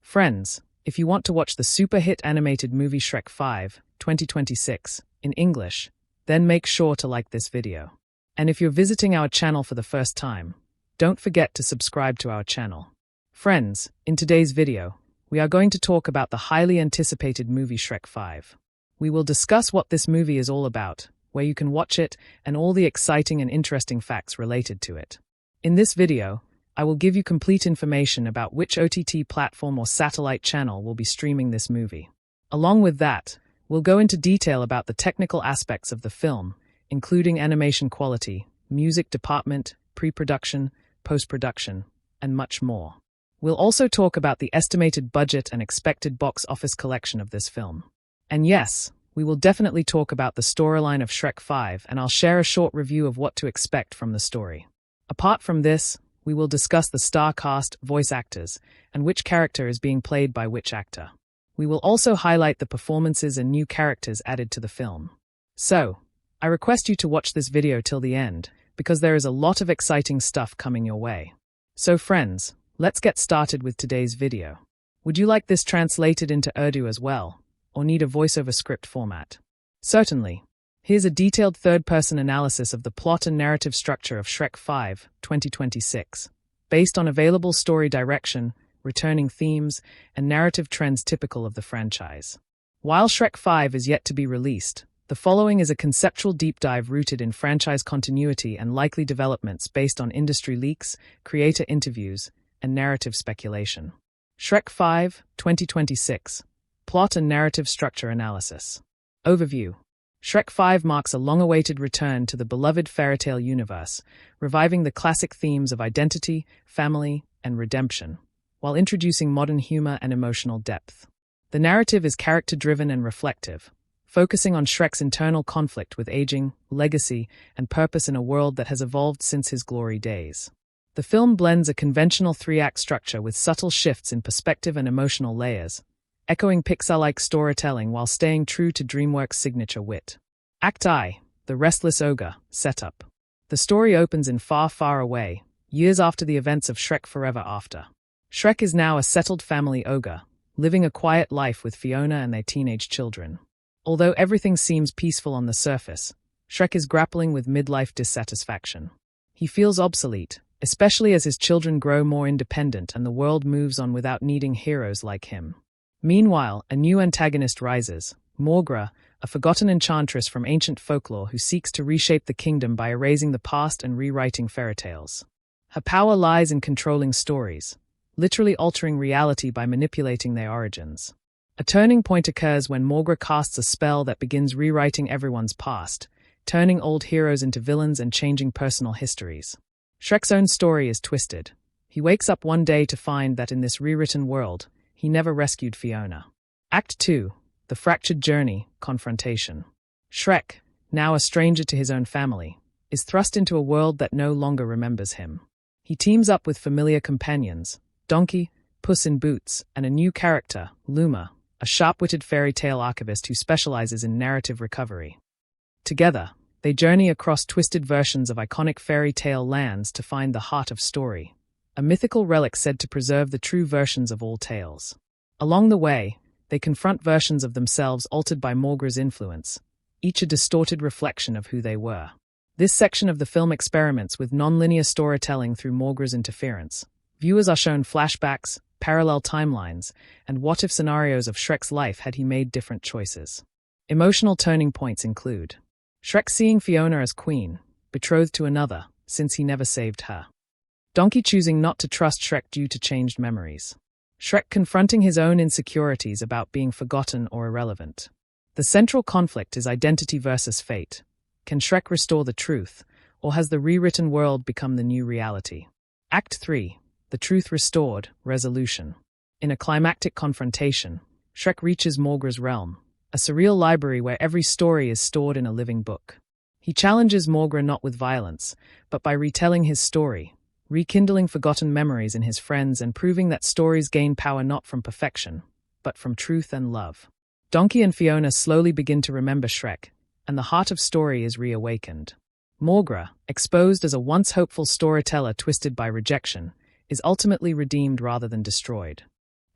Friends, if you want to watch the super hit animated movie Shrek 5, 2026, in English, then make sure to like this video. And if you're visiting our channel for the first time, don't forget to subscribe to our channel. Friends, in today's video, we are going to talk about the highly anticipated movie Shrek 5. We will discuss what this movie is all about, where you can watch it, and all the exciting and interesting facts related to it. In this video, I will give you complete information about which OTT platform or satellite channel will be streaming this movie. Along with that, we'll go into detail about the technical aspects of the film, including animation quality, music department, pre-production, post-production, and much more. We'll also talk about the estimated budget and expected box office collection of this film. And yes, we will definitely talk about the storyline of Shrek 5, and I'll share a short review of what to expect from the story. Apart from this, we will discuss the star cast, voice actors, and which character is being played by which actor. We will also highlight the performances and new characters added to the film. So, I request you to watch this video till the end, because there is a lot of exciting stuff coming your way. So friends, let's get started with today's video. Would you like this translated into Urdu as well, or need a voiceover script format? Certainly. Here's a detailed third-person analysis of the plot and narrative structure of Shrek 5, 2026, based on available story direction, returning themes, and narrative trends typical of the franchise. While Shrek 5 is yet to be released, the following is a conceptual deep dive rooted in franchise continuity and likely developments based on industry leaks, creator interviews, and narrative speculation. Shrek 5, 2026, Plot and Narrative Structure Analysis. Overview. Shrek 5 marks a long-awaited return to the beloved fairytale universe, reviving the classic themes of identity, family, and redemption, while introducing modern humor and emotional depth. The narrative is character-driven and reflective, focusing on Shrek's internal conflict with aging, legacy, and purpose in a world that has evolved since his glory days. The film blends a conventional three-act structure with subtle shifts in perspective and emotional layers, echoing Pixar-like storytelling while staying true to DreamWorks' signature wit. Act I, The Restless Ogre, setup. The story opens in far, far away, years after the events of Shrek Forever After. Shrek is now a settled family ogre, living a quiet life with Fiona and their teenage children. Although everything seems peaceful on the surface, Shrek is grappling with midlife dissatisfaction. He feels obsolete, especially as his children grow more independent and the world moves on without needing heroes like him. Meanwhile, a new antagonist rises, Morgra, a forgotten enchantress from ancient folklore who seeks to reshape the kingdom by erasing the past and rewriting fairy tales. Her power lies in controlling stories, literally altering reality by manipulating their origins. A turning point occurs when Morgra casts a spell that begins rewriting everyone's past, turning old heroes into villains and changing personal histories. Shrek's own story is twisted. He wakes up one day to find that in this rewritten world, he never rescued Fiona. Act 2, The Fractured Journey, Confrontation. Shrek, now a stranger to his own family, is thrust into a world that no longer remembers him. He teams up with familiar companions, Donkey, Puss in Boots, and a new character, Luma, a sharp-witted fairy tale archivist who specializes in narrative recovery. Together, they journey across twisted versions of iconic fairy tale lands to find the heart of story, a mythical relic said to preserve the true versions of all tales. Along the way, they confront versions of themselves altered by Morgra's influence, each a distorted reflection of who they were. This section of the film experiments with non-linear storytelling through Morgra's interference. Viewers are shown flashbacks, parallel timelines, and what-if scenarios of Shrek's life had he made different choices. Emotional turning points include Shrek seeing Fiona as queen, betrothed to another, since he never saved her. Donkey choosing not to trust Shrek due to changed memories. Shrek confronting his own insecurities about being forgotten or irrelevant. The central conflict is identity versus fate. Can Shrek restore the truth, or has the rewritten world become the new reality? Act 3, The Truth Restored, Resolution. In a climactic confrontation, Shrek reaches Morgra's realm, a surreal library where every story is stored in a living book. He challenges Morgra not with violence, but by retelling his story, rekindling forgotten memories in his friends and proving that stories gain power not from perfection, but from truth and love. Donkey and Fiona slowly begin to remember Shrek, and the heart of story is reawakened. Morgra, exposed as a once hopeful storyteller twisted by rejection, is ultimately redeemed rather than destroyed.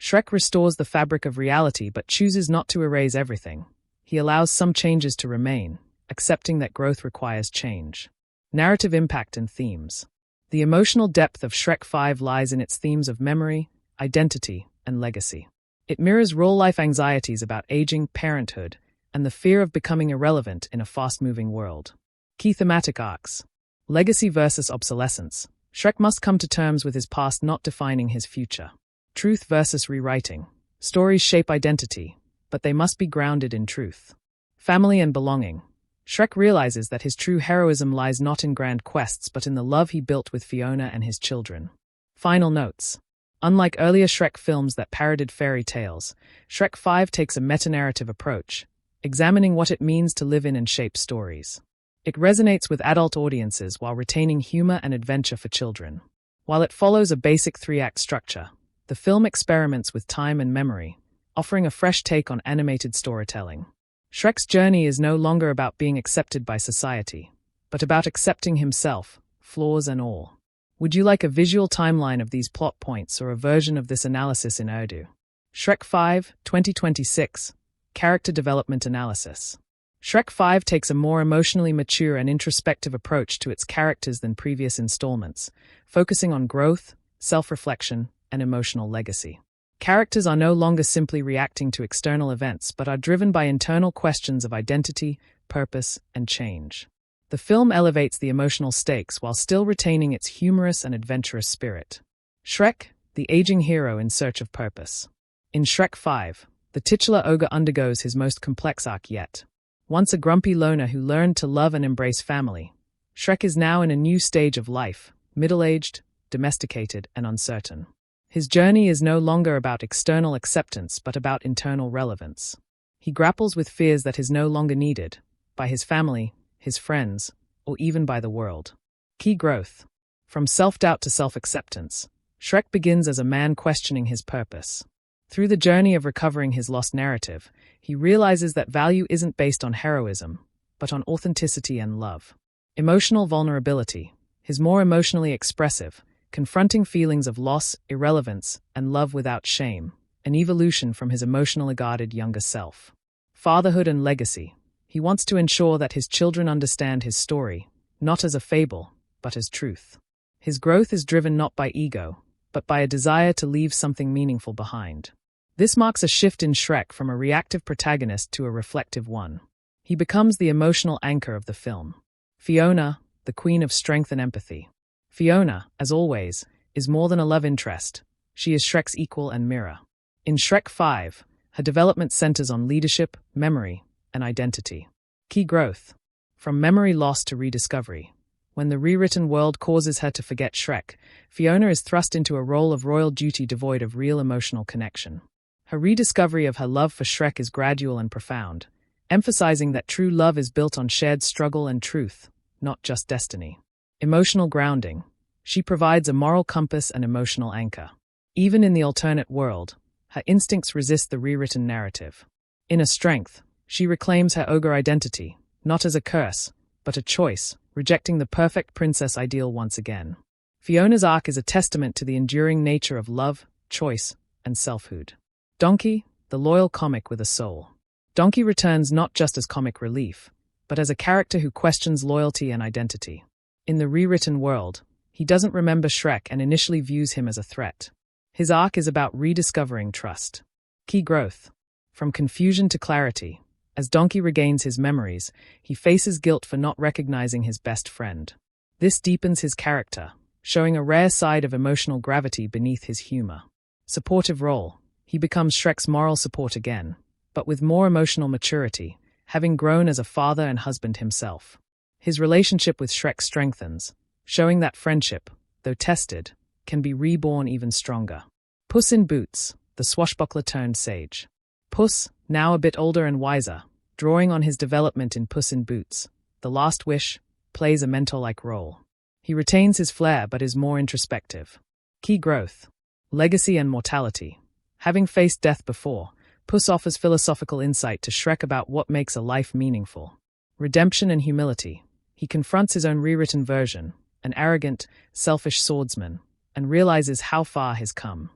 Shrek restores the fabric of reality but chooses not to erase everything. He allows some changes to remain, accepting that growth requires change. Narrative impact and themes. The emotional depth of Shrek 5 lies in its themes of memory, identity, and legacy. It mirrors real-life anxieties about aging, parenthood, and the fear of becoming irrelevant in a fast-moving world. Key thematic arcs. Legacy versus obsolescence. Shrek must come to terms with his past not defining his future. Truth versus rewriting. Stories shape identity, but they must be grounded in truth. Family and belonging. Shrek realizes that his true heroism lies not in grand quests but in the love he built with Fiona and his children. Final notes. Unlike earlier Shrek films that parodied fairy tales, Shrek 5 takes a meta-narrative approach, examining what it means to live in and shape stories. It resonates with adult audiences while retaining humor and adventure for children. While it follows a basic three-act structure, the film experiments with time and memory, offering a fresh take on animated storytelling. Shrek's journey is no longer about being accepted by society, but about accepting himself, flaws and all. Would you like a visual timeline of these plot points or a version of this analysis in Urdu? Shrek 5, 2026. Character Development Analysis. Shrek 5 takes a more emotionally mature and introspective approach to its characters than previous installments, focusing on growth, self-reflection, and emotional legacy. Characters are no longer simply reacting to external events but are driven by internal questions of identity, purpose, and change. The film elevates the emotional stakes while still retaining its humorous and adventurous spirit. Shrek, the aging hero in search of purpose. In Shrek 5, the titular ogre undergoes his most complex arc yet. Once a grumpy loner who learned to love and embrace family, Shrek is now in a new stage of life, middle-aged, domesticated, and uncertain. His journey is no longer about external acceptance but about internal relevance. He grapples with fears that is no longer needed, by his family, his friends, or even by the world. Key growth. From self-doubt to self-acceptance, Shrek begins as a man questioning his purpose. Through the journey of recovering his lost narrative, he realizes that value isn't based on heroism, but on authenticity and love. Emotional vulnerability. He's more emotionally expressive, confronting feelings of loss, irrelevance, and love without shame, an evolution from his emotionally guarded younger self. Fatherhood and legacy. He wants to ensure that his children understand his story, not as a fable, but as truth. His growth is driven not by ego, but by a desire to leave something meaningful behind. This marks a shift in Shrek from a reactive protagonist to a reflective one. He becomes the emotional anchor of the film. Fiona, the queen of strength and empathy. Fiona, as always, is more than a love interest. She is Shrek's equal and mirror. In Shrek 5, her development centers on leadership, memory, and identity. Key growth. From memory loss to rediscovery. When the rewritten world causes her to forget Shrek, Fiona is thrust into a role of royal duty devoid of real emotional connection. Her rediscovery of her love for Shrek is gradual and profound, emphasizing that true love is built on shared struggle and truth, not just destiny. Emotional grounding. She provides a moral compass and emotional anchor. Even in the alternate world, her instincts resist the rewritten narrative. Inner strength. She reclaims her ogre identity, not as a curse, but a choice, rejecting the perfect princess ideal once again. Fiona's arc is a testament to the enduring nature of love, choice, and selfhood. Donkey, the loyal comic with a soul. Donkey returns not just as comic relief, but as a character who questions loyalty and identity. In the rewritten world, he doesn't remember Shrek and initially views him as a threat. His arc is about rediscovering trust. Key growth. From confusion to clarity. As Donkey regains his memories, he faces guilt for not recognizing his best friend. This deepens his character, showing a rare side of emotional gravity beneath his humor. Supportive role. He becomes Shrek's moral support again, but with more emotional maturity, having grown as a father and husband himself. His relationship with Shrek strengthens, showing that friendship, though tested, can be reborn even stronger. Puss in Boots, the swashbuckler turned sage. Puss, now a bit older and wiser, drawing on his development in Puss in Boots, The Last Wish, plays a mentor-like role. He retains his flair but is more introspective. Key growth. Legacy and mortality. Having faced death before, Puss offers philosophical insight to Shrek about what makes a life meaningful. Redemption and humility. He confronts his own rewritten version, an arrogant, selfish swordsman, and realizes how far he's come.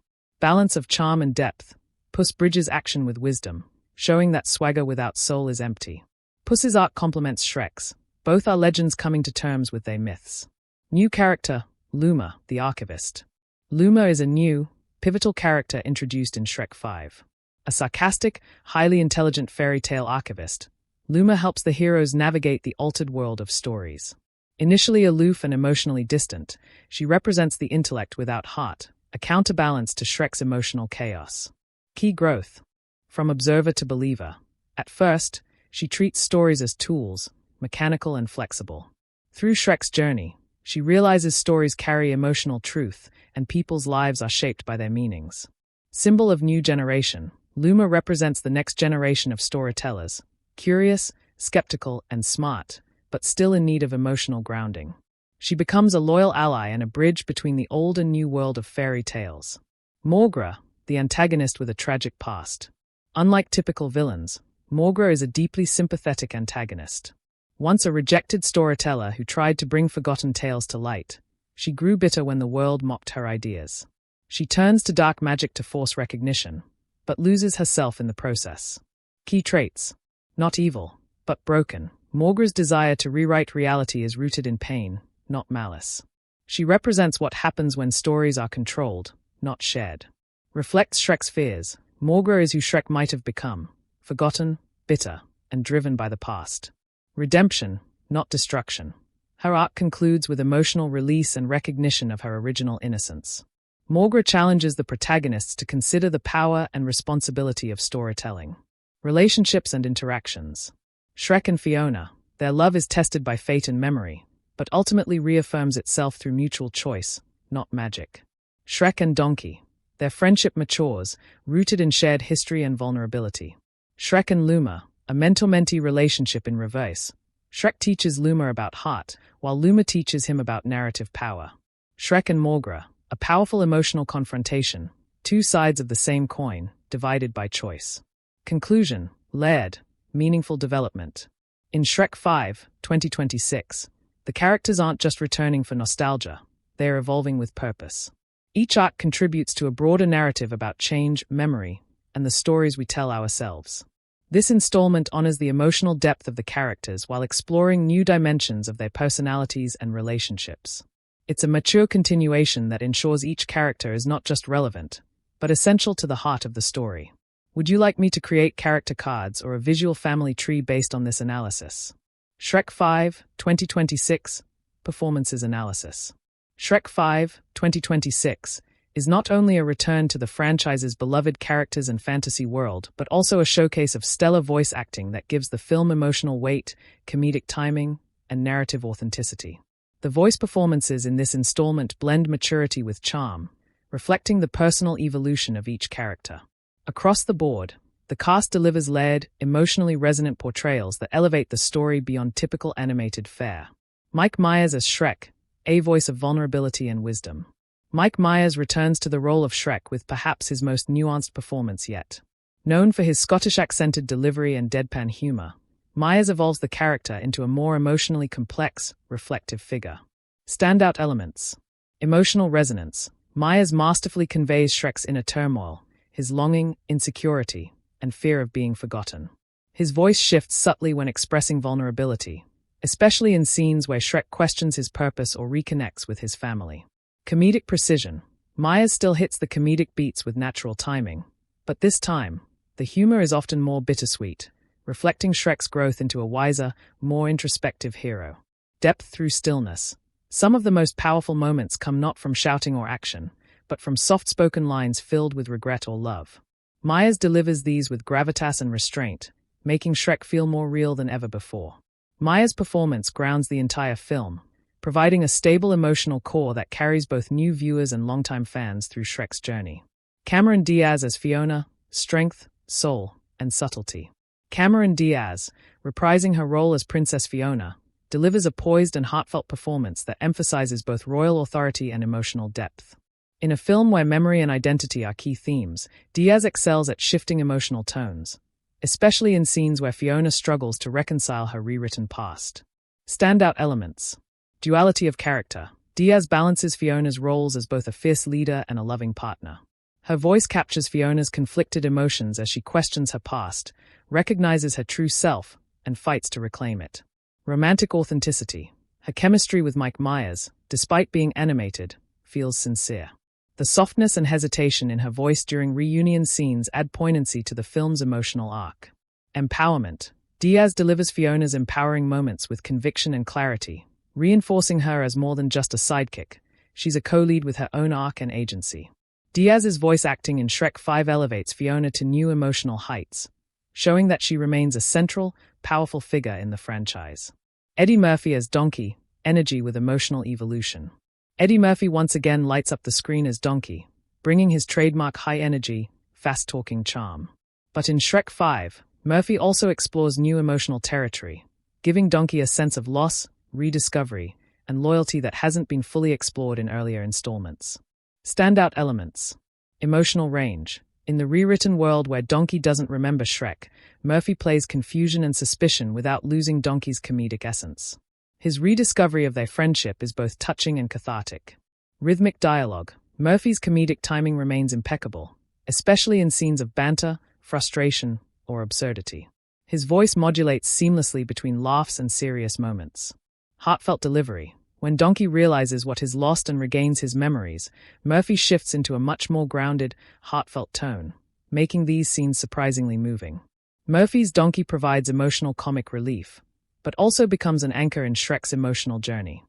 Balance of charm and depth. Puss bridges action with wisdom, showing that swagger without soul is empty. Puss's arc complements Shrek's. Both are legends coming to terms with their myths. New character, Luma, the Archivist. Luma is a new, pivotal character introduced in Shrek 5. A sarcastic, highly intelligent fairy tale archivist, Luma helps the heroes navigate the altered world of stories. Initially aloof and emotionally distant, she represents the intellect without heart, a counterbalance to Shrek's emotional chaos. Key growth. From observer to believer. At first, she treats stories as tools, mechanical and flexible. Through Shrek's journey, she realizes stories carry emotional truth, and people's lives are shaped by their meanings. Symbol of new generation, Luma represents the next generation of storytellers, curious, skeptical, and smart, but still in need of emotional grounding. She becomes a loyal ally and a bridge between the old and new world of fairy tales. Morgra, the antagonist with a tragic past. Unlike typical villains, Morgra is a deeply sympathetic antagonist. Once a rejected storyteller who tried to bring forgotten tales to light, she grew bitter when the world mocked her ideas. She turns to dark magic to force recognition, but loses herself in the process. Key traits. Not evil, but broken. Morgra's desire to rewrite reality is rooted in pain, not malice. She represents what happens when stories are controlled, not shared. Reflects Shrek's fears. Morgra is who Shrek might have become, forgotten, bitter, and driven by the past. Redemption, not destruction. Her arc concludes with emotional release and recognition of her original innocence. Morgra challenges the protagonists to consider the power and responsibility of storytelling. Relationships and interactions. Shrek and Fiona, their love is tested by fate and memory, but ultimately reaffirms itself through mutual choice, not magic. Shrek and Donkey, their friendship matures, rooted in shared history and vulnerability. Shrek and Luma, a mentor-mentee relationship in reverse. Shrek teaches Luma about heart, while Luma teaches him about narrative power. Shrek and Morgra, a powerful emotional confrontation, two sides of the same coin, divided by choice. Conclusion, layered, meaningful development. In Shrek 5, 2026, the characters aren't just returning for nostalgia, they are evolving with purpose. Each arc contributes to a broader narrative about change, memory, and the stories we tell ourselves. This installment honors the emotional depth of the characters while exploring new dimensions of their personalities and relationships. It's a mature continuation that ensures each character is not just relevant, but essential to the heart of the story. Would you like me to create character cards or a visual family tree based on this analysis? Shrek 5, 2026, Performances Analysis. Shrek 5, 2026 is not only a return to the franchise's beloved characters and fantasy world, but also a showcase of stellar voice acting that gives the film emotional weight, comedic timing, and narrative authenticity. The voice performances in this installment blend maturity with charm, reflecting the personal evolution of each character. Across the board, the cast delivers layered, emotionally resonant portrayals that elevate the story beyond typical animated fare. Mike Myers as Shrek, a voice of vulnerability and wisdom. Mike Myers returns to the role of Shrek with perhaps his most nuanced performance yet. Known for his Scottish-accented delivery and deadpan humor, Myers evolves the character into a more emotionally complex, reflective figure. Standout elements. Emotional resonance. Myers masterfully conveys Shrek's inner turmoil, his longing, insecurity, and fear of being forgotten. His voice shifts subtly when expressing vulnerability, especially in scenes where Shrek questions his purpose or reconnects with his family. Comedic precision. Myers still hits the comedic beats with natural timing, but this time, the humor is often more bittersweet, reflecting Shrek's growth into a wiser, more introspective hero. Depth through stillness. Some of the most powerful moments come not from shouting or action, but from soft-spoken lines filled with regret or love. Myers delivers these with gravitas and restraint, making Shrek feel more real than ever before. Myers' performance grounds the entire film, providing a stable emotional core that carries both new viewers and longtime fans through Shrek's journey. Cameron Diaz as Fiona, strength, soul, and subtlety. Cameron Diaz, reprising her role as Princess Fiona, delivers a poised and heartfelt performance that emphasizes both royal authority and emotional depth. In a film where memory and identity are key themes, Diaz excels at shifting emotional tones, especially in scenes where Fiona struggles to reconcile her rewritten past. Standout elements. Duality of character. Diaz balances Fiona's roles as both a fierce leader and a loving partner. Her voice captures Fiona's conflicted emotions as she questions her past, recognizes her true self, and fights to reclaim it. Romantic authenticity. Her chemistry with Mike Myers, despite being animated, feels sincere. The softness and hesitation in her voice during reunion scenes add poignancy to the film's emotional arc. Empowerment. Diaz delivers Fiona's empowering moments with conviction and clarity, reinforcing her as more than just a sidekick. She's a co-lead with her own arc and agency. Diaz's voice acting in Shrek 5 elevates Fiona to new emotional heights, showing that she remains a central, powerful figure in the franchise. Eddie Murphy as Donkey, energy with emotional evolution. Eddie Murphy once again lights up the screen as Donkey, bringing his trademark high-energy, fast-talking charm. But in Shrek 5, Murphy also explores new emotional territory, giving Donkey a sense of loss, rediscovery, and loyalty that hasn't been fully explored in earlier installments. Standout elements. Emotional range. In the rewritten world where Donkey doesn't remember Shrek, Murphy plays confusion and suspicion without losing Donkey's comedic essence. His rediscovery of their friendship is both touching and cathartic. Rhythmic dialogue. Murphy's comedic timing remains impeccable, especially in scenes of banter, frustration, or absurdity. His voice modulates seamlessly between laughs and serious moments. Heartfelt delivery. When Donkey realizes what is lost and regains his memories, Murphy shifts into a much more grounded, heartfelt tone, making these scenes surprisingly moving. Murphy's Donkey provides emotional comic relief, but also becomes an anchor in Shrek's emotional journey.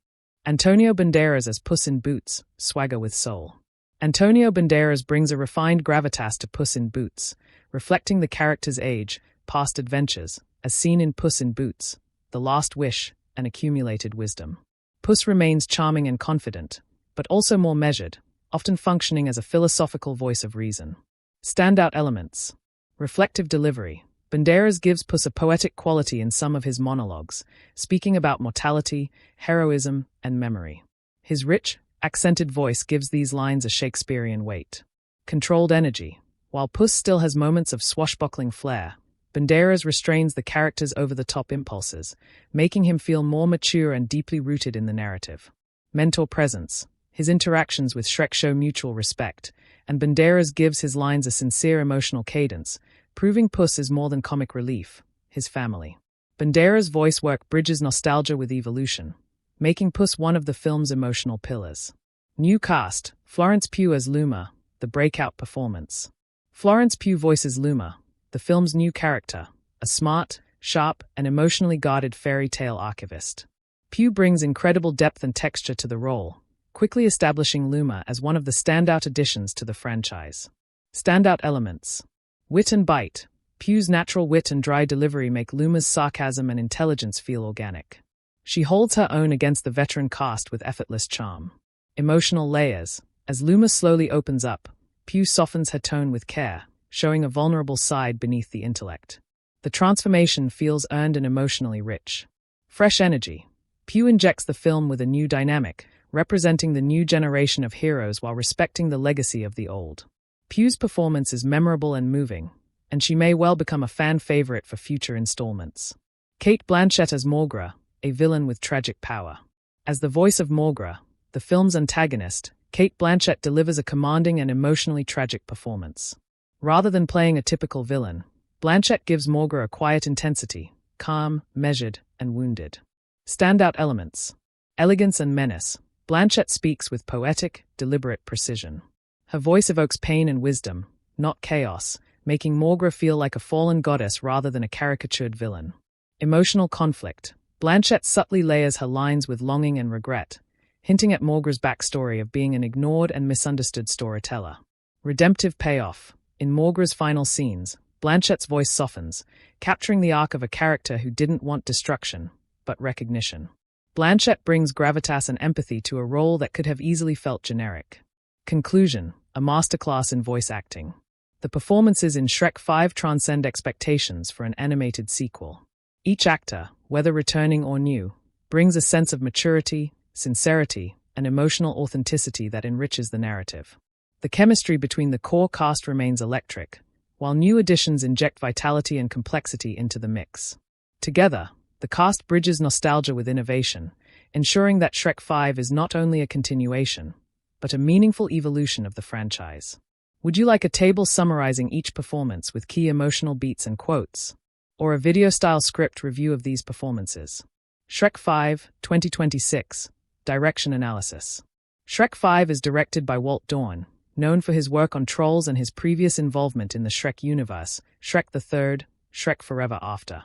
Antonio Banderas as Puss in Boots, swagger with soul. Antonio Banderas brings a refined gravitas to Puss in Boots, reflecting the character's age, past adventures, as seen in Puss in Boots, The Last Wish, and accumulated wisdom. Puss remains charming and confident, but also more measured, often functioning as a philosophical voice of reason. Standout elements. Reflective delivery. Banderas gives Puss a poetic quality in some of his monologues, speaking about mortality, heroism, and memory. His rich, accented voice gives these lines a Shakespearean weight. Controlled energy. While Puss still has moments of swashbuckling flair, Banderas restrains the character's over-the-top impulses, making him feel more mature and deeply rooted in the narrative. Mentor presence. His interactions with Shrek show mutual respect, and Banderas gives his lines a sincere emotional cadence, proving Puss is more than comic relief, his family. Banderas' voice work bridges nostalgia with evolution, making Puss one of the film's emotional pillars. New cast. Florence Pugh as Luma, the breakout performance. Florence Pugh voices Luma, the film's new character, a smart, sharp, and emotionally guarded fairy tale archivist. Pugh brings incredible depth and texture to the role, quickly establishing Luma as one of the standout additions to the franchise. Standout elements. Wit and bite. Pugh's natural wit and dry delivery make Luma's sarcasm and intelligence feel organic. She holds her own against the veteran cast with effortless charm. Emotional layers. As Luma slowly opens up, Pugh softens her tone with care, showing a vulnerable side beneath the intellect. The transformation feels earned and emotionally rich. Fresh energy. Pugh injects the film with a new dynamic, representing the new generation of heroes while respecting the legacy of the old. Pugh's performance is memorable and moving, and she may well become a fan favorite for future installments. Cate Blanchett as Morgra, a villain with tragic power. As the voice of Morgra, the film's antagonist, Cate Blanchett delivers a commanding and emotionally tragic performance. Rather than playing a typical villain, Blanchett gives Morgra a quiet intensity, calm, measured, and wounded. Standout elements. Elegance and menace. Blanchett speaks with poetic, deliberate precision. Her voice evokes pain and wisdom, not chaos, making Morgra feel like a fallen goddess rather than a caricatured villain. Emotional conflict. Blanchett subtly layers her lines with longing and regret, hinting at Morgra's backstory of being an ignored and misunderstood storyteller. Redemptive payoff. In Morgra's final scenes, Blanchett's voice softens, capturing the arc of a character who didn't want destruction, but recognition. Blanchett brings gravitas and empathy to a role that could have easily felt generic. Conclusion. A masterclass in voice acting. The performances in Shrek 5 transcend expectations for an animated sequel. Each actor, whether returning or new, brings a sense of maturity, sincerity, and emotional authenticity that enriches the narrative. The chemistry between the core cast remains electric, while new additions inject vitality and complexity into the mix. Together, the cast bridges nostalgia with innovation, ensuring that Shrek 5 is not only a continuation, but a meaningful evolution of the franchise. Would you like a table summarizing each performance with key emotional beats and quotes? Or a video-style script review of these performances? Shrek 5, 2026. Direction Analysis. Shrek 5 is directed by Walt Dawn, known for his work on Trolls and his previous involvement in the Shrek universe, Shrek the Third, Shrek Forever After.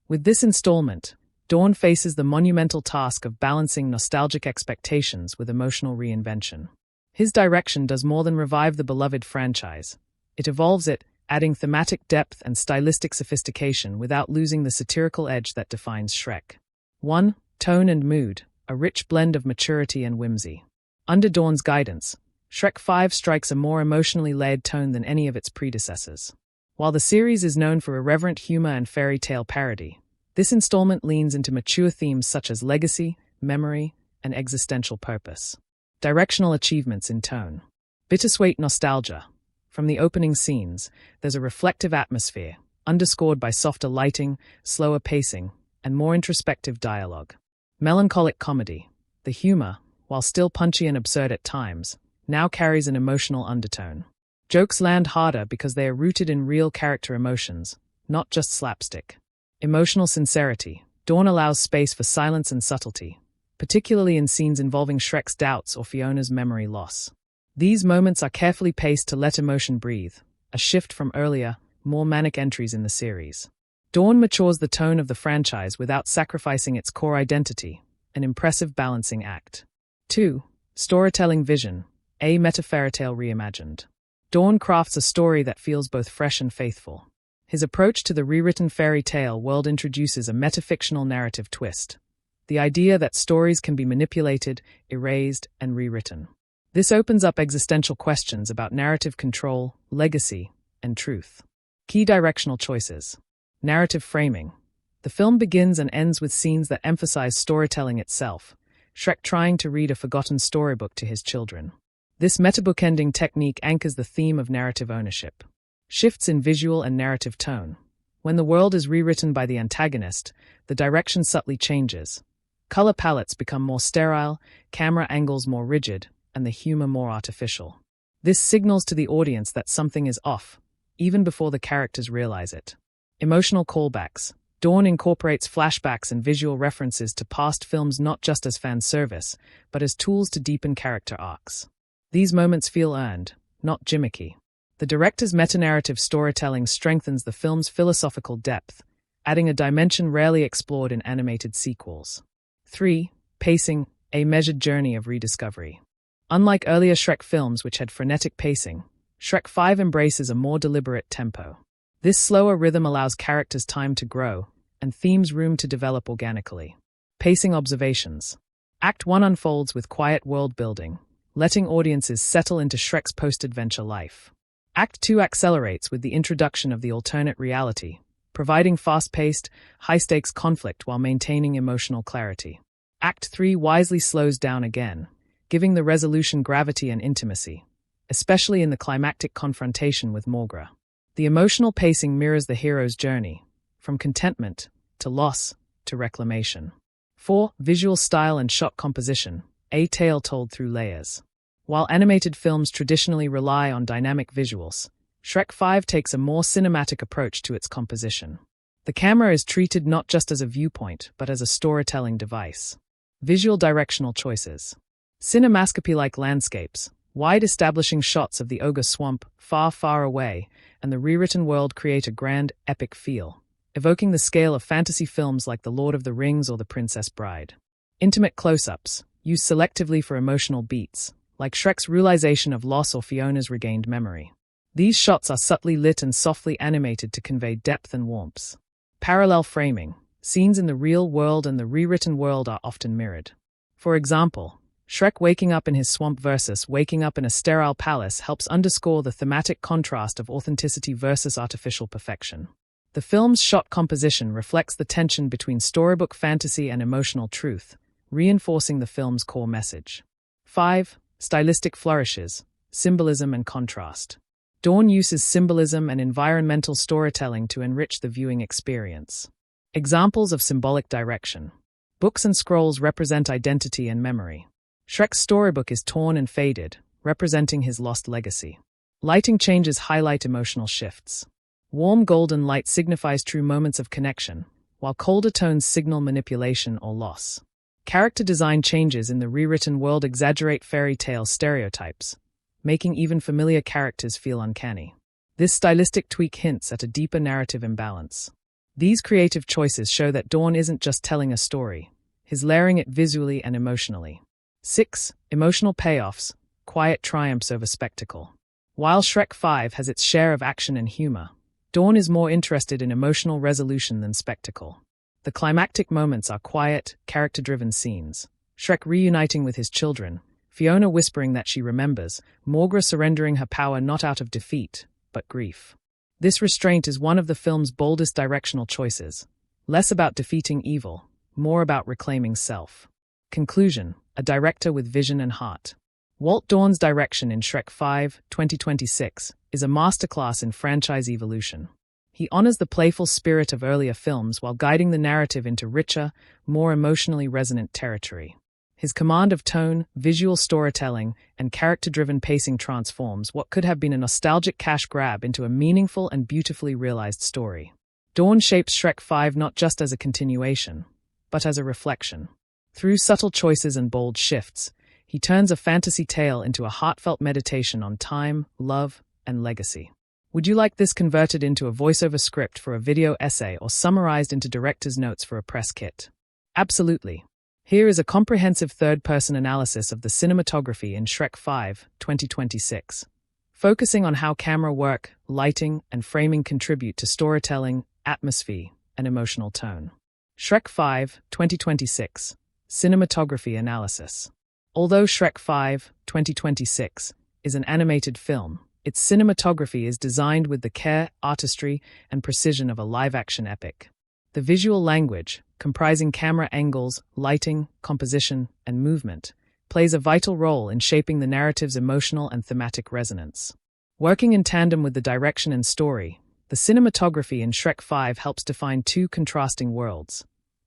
With this installment, Dawn faces the monumental task of balancing nostalgic expectations with emotional reinvention. His direction does more than revive the beloved franchise. It evolves it, adding thematic depth and stylistic sophistication without losing the satirical edge that defines Shrek. 1. Tone and mood, a rich blend of maturity and whimsy. Under Dawn's guidance, Shrek 5 strikes a more emotionally layered tone than any of its predecessors. While the series is known for irreverent humor and fairy tale parody, this installment leans into mature themes such as legacy, memory, and existential purpose. Directional achievements in tone. Bittersweet nostalgia. From the opening scenes, there's a reflective atmosphere, underscored by softer lighting, slower pacing, and more introspective dialogue. Melancholic comedy. The humor, while still punchy and absurd at times, now carries an emotional undertone. Jokes land harder because they are rooted in real character emotions, not just slapstick. Emotional sincerity. Dawn allows space for silence and subtlety, particularly in scenes involving Shrek's doubts or Fiona's memory loss. These moments are carefully paced to let emotion breathe, a shift from earlier, more manic entries in the series. Dawn matures the tone of the franchise without sacrificing its core identity, an impressive balancing act. 2. Storytelling vision, a meta-fairytale reimagined. Dawn crafts a story that feels both fresh and faithful. His approach to the rewritten fairy tale world introduces a metafictional narrative twist, the idea that stories can be manipulated, erased, and rewritten. This opens up existential questions about narrative control, legacy, and truth. Key directional choices. Narrative framing. The film begins and ends with scenes that emphasize storytelling itself, Shrek trying to read a forgotten storybook to his children. This metabookending technique anchors the theme of narrative ownership. Shifts in visual and narrative tone. When the world is rewritten by the antagonist, the direction subtly changes. Color palettes become more sterile, camera angles more rigid, and the humor more artificial. This signals to the audience that something is off, even before the characters realize it. Emotional callbacks. Dawn incorporates flashbacks and visual references to past films not just as fan service, but as tools to deepen character arcs. These moments feel earned, not gimmicky. The director's meta-narrative storytelling strengthens the film's philosophical depth, adding a dimension rarely explored in animated sequels. 3. Pacing, a measured journey of rediscovery. Unlike earlier Shrek films which had frenetic pacing, Shrek 5 embraces a more deliberate tempo. This slower rhythm allows characters time to grow, and themes room to develop organically. Pacing observations. Act 1 unfolds with quiet world-building, letting audiences settle into Shrek's post-adventure life. Act 2 accelerates with the introduction of the alternate reality, providing fast-paced, high-stakes conflict while maintaining emotional clarity. Act 3 wisely slows down again, giving the resolution gravity and intimacy, especially in the climactic confrontation with Morgra. The emotional pacing mirrors the hero's journey, from contentment to loss to reclamation. 4. Visual style and shot composition, a tale told through layers. While animated films traditionally rely on dynamic visuals, Shrek 5 takes a more cinematic approach to its composition. The camera is treated not just as a viewpoint, but as a storytelling device. Visual directional choices. Cinemascopy-like landscapes, wide establishing shots of the ogre swamp far, far away, and the rewritten world create a grand, epic feel, evoking the scale of fantasy films like The Lord of the Rings or The Princess Bride. Intimate close-ups, used selectively for emotional beats, like Shrek's realization of loss or Fiona's regained memory. These shots are subtly lit and softly animated to convey depth and warmth. Parallel framing, scenes in the real world and the rewritten world are often mirrored. For example, Shrek waking up in his swamp versus waking up in a sterile palace helps underscore the thematic contrast of authenticity versus artificial perfection. The film's shot composition reflects the tension between storybook fantasy and emotional truth, reinforcing the film's core message. 5. Stylistic flourishes, symbolism and contrast. Dawn uses symbolism and environmental storytelling to enrich the viewing experience. Examples of symbolic direction. Books and scrolls represent identity and memory. Shrek's storybook is torn and faded, representing his lost legacy. Lighting changes highlight emotional shifts. Warm golden light signifies true moments of connection, while colder tones signal manipulation or loss. Character design changes in the rewritten world exaggerate fairy tale stereotypes, making even familiar characters feel uncanny. This stylistic tweak hints at a deeper narrative imbalance. These creative choices show that Dawn isn't just telling a story, he's layering it visually and emotionally. 6. Emotional payoffs, quiet triumphs over spectacle. While Shrek 5 has its share of action and humor, Dawn is more interested in emotional resolution than spectacle. The climactic moments are quiet, character-driven scenes. Shrek reuniting with his children, Fiona whispering that she remembers, Morgra surrendering her power not out of defeat, but grief. This restraint is one of the film's boldest directional choices. Less about defeating evil, more about reclaiming self. Conclusion: a director with vision and heart. Walt Dawn's direction in Shrek 5, 2026, is a masterclass in franchise evolution. He honors the playful spirit of earlier films while guiding the narrative into richer, more emotionally resonant territory. His command of tone, visual storytelling, and character-driven pacing transforms what could have been a nostalgic cash grab into a meaningful and beautifully realized story. Dawn shapes Shrek 5 not just as a continuation, but as a reflection. Through subtle choices and bold shifts, he turns a fantasy tale into a heartfelt meditation on time, love, and legacy. Would you like this converted into a voiceover script for a video essay or summarized into director's notes for a press kit? Absolutely. Here is a comprehensive third-person analysis of the cinematography in Shrek 5, 2026, focusing on how camera work, lighting, and framing contribute to storytelling, atmosphere, and emotional tone. Shrek 5, 2026, Cinematography Analysis. Although Shrek 5, 2026, is an animated film, its cinematography is designed with the care, artistry, and precision of a live-action epic. The visual language, comprising camera angles, lighting, composition, and movement, plays a vital role in shaping the narrative's emotional and thematic resonance. Working in tandem with the direction and story, the cinematography in Shrek 5 helps define two contrasting worlds: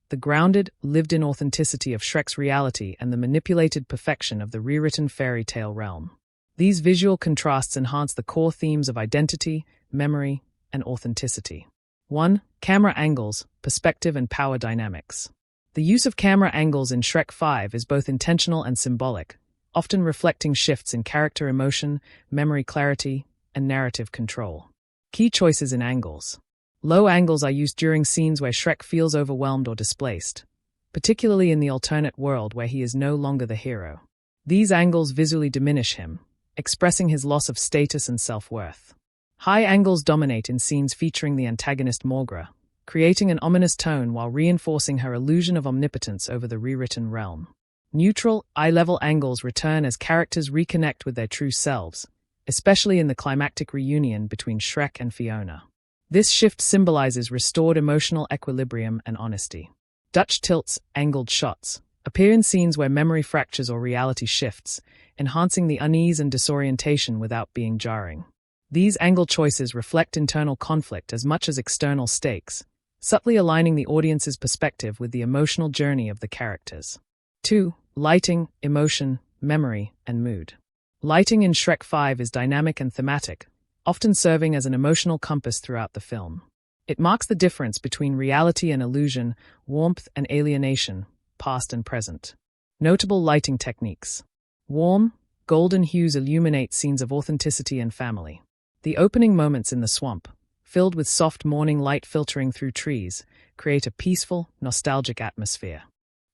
the grounded, lived-in authenticity of Shrek's reality and the manipulated perfection of the rewritten fairy tale realm. These visual contrasts enhance the core themes of identity, memory, and authenticity. 1. Camera angles, perspective and power dynamics. The use of camera angles in Shrek 5 is both intentional and symbolic, often reflecting shifts in character emotion, memory clarity, and narrative control. Key choices in angles. Low angles are used during scenes where Shrek feels overwhelmed or displaced, particularly in the alternate world where he is no longer the hero. These angles visually diminish him, expressing his loss of status and self-worth. High angles dominate in scenes featuring the antagonist Morgra, creating an ominous tone while reinforcing her illusion of omnipotence over the rewritten realm. Neutral, eye-level angles return as characters reconnect with their true selves, especially in the climactic reunion between Shrek and Fiona. This shift symbolizes restored emotional equilibrium and honesty. Dutch tilts, angled shots, appear in scenes where memory fractures or reality shifts, enhancing the unease and disorientation without being jarring. These angle choices reflect internal conflict as much as external stakes, subtly aligning the audience's perspective with the emotional journey of the characters. 2. Lighting, emotion, memory, and mood. Lighting in Shrek 5 is dynamic and thematic, often serving as an emotional compass throughout the film. It marks the difference between reality and illusion, warmth and alienation, past and present. Notable lighting techniques. Warm, golden hues illuminate scenes of authenticity and family. The opening moments in the swamp, filled with soft morning light filtering through trees, create a peaceful, nostalgic atmosphere.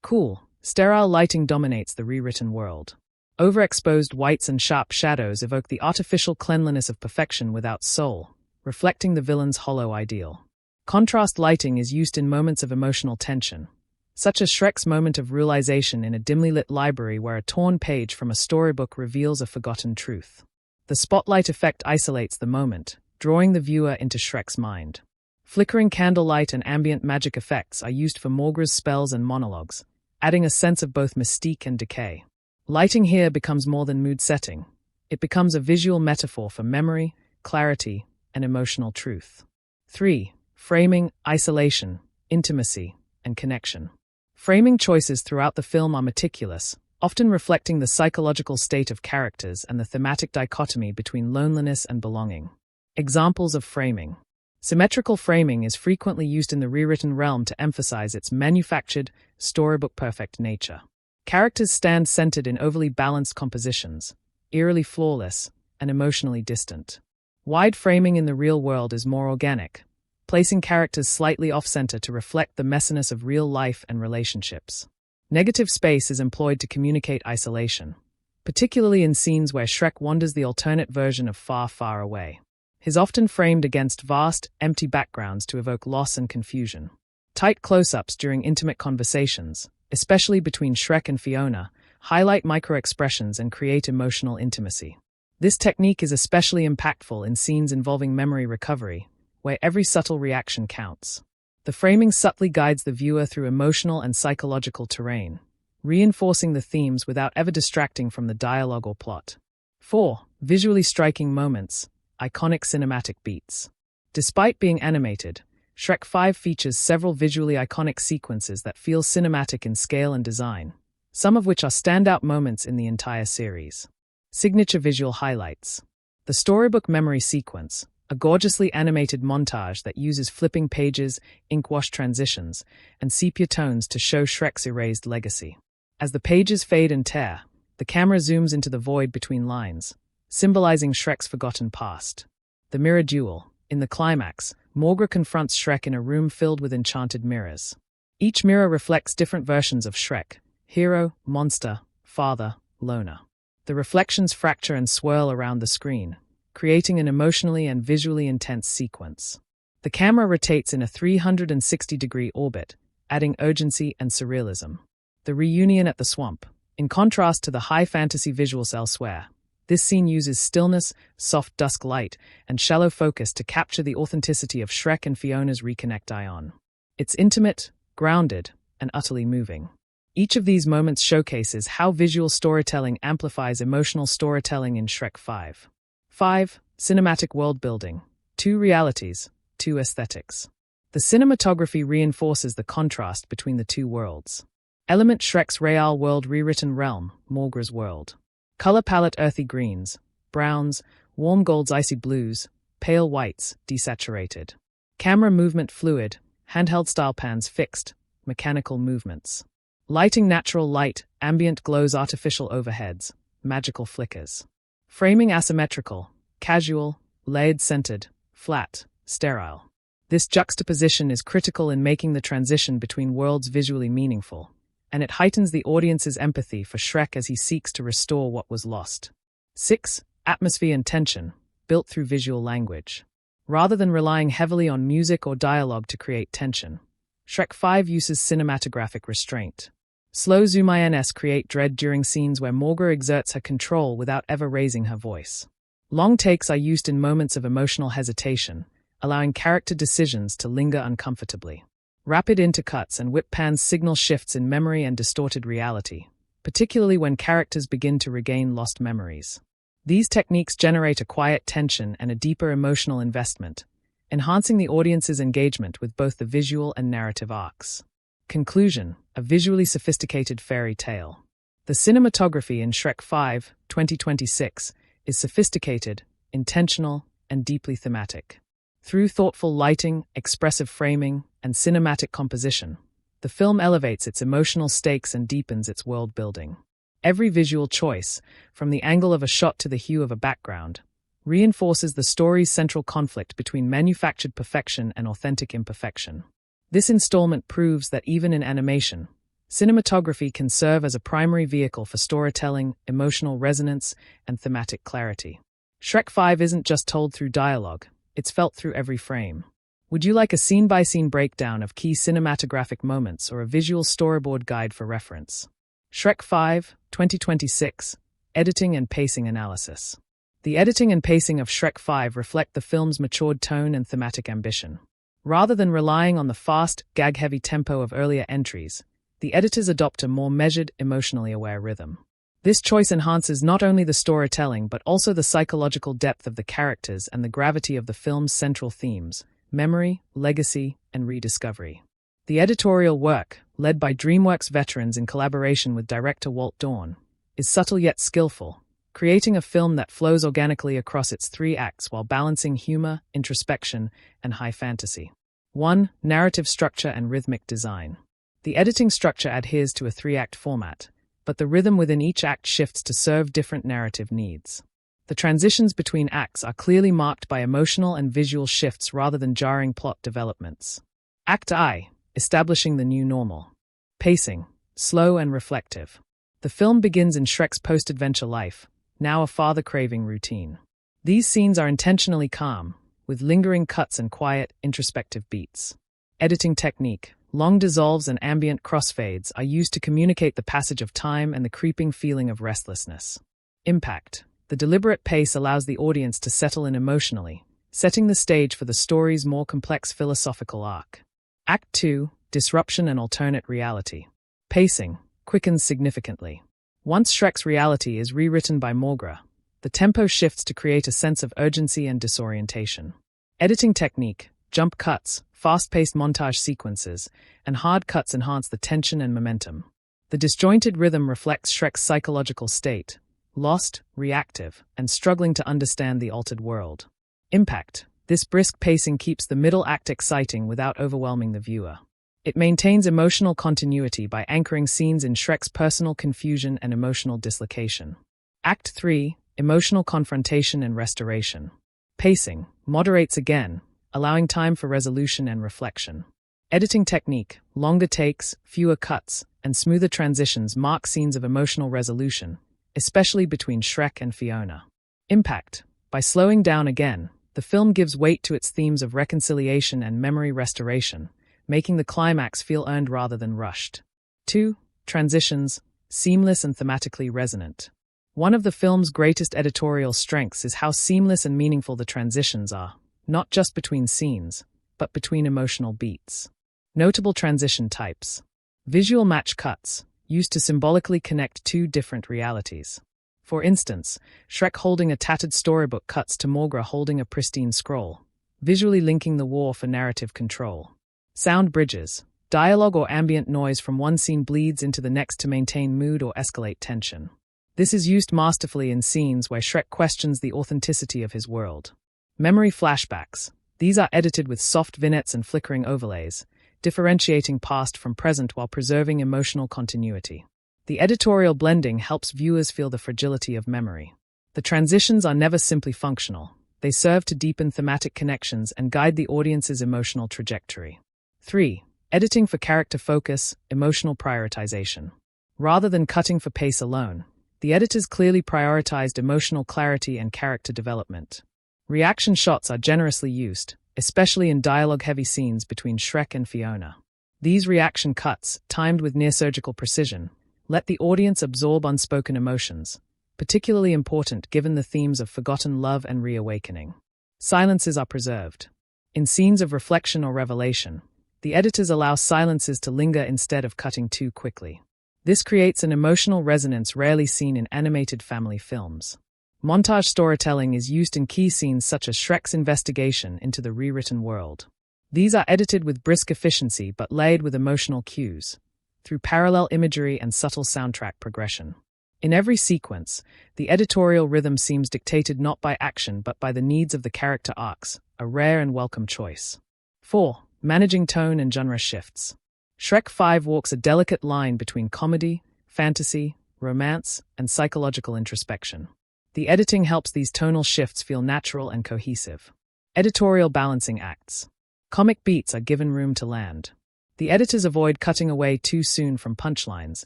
Cool, sterile lighting dominates the rewritten world. Overexposed whites and sharp shadows evoke the artificial cleanliness of perfection without soul, reflecting the villain's hollow ideal. Contrast lighting is used in moments of emotional tension, such as Shrek's moment of realization in a dimly lit library where a torn page from a storybook reveals a forgotten truth. The spotlight effect isolates the moment, drawing the viewer into Shrek's mind. Flickering candlelight and ambient magic effects are used for Morgra's spells and monologues, adding a sense of both mystique and decay. Lighting here becomes more than mood setting. It becomes a visual metaphor for memory, clarity, and emotional truth. 3. Framing, isolation, intimacy, and connection. Framing choices throughout the film are meticulous, often reflecting the psychological state of characters and the thematic dichotomy between loneliness and belonging. Examples of framing. Symmetrical framing is frequently used in the rewritten realm to emphasize its manufactured, storybook-perfect nature. Characters stand centered in overly balanced compositions, eerily flawless, and emotionally distant. Wide framing in the real world is more organic, placing characters slightly off-center to reflect the messiness of real life and relationships. Negative space is employed to communicate isolation, particularly in scenes where Shrek wanders the alternate version of far, far away. He's often framed against vast, empty backgrounds to evoke loss and confusion. Tight close-ups during intimate conversations, especially between Shrek and Fiona, highlight micro-expressions and create emotional intimacy. This technique is especially impactful in scenes involving memory recovery, where every subtle reaction counts. The framing subtly guides the viewer through emotional and psychological terrain, reinforcing the themes without ever distracting from the dialogue or plot. 4. Visually striking moments, iconic cinematic beats. Despite being animated, Shrek 5 features several visually iconic sequences that feel cinematic in scale and design, some of which are standout moments in the entire series. Signature visual highlights. The storybook memory sequence, a gorgeously animated montage that uses flipping pages, ink-wash transitions, and sepia tones to show Shrek's erased legacy. As the pages fade and tear, the camera zooms into the void between lines, symbolizing Shrek's forgotten past. The mirror duel. In the climax, Morgra confronts Shrek in a room filled with enchanted mirrors. Each mirror reflects different versions of Shrek: hero, monster, father, loner. The reflections fracture and swirl around the screen, creating an emotionally and visually intense sequence. The camera rotates in a 360-degree orbit, adding urgency and surrealism. The reunion at the swamp. In contrast to the high fantasy visuals elsewhere, this scene uses stillness, soft dusk light, and shallow focus to capture the authenticity of Shrek and Fiona's reconnect ion. It's intimate, grounded, and utterly moving. Each of these moments showcases how visual storytelling amplifies emotional storytelling in Shrek 5. 5. Cinematic world building. 2 realities, 2 aesthetics. The cinematography reinforces the contrast between the two worlds. Element Shrek's real world rewritten realm, Morgra's world. Color palette earthy greens, browns, warm golds icy blues, pale whites, desaturated. Camera movement fluid, handheld style pans fixed, mechanical movements. Lighting natural light, ambient glows artificial overheads, magical flickers. Framing asymmetrical, casual, layered centered, flat, sterile. This juxtaposition is critical in making the transition between worlds visually meaningful, and it heightens the audience's empathy for Shrek as he seeks to restore what was lost. 6. Atmosphere and tension, built through visual language. Rather than relying heavily on music or dialogue to create tension, Shrek 5 uses cinematographic restraint. Slow zoom-ins create dread during scenes where Morgra exerts her control without ever raising her voice. Long takes are used in moments of emotional hesitation, allowing character decisions to linger uncomfortably. Rapid intercuts and whip pans signal shifts in memory and distorted reality, particularly when characters begin to regain lost memories. These techniques generate a quiet tension and a deeper emotional investment, enhancing the audience's engagement with both the visual and narrative arcs. Conclusion: a visually sophisticated fairy tale. The cinematography in Shrek 5, 2026, is sophisticated, intentional, and deeply thematic. Through thoughtful lighting, expressive framing, and cinematic composition, the film elevates its emotional stakes and deepens its world building. Every visual choice, from the angle of a shot to the hue of a background, reinforces the story's central conflict between manufactured perfection and authentic imperfection. This installment proves that even in animation, cinematography can serve as a primary vehicle for storytelling, emotional resonance, and thematic clarity. Shrek 5 isn't just told through dialogue, it's felt through every frame. Would you like a scene-by-scene breakdown of key cinematographic moments or a visual storyboard guide for reference? Shrek 5, 2026, Editing and Pacing Analysis. The editing and pacing of Shrek 5 reflect the film's matured tone and thematic ambition. Rather than relying on the fast, gag-heavy tempo of earlier entries, the editors adopt a more measured, emotionally aware rhythm. This choice enhances not only the storytelling but also the psychological depth of the characters and the gravity of the film's central themes: memory, legacy, and rediscovery. The editorial work, led by DreamWorks veterans in collaboration with director Walt Dorn, is subtle yet skillful, creating a film that flows organically across its 3 acts while balancing humor, introspection, and high fantasy. 1. Narrative structure and rhythmic design. The editing structure adheres to a 3-act format, but the rhythm within each act shifts to serve different narrative needs. The transitions between acts are clearly marked by emotional and visual shifts rather than jarring plot developments. Act I, establishing the new normal. Pacing, slow and reflective. The film begins in Shrek's post-adventure life, now a father-craving routine. These scenes are intentionally calm, with lingering cuts and quiet, introspective beats. Editing technique. Long dissolves and ambient crossfades are used to communicate the passage of time and the creeping feeling of restlessness. Impact. The deliberate pace allows the audience to settle in emotionally, setting the stage for the story's more complex philosophical arc. Act 2. Disruption and alternate reality. Pacing quickens significantly. Once Shrek's reality is rewritten by Morgra, the tempo shifts to create a sense of urgency and disorientation. Editing technique. Jump cuts, fast-paced montage sequences, and hard cuts enhance the tension and momentum. The disjointed rhythm reflects Shrek's psychological state, lost, reactive, and struggling to understand the altered world. Impact. This brisk pacing keeps the middle act exciting without overwhelming the viewer. It maintains emotional continuity by anchoring scenes in Shrek's personal confusion and emotional dislocation. Act 3. Emotional confrontation and restoration. Pacing moderates again, allowing time for resolution and reflection. Editing technique. Longer takes, fewer cuts, and smoother transitions mark scenes of emotional resolution, especially between Shrek and Fiona. Impact. By slowing down again, the film gives weight to its themes of reconciliation and memory restoration, making the climax feel earned rather than rushed. 2. Transitions, seamless and thematically resonant. One of the film's greatest editorial strengths is how seamless and meaningful the transitions are, not just between scenes, but between emotional beats. Notable transition types. Visual match cuts, used to symbolically connect 2 different realities. For instance, Shrek holding a tattered storybook cuts to Morgra holding a pristine scroll, visually linking the war for narrative control. Sound bridges. Dialogue or ambient noise from one scene bleeds into the next to maintain mood or escalate tension. This is used masterfully in scenes where Shrek questions the authenticity of his world. Memory flashbacks. These are edited with soft vignettes and flickering overlays, differentiating past from present while preserving emotional continuity. The editorial blending helps viewers feel the fragility of memory. The transitions are never simply functional. They serve to deepen thematic connections and guide the audience's emotional trajectory. 3. Editing for character focus, emotional prioritization. Rather than cutting for pace alone, the editors clearly prioritized emotional clarity and character development. Reaction shots are generously used, especially in dialogue-heavy scenes between Shrek and Fiona. These reaction cuts, timed with near-surgical precision, let the audience absorb unspoken emotions, particularly important given the themes of forgotten love and reawakening. Silences are preserved. In scenes of reflection or revelation, the editors allow silences to linger instead of cutting too quickly. This creates an emotional resonance rarely seen in animated family films. Montage storytelling is used in key scenes such as Shrek's investigation into the rewritten world. These are edited with brisk efficiency but layered with emotional cues, through parallel imagery and subtle soundtrack progression. In every sequence, the editorial rhythm seems dictated not by action but by the needs of the character arcs, a rare and welcome choice. 4. Managing tone and genre shifts. Shrek 5 walks a delicate line between comedy, fantasy, romance, and psychological introspection. The editing helps these tonal shifts feel natural and cohesive. Editorial balancing acts. Comic beats are given room to land. The editors avoid cutting away too soon from punchlines,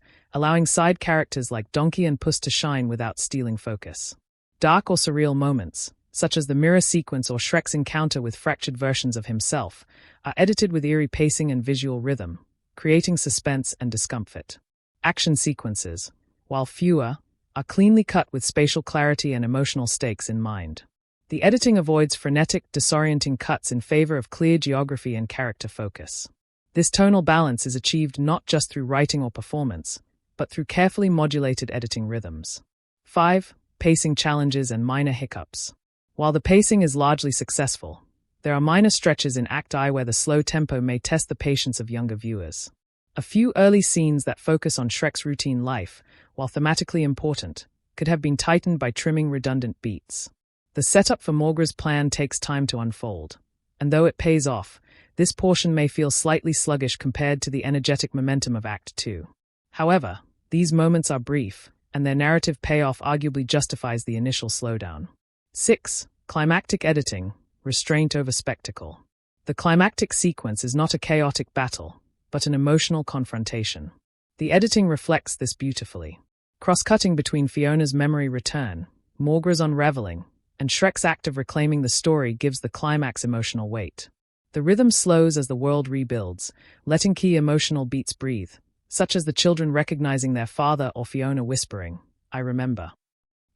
allowing side characters like Donkey and Puss to shine without stealing focus. Dark or surreal moments, such as the mirror sequence or Shrek's encounter with fractured versions of himself, are edited with eerie pacing and visual rhythm, creating suspense and discomfort. Action sequences, while fewer, are cleanly cut with spatial clarity and emotional stakes in mind. The editing avoids frenetic, disorienting cuts in favor of clear geography and character focus. This tonal balance is achieved not just through writing or performance, but through carefully modulated editing rhythms. 5. Pacing challenges and minor hiccups. While the pacing is largely successful, there are minor stretches in Act I where the slow tempo may test the patience of younger viewers. A few early scenes that focus on Shrek's routine life, while thematically important, could have been tightened by trimming redundant beats. The setup for Morgra's plan takes time to unfold, and though it pays off, this portion may feel slightly sluggish compared to the energetic momentum of Act 2. However, these moments are brief, and their narrative payoff arguably justifies the initial slowdown. 6. Climactic editing, restraint over spectacle. The climactic sequence is not a chaotic battle, but an emotional confrontation. The editing reflects this beautifully. Cross-cutting between Fiona's memory return, Morgra's unraveling, and Shrek's act of reclaiming the story gives the climax emotional weight. The rhythm slows as the world rebuilds, letting key emotional beats breathe, such as the children recognizing their father or Fiona whispering, "I remember."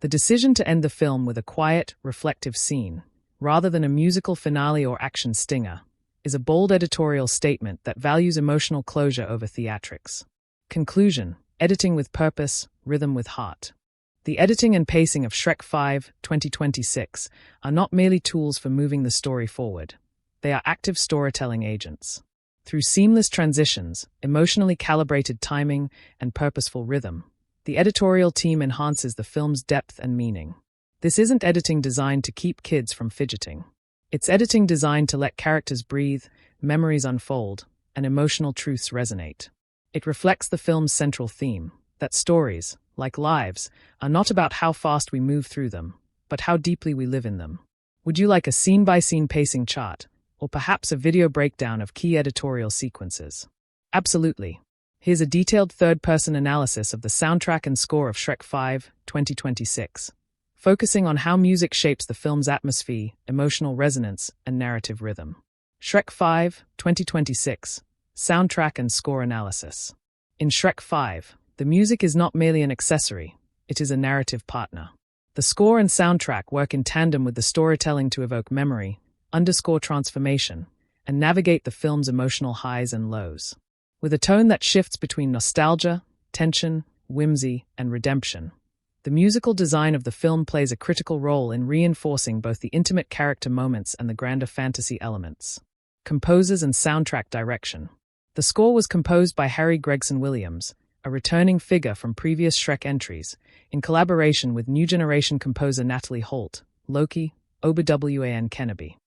The decision to end the film with a quiet, reflective scene, rather than a musical finale or action stinger, is a bold editorial statement that values emotional closure over theatrics. Conclusion: editing with purpose, rhythm with heart. The editing and pacing of Shrek 5, 2026 are not merely tools for moving the story forward. They are active storytelling agents. Through seamless transitions, emotionally calibrated timing, and purposeful rhythm, the editorial team enhances the film's depth and meaning. This isn't editing designed to keep kids from fidgeting. It's editing designed to let characters breathe, memories unfold, and emotional truths resonate. It reflects the film's central theme, that stories, like lives, are not about how fast we move through them, but how deeply we live in them. Would you like a scene-by-scene pacing chart, or perhaps a video breakdown of key editorial sequences? Absolutely. Here's a detailed third-person analysis of the soundtrack and score of Shrek 5, 2026, focusing on how music shapes the film's atmosphere, emotional resonance, and narrative rhythm. Shrek 5, 2026, soundtrack and score analysis. In Shrek 5, the music is not merely an accessory, it is a narrative partner. The score and soundtrack work in tandem with the storytelling to evoke memory, underscore transformation, and navigate the film's emotional highs and lows. With a tone that shifts between nostalgia, tension, whimsy, and redemption, the musical design of the film plays a critical role in reinforcing both the intimate character moments and the grander fantasy elements. Composers and soundtrack direction. The score was composed by Harry Gregson Williams, a returning figure from previous Shrek entries, in collaboration with new generation composer Natalie Holt, Loki, Oba-Wan Kenobi.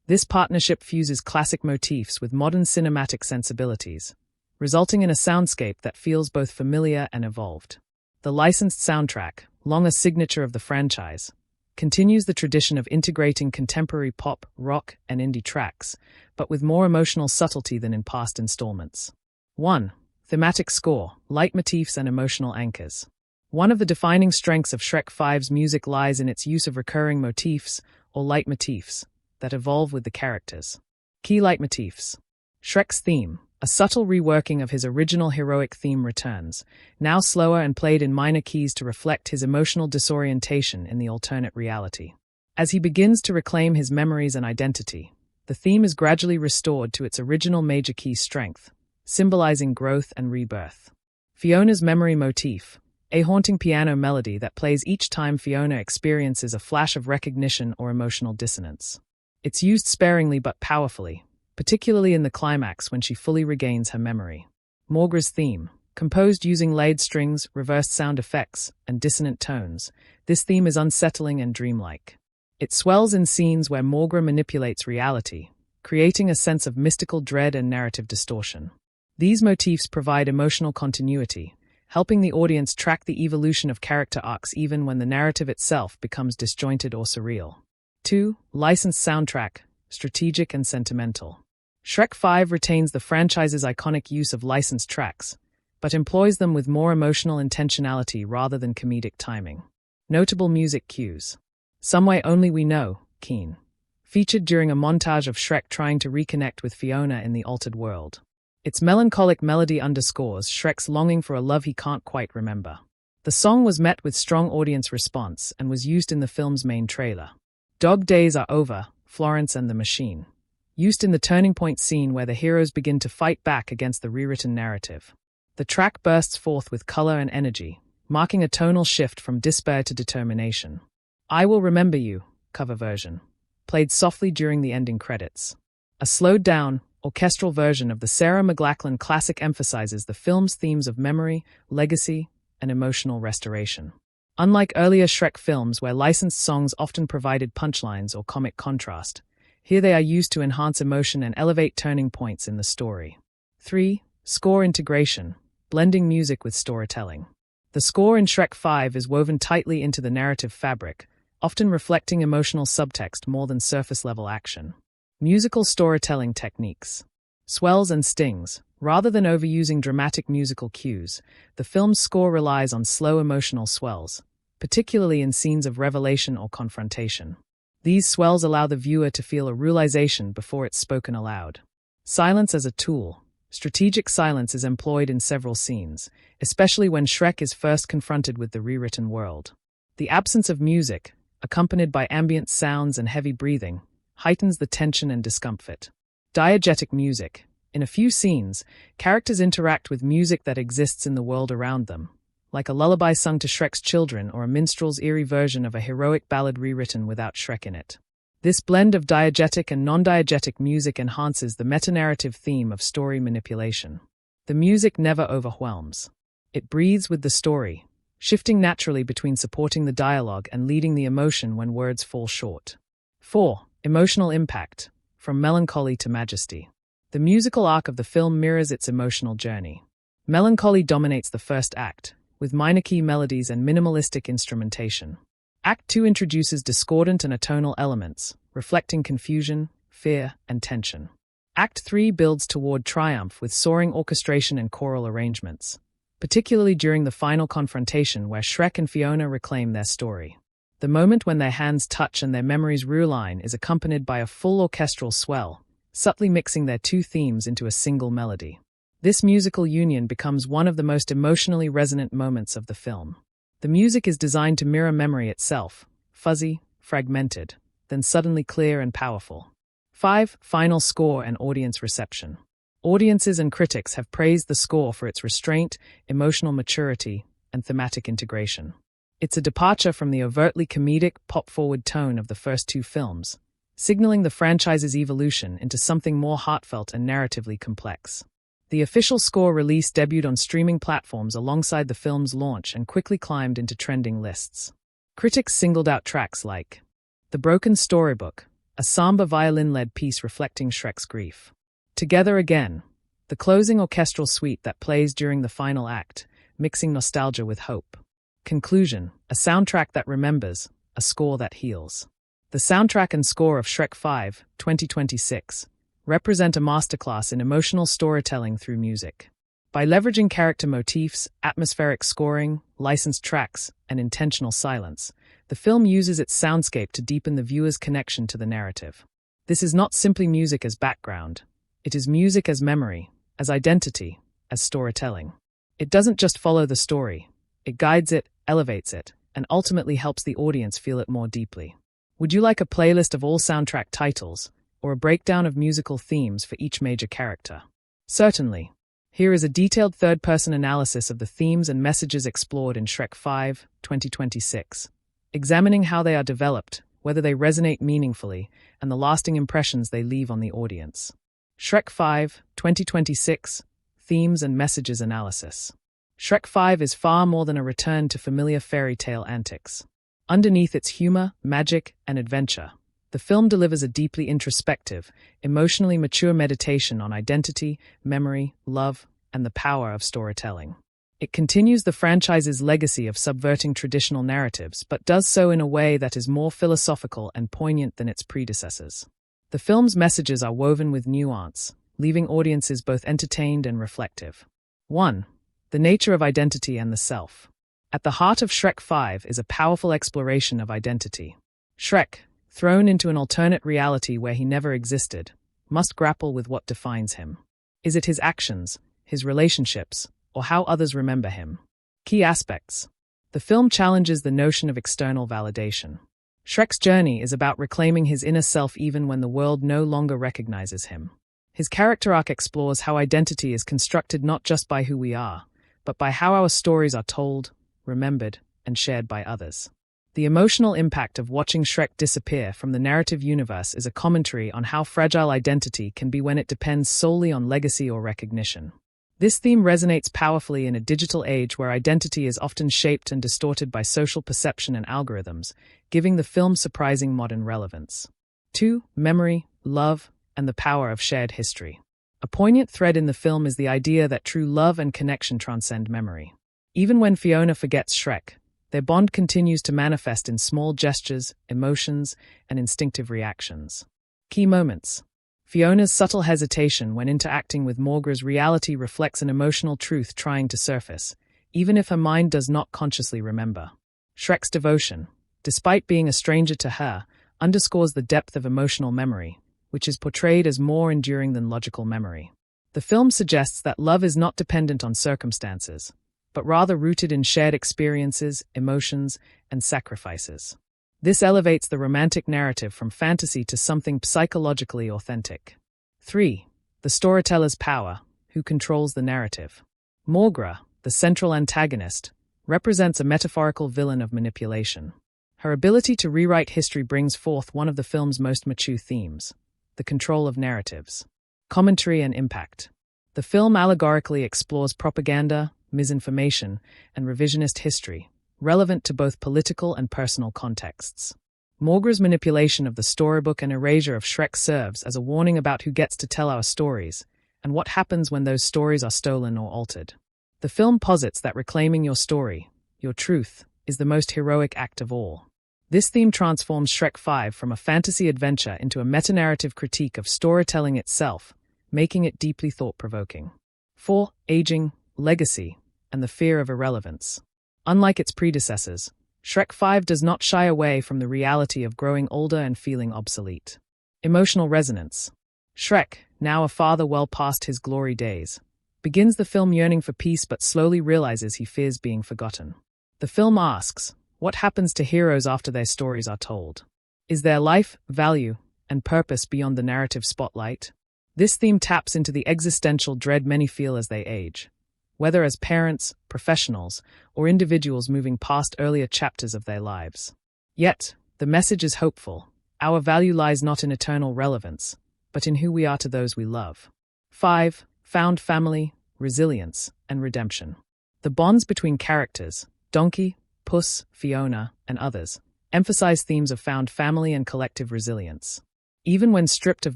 This partnership fuses classic motifs with modern cinematic sensibilities, resulting in a soundscape that feels both familiar and evolved. The licensed soundtrack, long a signature of the franchise, continues the tradition of integrating contemporary pop, rock, and indie tracks, but with more emotional subtlety than in past installments. 1. Thematic score, leitmotifs and emotional anchors. One of the defining strengths of Shrek 5's music lies in its use of recurring motifs, or leitmotifs, that evolve with the characters. Key leitmotifs. Shrek's theme, a subtle reworking of his original heroic theme, returns, now slower and played in minor keys to reflect his emotional disorientation in the alternate reality. As he begins to reclaim his memories and identity, the theme is gradually restored to its original major key strength, symbolizing growth and rebirth. Fiona's memory motif, a haunting piano melody that plays each time Fiona experiences a flash of recognition or emotional dissonance. It's used sparingly but powerfully, particularly in the climax when she fully regains her memory. Morgra's theme, composed using layered strings, reversed sound effects, and dissonant tones, this theme is unsettling and dreamlike. It swells in scenes where Morgra manipulates reality, creating a sense of mystical dread and narrative distortion. These motifs provide emotional continuity, helping the audience track the evolution of character arcs even when the narrative itself becomes disjointed or surreal. 2. Licensed soundtrack, strategic and sentimental. Shrek 5 retains the franchise's iconic use of licensed tracks, but employs them with more emotional intentionality rather than comedic timing. Notable music cues. Some Way Only We Know, Keen. Featured during a montage of Shrek trying to reconnect with Fiona in the altered world. Its melancholic melody underscores Shrek's longing for a love he can't quite remember. The song was met with strong audience response and was used in the film's main trailer. Dog Days Are Over, Florence and the Machine. Used in the turning point scene where the heroes begin to fight back against the rewritten narrative. The track bursts forth with color and energy, marking a tonal shift from despair to determination. I Will Remember You, cover version. Played softly during the ending credits. A slowed-down, orchestral version of the Sarah McLachlan classic emphasizes the film's themes of memory, legacy, and emotional restoration. Unlike earlier Shrek films where licensed songs often provided punchlines or comic contrast, here they are used to enhance emotion and elevate turning points in the story. 3. Score integration, blending music with storytelling. The score in Shrek 5 is woven tightly into the narrative fabric, often reflecting emotional subtext more than surface-level action. Musical storytelling techniques. Swells and stings. Rather than overusing dramatic musical cues, the film's score relies on slow emotional swells, particularly in scenes of revelation or confrontation. These swells allow the viewer to feel a realization before it's spoken aloud. Silence as a tool. Strategic silence is employed in several scenes, especially when Shrek is first confronted with the rewritten world. The absence of music, accompanied by ambient sounds and heavy breathing, heightens the tension and discomfort. Diegetic music. In a few scenes, characters interact with music that exists in the world around them, like a lullaby sung to Shrek's children or a minstrel's eerie version of a heroic ballad rewritten without Shrek in it. This blend of diegetic and non-diegetic music enhances the meta-narrative theme of story manipulation. The music never overwhelms. It breathes with the story, shifting naturally between supporting the dialogue and leading the emotion when words fall short. 4. Emotional impact, from melancholy to majesty. The musical arc of the film mirrors its emotional journey. Melancholy dominates the first act, with minor key melodies and minimalistic instrumentation. Act 2 introduces discordant and atonal elements, reflecting confusion, fear, and tension. Act 3 builds toward triumph with soaring orchestration and choral arrangements, particularly during the final confrontation where Shrek and Fiona reclaim their story. The moment when their hands touch and their memories realign is accompanied by a full orchestral swell, subtly mixing their two themes into a single melody. This musical union becomes one of the most emotionally resonant moments of the film. The music is designed to mirror memory itself, fuzzy, fragmented, then suddenly clear and powerful. 5. Final score and audience reception. Audiences and critics have praised the score for its restraint, emotional maturity, and thematic integration. It's a departure from the overtly comedic, pop-forward tone of the first two films, signaling the franchise's evolution into something more heartfelt and narratively complex. The official score release debuted on streaming platforms alongside the film's launch and quickly climbed into trending lists. Critics singled out tracks like The Broken Storybook, a somber violin-led piece reflecting Shrek's grief. Together Again, the closing orchestral suite that plays during the final act, mixing nostalgia with hope. Conclusion, a soundtrack that remembers, a score that heals. The soundtrack and score of Shrek 5, 2026, represent a masterclass in emotional storytelling through music. By leveraging character motifs, atmospheric scoring, licensed tracks, and intentional silence, the film uses its soundscape to deepen the viewer's connection to the narrative. This is not simply music as background. It is music as memory, as identity, as storytelling. It doesn't just follow the story. It guides it, elevates it, and ultimately helps the audience feel it more deeply. Would you like a playlist of all soundtrack titles, or a breakdown of musical themes for each major character? Certainly. Here is a detailed third-person analysis of the themes and messages explored in Shrek 5, 2026, examining how they are developed, whether they resonate meaningfully, and the lasting impressions they leave on the audience. Shrek 5, 2026, Themes and Messages Analysis. Shrek 5 is far more than a return to familiar fairy tale antics. Underneath its humor, magic, and adventure, the film delivers a deeply introspective, emotionally mature meditation on identity, memory, love, and the power of storytelling. It continues the franchise's legacy of subverting traditional narratives, but does so in a way that is more philosophical and poignant than its predecessors. The film's messages are woven with nuance, leaving audiences both entertained and reflective. 1. The nature of identity and the self. At the heart of Shrek 5 is a powerful exploration of identity. Shrek, thrown into an alternate reality where he never existed, must grapple with what defines him. Is it his actions, his relationships, or how others remember him? Key aspects. The film challenges the notion of external validation. Shrek's journey is about reclaiming his inner self even when the world no longer recognizes him. His character arc explores how identity is constructed not just by who we are, but by how our stories are told, remembered, and shared by others. The emotional impact of watching Shrek disappear from the narrative universe is a commentary on how fragile identity can be when it depends solely on legacy or recognition. This theme resonates powerfully in a digital age where identity is often shaped and distorted by social perception and algorithms, giving the film surprising modern relevance. 2. Memory, love, and the power of shared history. A poignant thread in the film is the idea that true love and connection transcend memory. Even when Fiona forgets Shrek, their bond continues to manifest in small gestures, emotions, and instinctive reactions. Key moments. Fiona's subtle hesitation when interacting with Morgra's reality reflects an emotional truth trying to surface, even if her mind does not consciously remember. Shrek's devotion, despite being a stranger to her, underscores the depth of emotional memory, which is portrayed as more enduring than logical memory. The film suggests that love is not dependent on circumstances, but rather rooted in shared experiences, emotions, and sacrifices. This elevates the romantic narrative from fantasy to something psychologically authentic. 3. The storyteller's power, who controls the narrative. Morgra, the central antagonist, represents a metaphorical villain of manipulation. Her ability to rewrite history brings forth one of the film's most mature themes, the control of narratives. Commentary and impact. The film allegorically explores propaganda, misinformation, and revisionist history, relevant to both political and personal contexts. Morgra's manipulation of the storybook and erasure of Shrek serves as a warning about who gets to tell our stories, and what happens when those stories are stolen or altered. The film posits that reclaiming your story, your truth, is the most heroic act of all. This theme transforms Shrek 5 from a fantasy adventure into a meta-narrative critique of storytelling itself, making it deeply thought-provoking. 4. Aging, legacy, and the fear of irrelevance. Unlike its predecessors, Shrek 5 does not shy away from the reality of growing older and feeling obsolete. Emotional resonance. Shrek, now a father well past his glory days, begins the film yearning for peace but slowly realizes he fears being forgotten. The film asks, what happens to heroes after their stories are told? Is there life, value, and purpose beyond the narrative spotlight? This theme taps into the existential dread many feel as they age, whether as parents, professionals, or individuals moving past earlier chapters of their lives. Yet, the message is hopeful. Our value lies not in eternal relevance, but in who we are to those we love. 5. Found family, resilience, and redemption. The bonds between characters, Donkey, Puss, Fiona, and others, emphasize themes of found family and collective resilience. Even when stripped of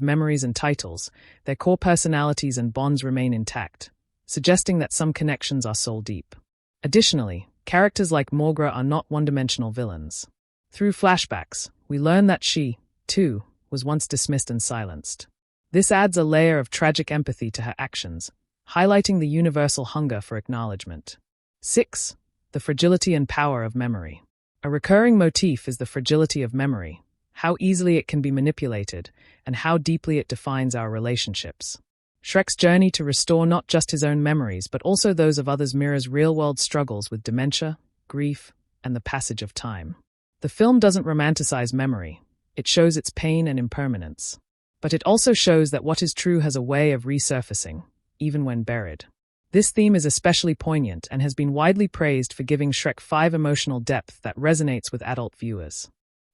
memories and titles, their core personalities and bonds remain intact, suggesting that some connections are soul-deep. Additionally, characters like Morgra are not one-dimensional villains. Through flashbacks, we learn that she, too, was once dismissed and silenced. This adds a layer of tragic empathy to her actions, highlighting the universal hunger for acknowledgement. 6. The fragility and power of memory. A recurring motif is the fragility of memory, how easily it can be manipulated, and how deeply it defines our relationships. Shrek's journey to restore not just his own memories but also those of others mirrors real-world struggles with dementia, grief, and the passage of time. The film doesn't romanticize memory. It shows its pain and impermanence. But it also shows that what is true has a way of resurfacing, even when buried. This theme is especially poignant and has been widely praised for giving Shrek 5 emotional depth that resonates with adult viewers.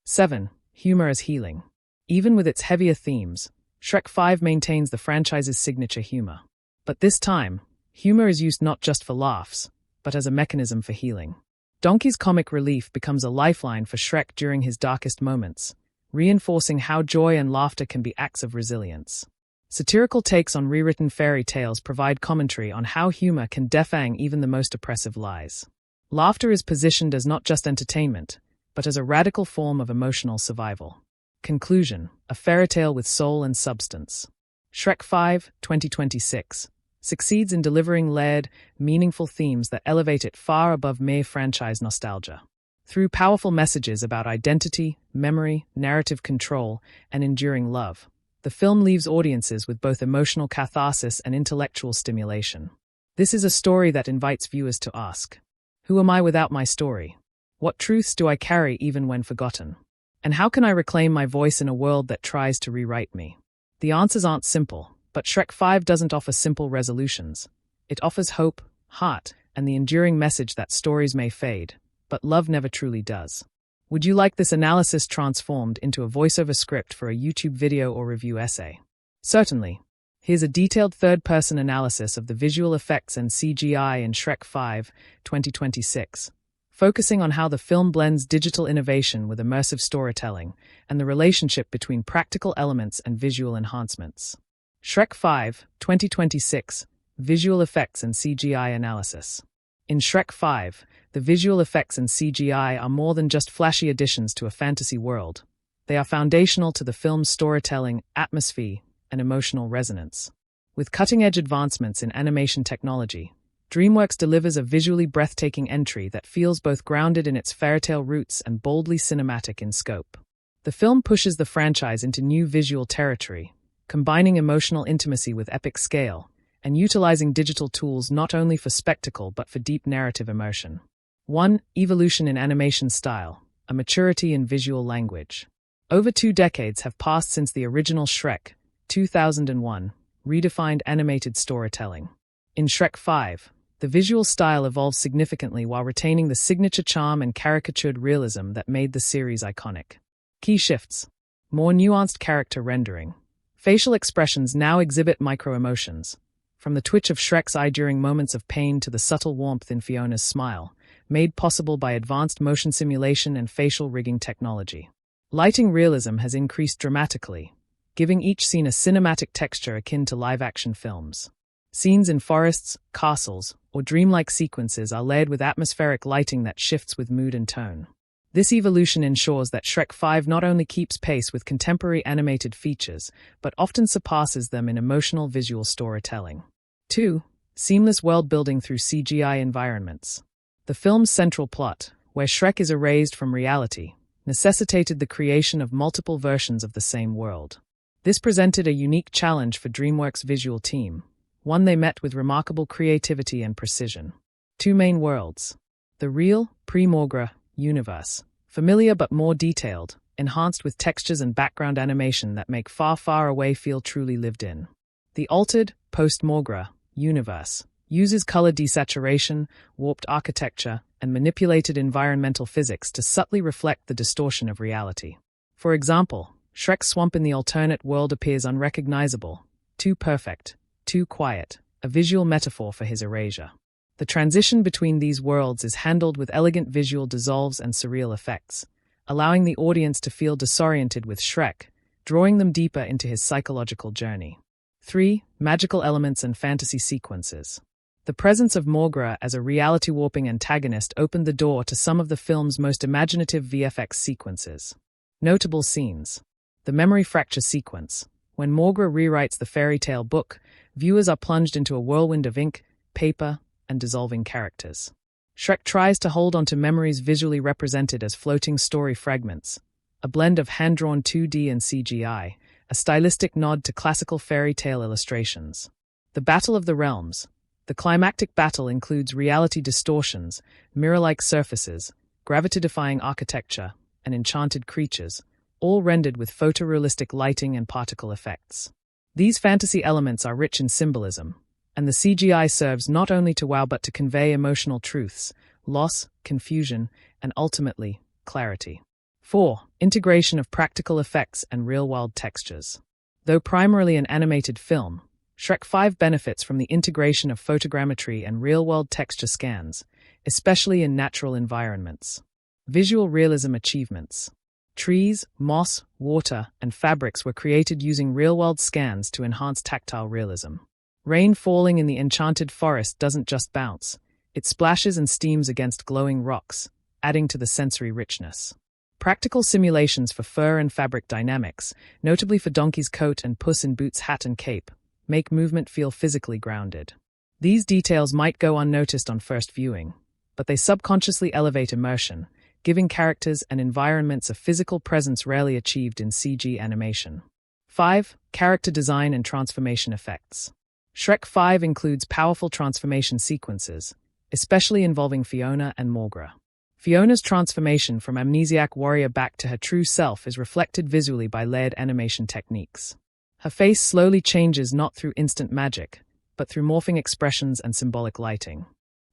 7. Humor as healing. Even with its heavier themes, Shrek 5 maintains the franchise's signature humor. But this time, humor is used not just for laughs, but as a mechanism for healing. Donkey's comic relief becomes a lifeline for Shrek during his darkest moments, reinforcing how joy and laughter can be acts of resilience. Satirical takes on rewritten fairy tales provide commentary on how humor can defang even the most oppressive lies. Laughter is positioned as not just entertainment, but as a radical form of emotional survival. Conclusion: a fairy tale with soul and substance. Shrek 5, 2026, succeeds in delivering layered, meaningful themes that elevate it far above mere franchise nostalgia. Through powerful messages about identity, memory, narrative control, and enduring love, the film leaves audiences with both emotional catharsis and intellectual stimulation. This is a story that invites viewers to ask, who am I without my story? What truths do I carry even when forgotten? And how can I reclaim my voice in a world that tries to rewrite me? The answers aren't simple, but Shrek 5 doesn't offer simple resolutions. It offers hope, heart, and the enduring message that stories may fade, but love never truly does. Would you like this analysis transformed into a voiceover script for a YouTube video or review essay? Certainly. Here's a detailed third-person analysis of the visual effects and CGI in Shrek 5, 2026, focusing on how the film blends digital innovation with immersive storytelling and the relationship between practical elements and visual enhancements. Shrek 5, 2026, Visual Effects and CGI Analysis. In Shrek 5, the visual effects and CGI are more than just flashy additions to a fantasy world. They are foundational to the film's storytelling, atmosphere, and emotional resonance. With cutting-edge advancements in animation technology, DreamWorks delivers a visually breathtaking entry that feels both grounded in its fairytale roots and boldly cinematic in scope. The film pushes the franchise into new visual territory, combining emotional intimacy with epic scale, and utilizing digital tools not only for spectacle but for deep narrative immersion. 1. Evolution in animation style, a maturity in visual language. Over 2 decades have passed since the original Shrek, 2001, redefined animated storytelling. In Shrek 5, the visual style evolved significantly while retaining the signature charm and caricatured realism that made the series iconic. Key shifts: more nuanced character rendering. Facial expressions now exhibit micro-emotions, from the twitch of Shrek's eye during moments of pain to the subtle warmth in Fiona's smile, made possible by advanced motion simulation and facial rigging technology. Lighting realism has increased dramatically, giving each scene a cinematic texture akin to live-action films. Scenes in forests, castles, or dreamlike sequences are layered with atmospheric lighting that shifts with mood and tone. This evolution ensures that Shrek 5 not only keeps pace with contemporary animated features, but often surpasses them in emotional visual storytelling. 2. Seamless world-building through CGI environments. The film's central plot, where Shrek is erased from reality, necessitated the creation of multiple versions of the same world. This presented a unique challenge for DreamWorks' visual team, one they met with remarkable creativity and precision. 2 main worlds. The real, pre-Morgra, universe, familiar but more detailed, enhanced with textures and background animation that make far, far away feel truly lived in. The altered, post-Morgra, universe, uses color desaturation, warped architecture, and manipulated environmental physics to subtly reflect the distortion of reality. For example, Shrek's swamp in the alternate world appears unrecognizable, too perfect, too quiet, a visual metaphor for his erasure. The transition between these worlds is handled with elegant visual dissolves and surreal effects, allowing the audience to feel disoriented with Shrek, drawing them deeper into his psychological journey. 3. Magical elements and fantasy sequences. The presence of Morgra as a reality-warping antagonist opened the door to some of the film's most imaginative VFX sequences. Notable scenes. The memory fracture sequence. When Morgra rewrites the fairy tale book, viewers are plunged into a whirlwind of ink, paper, and dissolving characters. Shrek tries to hold onto memories visually represented as floating story fragments, a blend of hand-drawn 2D and CGI, a stylistic nod to classical fairy tale illustrations. The Battle of the Realms. The climactic battle includes reality distortions, mirror-like surfaces, gravity-defying architecture, and enchanted creatures, all rendered with photorealistic lighting and particle effects. These fantasy elements are rich in symbolism, and the CGI serves not only to wow but to convey emotional truths, loss, confusion, and ultimately, clarity. 4. Integration of practical effects and real-world textures. Though primarily an animated film, Shrek 5 benefits from the integration of photogrammetry and real-world texture scans, especially in natural environments. Visual realism achievements. Trees, moss, water, and fabrics were created using real-world scans to enhance tactile realism. Rain falling in the enchanted forest doesn't just bounce, it splashes and steams against glowing rocks, adding to the sensory richness. Practical simulations for fur and fabric dynamics, notably for Donkey's coat and Puss in Boots' hat and cape, make movement feel physically grounded. These details might go unnoticed on first viewing, but they subconsciously elevate immersion, giving characters and environments a physical presence rarely achieved in CG animation. 5. Character design and transformation effects. Shrek 5 includes powerful transformation sequences, especially involving Fiona and Morgra. Fiona's transformation from amnesiac warrior back to her true self is reflected visually by layered animation techniques. Her face slowly changes not through instant magic, but through morphing expressions and symbolic lighting.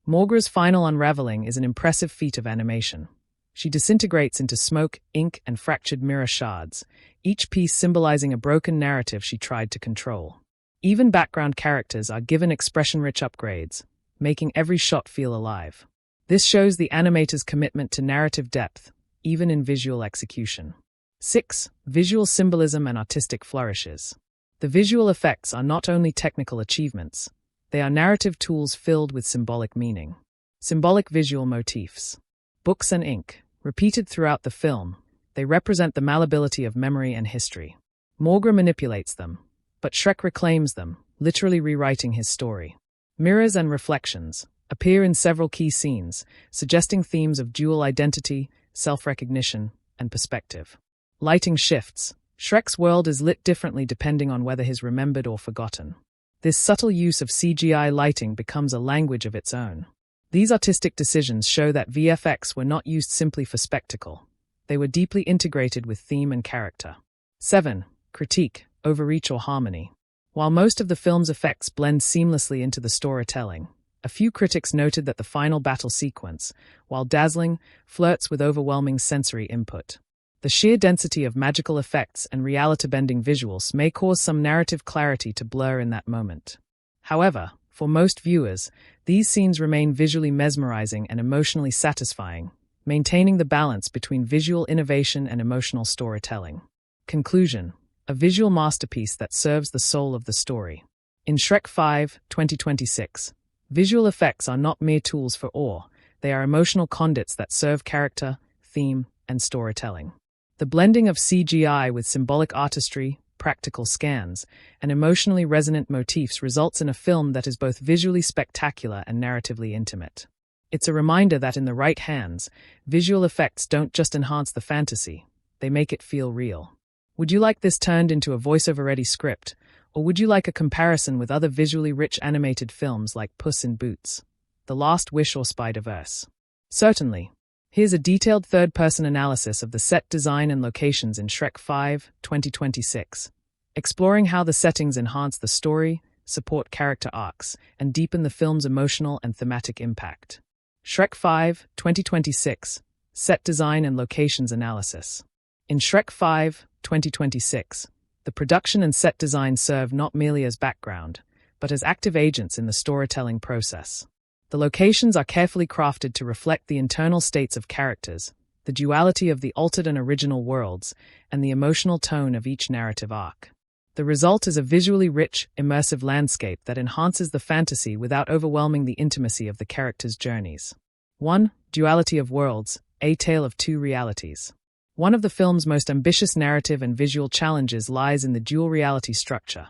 Morgra's final unraveling is an impressive feat of animation. She disintegrates into smoke, ink, and fractured mirror shards, each piece symbolizing a broken narrative she tried to control. Even background characters are given expression-rich upgrades, making every shot feel alive. This shows the animator's commitment to narrative depth, even in visual execution. 6. Visual symbolism and artistic flourishes. The visual effects are not only technical achievements, they are narrative tools filled with symbolic meaning. Symbolic visual motifs. Books and ink. Repeated throughout the film, they represent the malleability of memory and history. Morgre manipulates them, but Shrek reclaims them, literally rewriting his story. Mirrors and reflections appear in several key scenes, suggesting themes of dual identity, self-recognition, and perspective. Lighting shifts. Shrek's world is lit differently depending on whether he's remembered or forgotten. This subtle use of CGI lighting becomes a language of its own. These artistic decisions show that VFX were not used simply for spectacle. They were deeply integrated with theme and character. 7. Critique, overreach or harmony. While most of the film's effects blend seamlessly into the storytelling, a few critics noted that the final battle sequence, while dazzling, flirts with overwhelming sensory input. The sheer density of magical effects and reality-bending visuals may cause some narrative clarity to blur in that moment. However, for most viewers, these scenes remain visually mesmerizing and emotionally satisfying, maintaining the balance between visual innovation and emotional storytelling. Conclusion: a visual masterpiece that serves the soul of the story. In Shrek 5, 2026, visual effects are not mere tools for awe, they are emotional conduits that serve character, theme, and storytelling. The blending of CGI with symbolic artistry, practical scans, and emotionally resonant motifs results in a film that is both visually spectacular and narratively intimate. It's a reminder that in the right hands, visual effects don't just enhance the fantasy, they make it feel real. Would you like this turned into a voiceover-ready script, or would you like a comparison with other visually rich animated films like Puss in Boots, The Last Wish or Spider-Verse? Certainly. Here's a detailed third-person analysis of the set design and locations in Shrek 5, 2026, exploring how the settings enhance the story, support character arcs, and deepen the film's emotional and thematic impact. Shrek 5, 2026, Set Design and Locations Analysis. In Shrek 5, 2026, the production and set design serve not merely as background, but as active agents in the storytelling process. The locations are carefully crafted to reflect the internal states of characters, the duality of the altered and original worlds, and the emotional tone of each narrative arc. The result is a visually rich, immersive landscape that enhances the fantasy without overwhelming the intimacy of the characters' journeys. 1. Duality of Worlds, A Tale of Two Realities. One of the film's most ambitious narrative and visual challenges lies in the dual reality structure.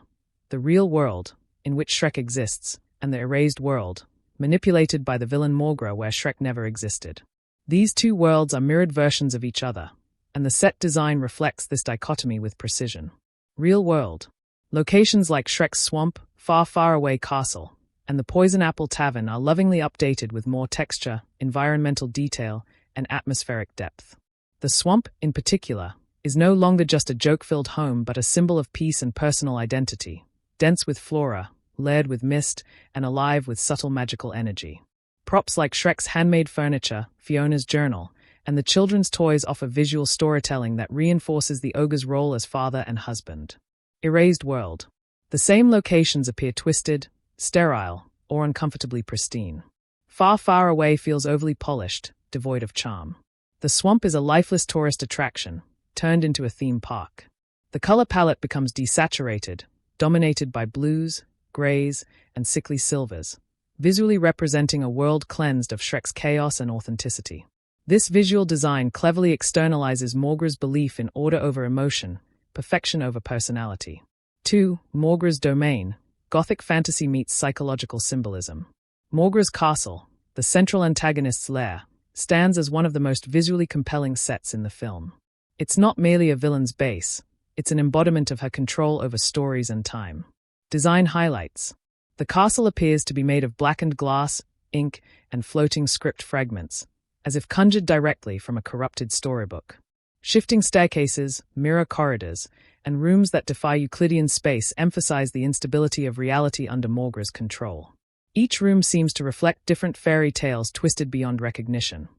The real world, in which Shrek exists, and the erased world, manipulated by the villain Morgre where Shrek never existed. These two worlds are mirrored versions of each other, and the set design reflects this dichotomy with precision. Real world. Locations like Shrek's swamp, Far, Far Away Castle, and the Poison Apple Tavern are lovingly updated with more texture, environmental detail, and atmospheric depth. The swamp, in particular, is no longer just a joke-filled home but a symbol of peace and personal identity, dense with flora, layered with mist, and alive with subtle magical energy. Props like Shrek's handmade furniture, Fiona's journal, and the children's toys offer visual storytelling that reinforces the ogre's role as father and husband. Erased world. The same locations appear twisted, sterile, or uncomfortably pristine. Far, Far Away feels overly polished, devoid of charm. The swamp is a lifeless tourist attraction, turned into a theme park. The color palette becomes desaturated, dominated by blues, grays, and sickly silvers, visually representing a world cleansed of Shrek's chaos and authenticity. This visual design cleverly externalizes Morgre's belief in order over emotion, perfection over personality. 2. Morgre's Domain, Gothic fantasy meets psychological symbolism. Morgre's castle, the central antagonist's lair, stands as one of the most visually compelling sets in the film. It's not merely a villain's base, it's an embodiment of her control over stories and time. Design highlights. The castle appears to be made of blackened glass, ink, and floating script fragments, as if conjured directly from a corrupted storybook. Shifting staircases, mirror corridors, and rooms that defy Euclidean space emphasize the instability of reality under Morgre's control. Each room seems to reflect different fairy tales twisted beyond recognition.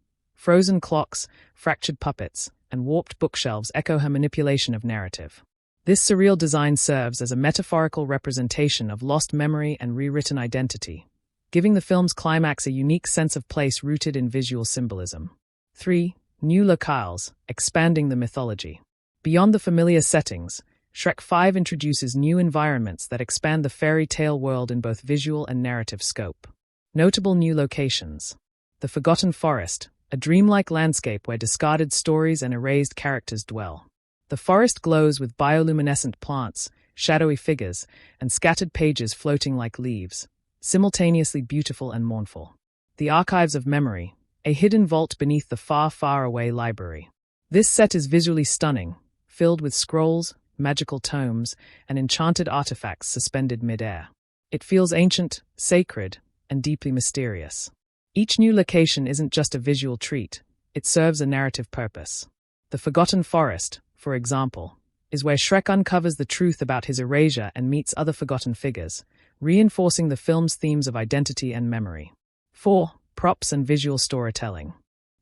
Frozen clocks, fractured puppets, and warped bookshelves echo her manipulation of narrative. This surreal design serves as a metaphorical representation of lost memory and rewritten identity, giving the film's climax a unique sense of place rooted in visual symbolism. 3. New locales, expanding the mythology. Beyond the familiar settings, Shrek 5 introduces new environments that expand the fairy tale world in both visual and narrative scope. Notable new locations. The Forgotten Forest, a dreamlike landscape where discarded stories and erased characters dwell. The forest glows with bioluminescent plants, shadowy figures, and scattered pages floating like leaves, simultaneously beautiful and mournful. The Archives of Memory, a hidden vault beneath the far, far away library. This set is visually stunning, filled with scrolls, magical tomes, and enchanted artifacts suspended mid-air. It feels ancient, sacred, and deeply mysterious. Each new location isn't just a visual treat, it serves a narrative purpose. The Forgotten Forest, for example, is where Shrek uncovers the truth about his erasure and meets other forgotten figures, reinforcing the film's themes of identity and memory. 4. Props and visual storytelling.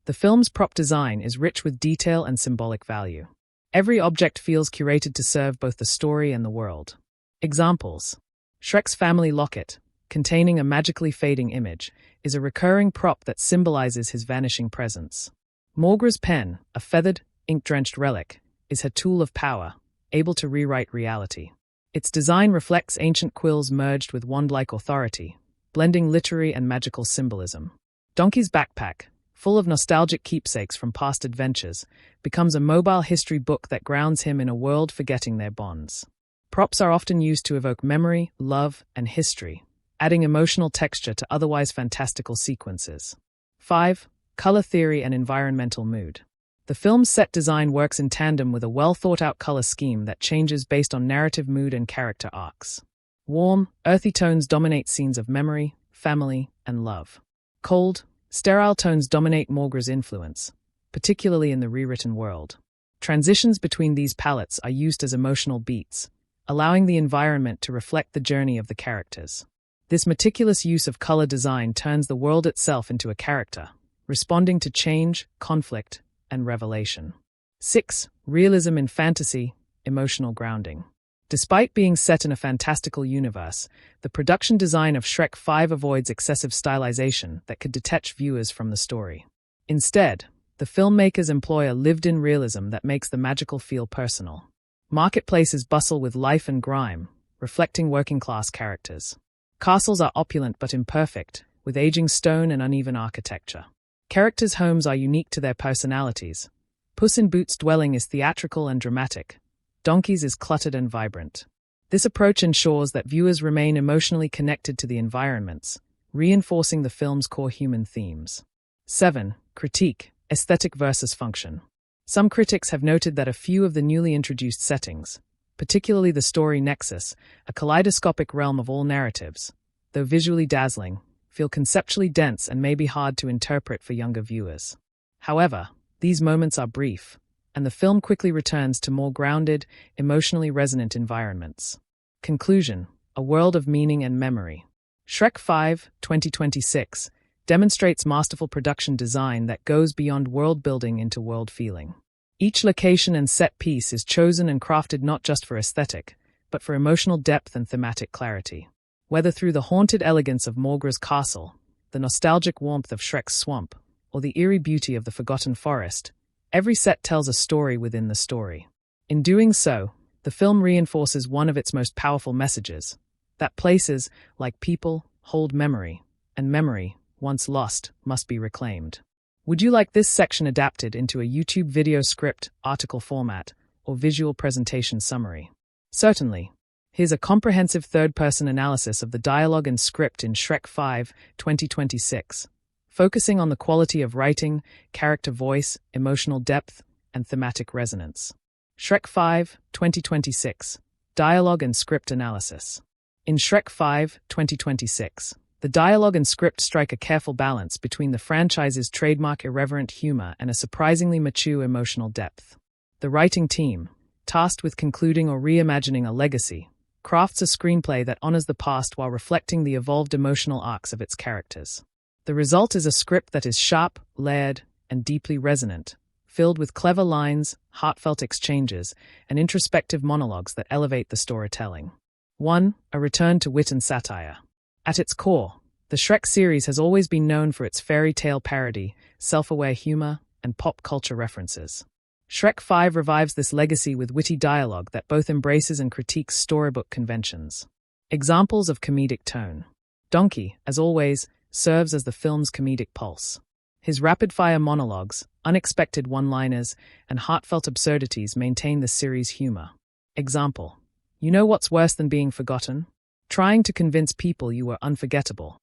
The film's prop design is rich with detail and symbolic value. Every object feels curated to serve both the story and the world. Examples. Shrek's family locket, containing a magically fading image, is a recurring prop that symbolizes his vanishing presence. Morgra's pen, a feathered, ink-drenched relic, is her tool of power, able to rewrite reality. Its design reflects ancient quills merged with wand-like authority, blending literary and magical symbolism. Donkey's backpack, full of nostalgic keepsakes from past adventures, becomes a mobile history book that grounds him in a world forgetting their bonds. Props are often used to evoke memory, love, and history, adding emotional texture to otherwise fantastical sequences. 5. Color theory and environmental mood. The film's set design works in tandem with a well-thought-out color scheme that changes based on narrative mood and character arcs. Warm, earthy tones dominate scenes of memory, family, and love. Cold, sterile tones dominate Morgra's influence, particularly in the rewritten world. Transitions between these palettes are used as emotional beats, allowing the environment to reflect the journey of the characters. This meticulous use of color design turns the world itself into a character, responding to change, conflict, and revelation. 6. Realism in fantasy, emotional grounding. Despite being set in a fantastical universe, the production design of Shrek 5 avoids excessive stylization that could detach viewers from the story. Instead, the filmmakers employ a lived-in realism that makes the magical feel personal. Marketplaces bustle with life and grime, reflecting working-class characters. Castles are opulent but imperfect, with aging stone and uneven architecture. Characters' homes are unique to their personalities. Puss in Boots' dwelling is theatrical and dramatic. Donkey's is cluttered and vibrant. This approach ensures that viewers remain emotionally connected to the environments, reinforcing the film's core human themes. 7. Critique, aesthetic versus function. Some critics have noted that a few of the newly introduced settings, particularly the story nexus, a kaleidoscopic realm of all narratives, though visually dazzling, feel conceptually dense and may be hard to interpret for younger viewers. However, these moments are brief, and the film quickly returns to more grounded, emotionally resonant environments. Conclusion: a world of meaning and memory. Shrek 5, 2026, demonstrates masterful production design that goes beyond world building into world feeling. Each location and set piece is chosen and crafted not just for aesthetic, but for emotional depth and thematic clarity. Whether through the haunted elegance of Morgra's castle, the nostalgic warmth of Shrek's swamp, or the eerie beauty of the Forgotten Forest, every set tells a story within the story. In doing so, the film reinforces one of its most powerful messages, that places, like people, hold memory, and memory, once lost, must be reclaimed. Would you like this section adapted into a YouTube video script, article format, or visual presentation summary? Certainly. Here's a comprehensive third-person analysis of the dialogue and script in Shrek 5, 2026, focusing on the quality of writing, character voice, emotional depth, and thematic resonance. Shrek 5, 2026, Dialogue and Script Analysis. In Shrek 5, 2026, the dialogue and script strike a careful balance between the franchise's trademark irreverent humor and a surprisingly mature emotional depth. The writing team, tasked with concluding or reimagining a legacy, crafts a screenplay that honors the past while reflecting the evolved emotional arcs of its characters. The result is a script that is sharp, layered, and deeply resonant, filled with clever lines, heartfelt exchanges, and introspective monologues that elevate the storytelling. 1. A return to wit and satire. At its core, the Shrek series has always been known for its fairy tale parody, self-aware humor, and pop culture references. Shrek 5 revives this legacy with witty dialogue that both embraces and critiques storybook conventions. Examples of comedic tone. Donkey, as always, serves as the film's comedic pulse. His rapid-fire monologues, unexpected one-liners, and heartfelt absurdities maintain the series' humor. Example: "You know what's worse than being forgotten? Trying to convince people you were unforgettable."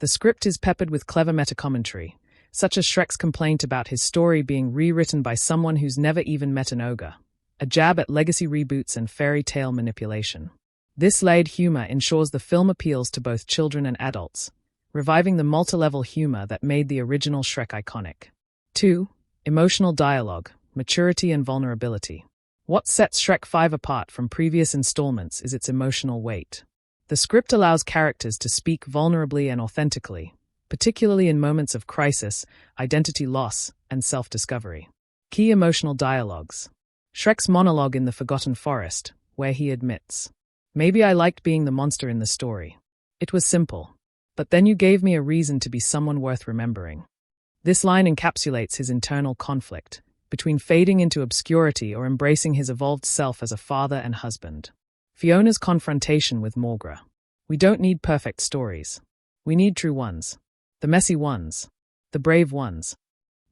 The script is peppered with clever meta-commentary, such as Shrek's complaint about his story being rewritten by someone who's never even met an ogre, a jab at legacy reboots and fairy tale manipulation. This layered humor ensures the film appeals to both children and adults, reviving the multi-level humor that made the original Shrek iconic. 2. Emotional dialogue, maturity and vulnerability. What sets Shrek 5 apart from previous installments is its emotional weight. The script allows characters to speak vulnerably and authentically, particularly in moments of crisis, identity loss, and self-discovery. Key emotional dialogues. Shrek's monologue in the Forgotten Forest, where he admits, "Maybe I liked being the monster in the story. It was simple. But then you gave me a reason to be someone worth remembering." This line encapsulates his internal conflict between fading into obscurity or embracing his evolved self as a father and husband. Fiona's confrontation with Morgra. "We don't need perfect stories. We need true ones. The messy ones. The brave ones."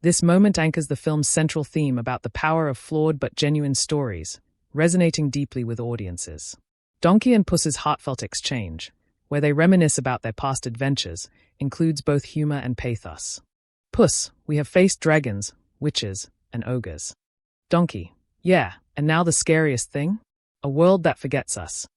This moment anchors the film's central theme about the power of flawed but genuine stories, resonating deeply with audiences. Donkey and Puss's heartfelt exchange, where they reminisce about their past adventures, includes both humor and pathos. Puss: "We have faced dragons, witches, and ogres." Donkey: "Yeah, and now the scariest thing? A world that forgets us."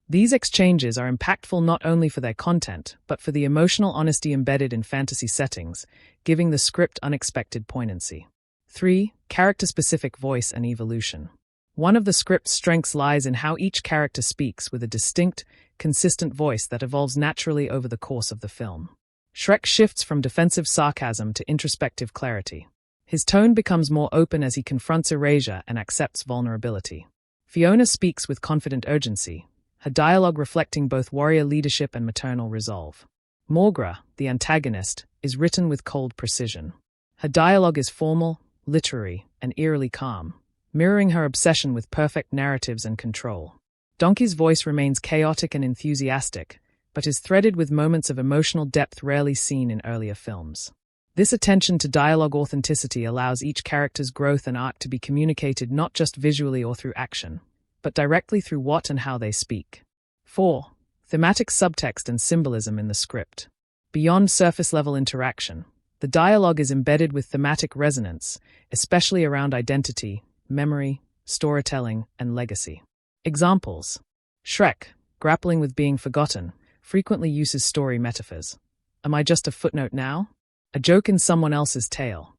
These exchanges are impactful not only for their content, but for the emotional honesty embedded in fantasy settings, giving the script unexpected poignancy. 3. Character-specific voice and evolution. One of the script's strengths lies in how each character speaks with a distinct, consistent voice that evolves naturally over the course of the film. Shrek shifts from defensive sarcasm to introspective clarity. His tone becomes more open as he confronts erasure and accepts vulnerability. Fiona speaks with confident urgency, her dialogue reflecting both warrior leadership and maternal resolve. Morgra, the antagonist, is written with cold precision. Her dialogue is formal, literary, and eerily calm, mirroring her obsession with perfect narratives and control. Donkey's voice remains chaotic and enthusiastic, but is threaded with moments of emotional depth rarely seen in earlier films. This attention to dialogue authenticity allows each character's growth and arc to be communicated not just visually or through action, but directly through what and how they speak. 4. Thematic subtext and symbolism in the script. Beyond surface-level interaction, the dialogue is embedded with thematic resonance, especially around identity, memory, storytelling, and legacy. Examples: Shrek, grappling with being forgotten, frequently uses story metaphors. "Am I just a footnote now?" A joke in someone else's tale.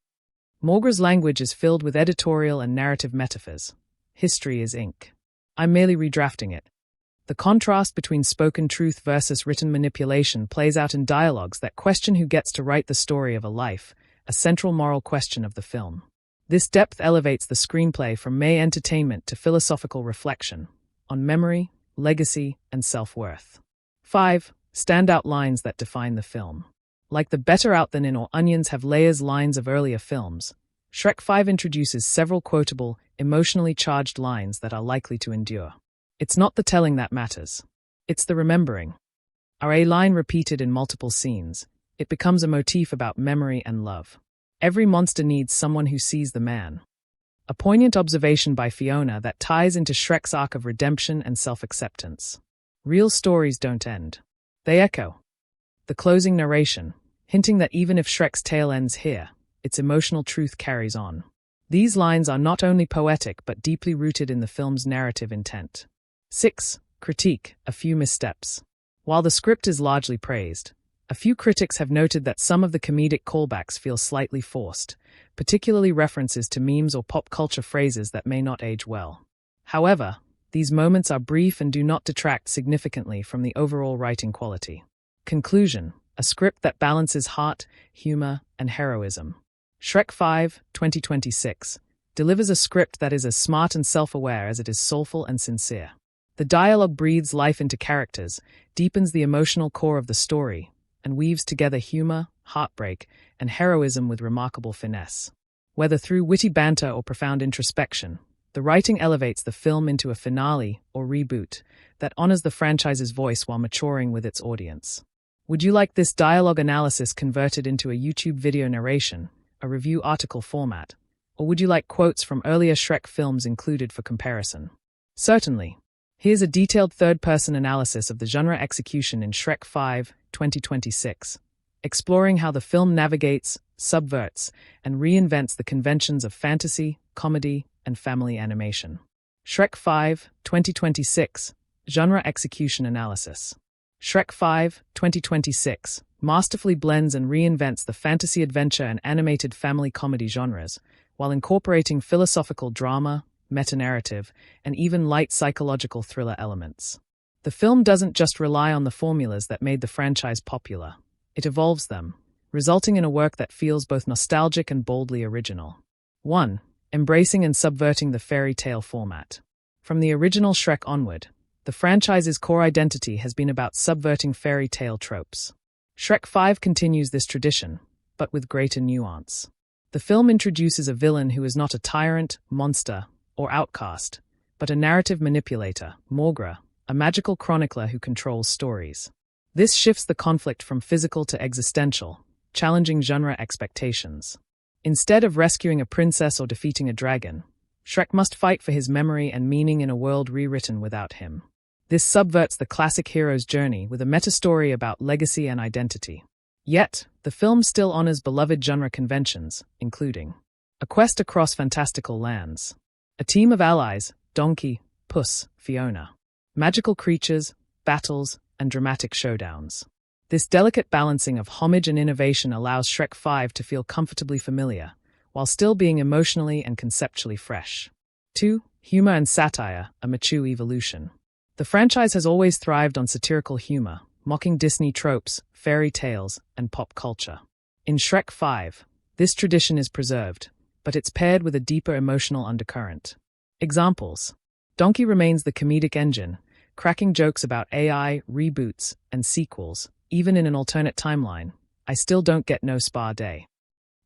Morgra's language is filled with editorial and narrative metaphors. "History is ink. I'm merely redrafting it." The contrast between spoken truth versus written manipulation plays out in dialogues that question who gets to write the story of a life, a central moral question of the film. This depth elevates the screenplay from mere entertainment to philosophical reflection on memory, legacy, and self-worth. 5. Standout lines that define the film. Like the "better out than in" or "onions have layers" lines of earlier films, Shrek 5 introduces several quotable, emotionally charged lines that are likely to endure. It's not the telling that matters. It's the remembering. A line repeated in multiple scenes, it becomes a motif about memory and love. "Every monster needs someone who sees the man." A poignant observation by Fiona that ties into Shrek's arc of redemption and self-acceptance. "Real stories don't end. They echo." The closing narration, hinting that even if Shrek's tale ends here, its emotional truth carries on. These lines are not only poetic but deeply rooted in the film's narrative intent. 6. Critique, a few missteps. While the script is largely praised, a few critics have noted that some of the comedic callbacks feel slightly forced, particularly references to memes or pop culture phrases that may not age well. However, these moments are brief and do not detract significantly from the overall writing quality. Conclusion: a script that balances heart, humor, and heroism. Shrek 5, 2026, delivers a script that is as smart and self-aware as it is soulful and sincere. The dialogue breathes life into characters, deepens the emotional core of the story, and weaves together humor, heartbreak, and heroism with remarkable finesse. Whether through witty banter or profound introspection, the writing elevates the film into a finale or reboot that honors the franchise's voice while maturing with its audience. Would you like this dialogue analysis converted into a YouTube video narration, a review article format, or would you like quotes from earlier Shrek films included for comparison? Certainly. Here's a detailed third-person analysis of the genre execution in Shrek 5, 2026, exploring how the film navigates, subverts, and reinvents the conventions of fantasy, comedy, and family animation. Shrek 5, 2026, Genre Execution Analysis. Shrek 5, 2026, masterfully blends and reinvents the fantasy adventure and animated family comedy genres, while incorporating philosophical drama, meta-narrative, and even light psychological thriller elements. The film doesn't just rely on the formulas that made the franchise popular. It evolves them, resulting in a work that feels both nostalgic and boldly original. 1. Embracing and subverting the fairy tale format. From the original Shrek onward, the franchise's core identity has been about subverting fairy tale tropes. Shrek 5 continues this tradition, but with greater nuance. The film introduces a villain who is not a tyrant, monster, or outcast, but a narrative manipulator, Morgra, a magical chronicler who controls stories. This shifts the conflict from physical to existential, challenging genre expectations. Instead of rescuing a princess or defeating a dragon, Shrek must fight for his memory and meaning in a world rewritten without him. This subverts the classic hero's journey with a meta-story about legacy and identity. Yet, the film still honors beloved genre conventions, including a quest across fantastical lands, a team of allies, Donkey, Puss, Fiona, magical creatures, battles, and dramatic showdowns. This delicate balancing of homage and innovation allows Shrek 5 to feel comfortably familiar, while still being emotionally and conceptually fresh. 2. Humor and satire, a mature evolution. The franchise has always thrived on satirical humor, mocking Disney tropes, fairy tales, and pop culture. In Shrek 5, this tradition is preserved, but it's paired with a deeper emotional undercurrent. Examples. Donkey remains the comedic engine, cracking jokes about AI, reboots, and sequels. Even in an alternate timeline, I still don't get no spa day.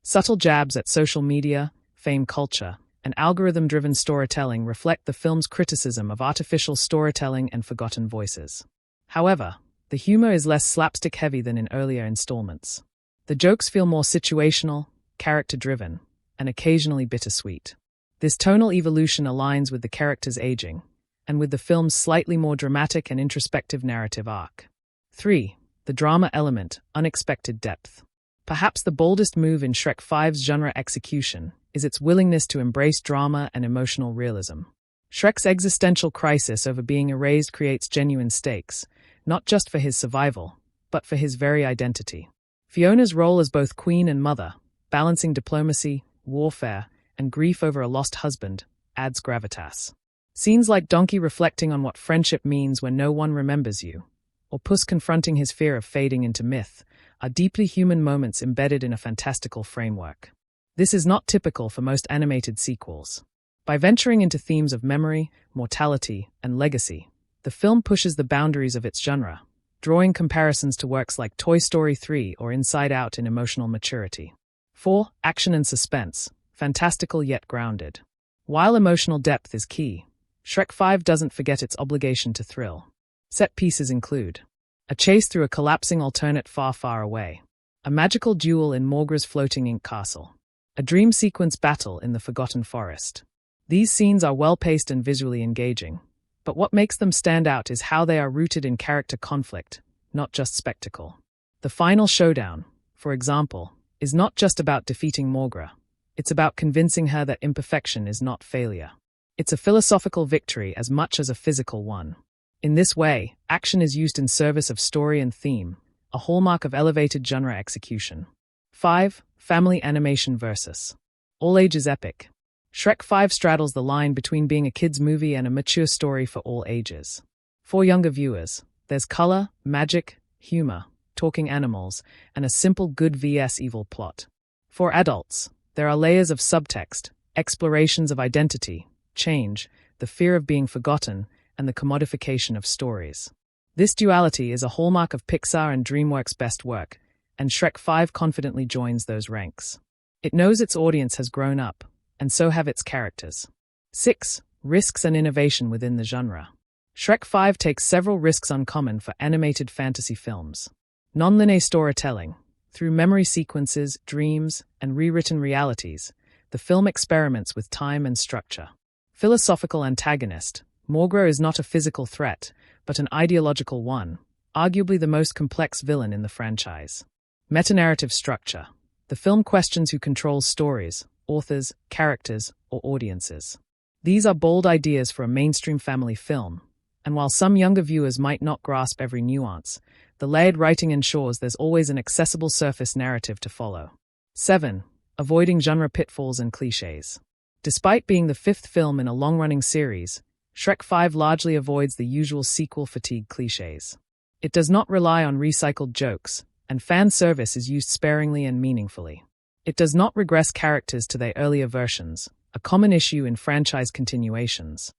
Subtle jabs at social media, fame culture, and algorithm-driven storytelling reflect the film's criticism of artificial storytelling and forgotten voices. However, the humor is less slapstick-heavy than in earlier installments. The jokes feel more situational, character-driven, and occasionally bittersweet. This tonal evolution aligns with the character's aging, and with the film's slightly more dramatic and introspective narrative arc. 3. The drama element, unexpected depth. Perhaps the boldest move in Shrek 5's genre execution is its willingness to embrace drama and emotional realism. Shrek's existential crisis over being erased creates genuine stakes, not just for his survival, but for his very identity. Fiona's role as both queen and mother, balancing diplomacy, warfare, and grief over a lost husband, adds gravitas. Scenes like Donkey reflecting on what friendship means when no one remembers you, or Puss confronting his fear of fading into myth, are deeply human moments embedded in a fantastical framework. This is not typical for most animated sequels. By venturing into themes of memory, mortality, and legacy, the film pushes the boundaries of its genre, drawing comparisons to works like Toy Story 3 or Inside Out in emotional maturity. 4. Action and suspense, fantastical yet grounded. While emotional depth is key, Shrek 5 doesn't forget its obligation to thrill. Set pieces include a chase through a collapsing alternate far, far away, a magical duel in Morgra's floating ink castle, a dream sequence battle in the Forgotten Forest. These scenes are well-paced and visually engaging, but what makes them stand out is how they are rooted in character conflict, not just spectacle. The final showdown, for example, is not just about defeating Morgra. It's about convincing her that imperfection is not failure. It's a philosophical victory as much as a physical one. In this way, action is used in service of story and theme, a hallmark of elevated genre execution. 5. Family animation versus all ages epic. Shrek 5 straddles the line between being a kid's movie and a mature story for all ages. For younger viewers, there's color, magic, humor, talking animals, and a simple good vs evil plot. For adults, There are layers of subtext, explorations of identity, change, the fear of being forgotten, and the commodification of stories. This duality is a hallmark of Pixar and DreamWorks' best work, and Shrek 5 confidently joins those ranks. It knows its audience has grown up, and so have its characters. 6. Risks and innovation within the genre. Shrek 5 takes several risks uncommon for animated fantasy films. Non-linear storytelling. Through memory sequences, dreams, and rewritten realities, the film experiments with time and structure. Philosophical antagonist. Morgro is not a physical threat, but an ideological one, arguably the most complex villain in the franchise. Metanarrative structure. The film questions who controls stories, authors, characters, or audiences. These are bold ideas for a mainstream family film, and while some younger viewers might not grasp every nuance, the layered writing ensures there's always an accessible surface narrative to follow. 7. Avoiding genre pitfalls and cliches. Despite being the fifth film in a long-running series, Shrek 5 largely avoids the usual sequel fatigue cliches. It does not rely on recycled jokes, and fan service is used sparingly and meaningfully. It does not regress characters to their earlier versions, a common issue in franchise continuations.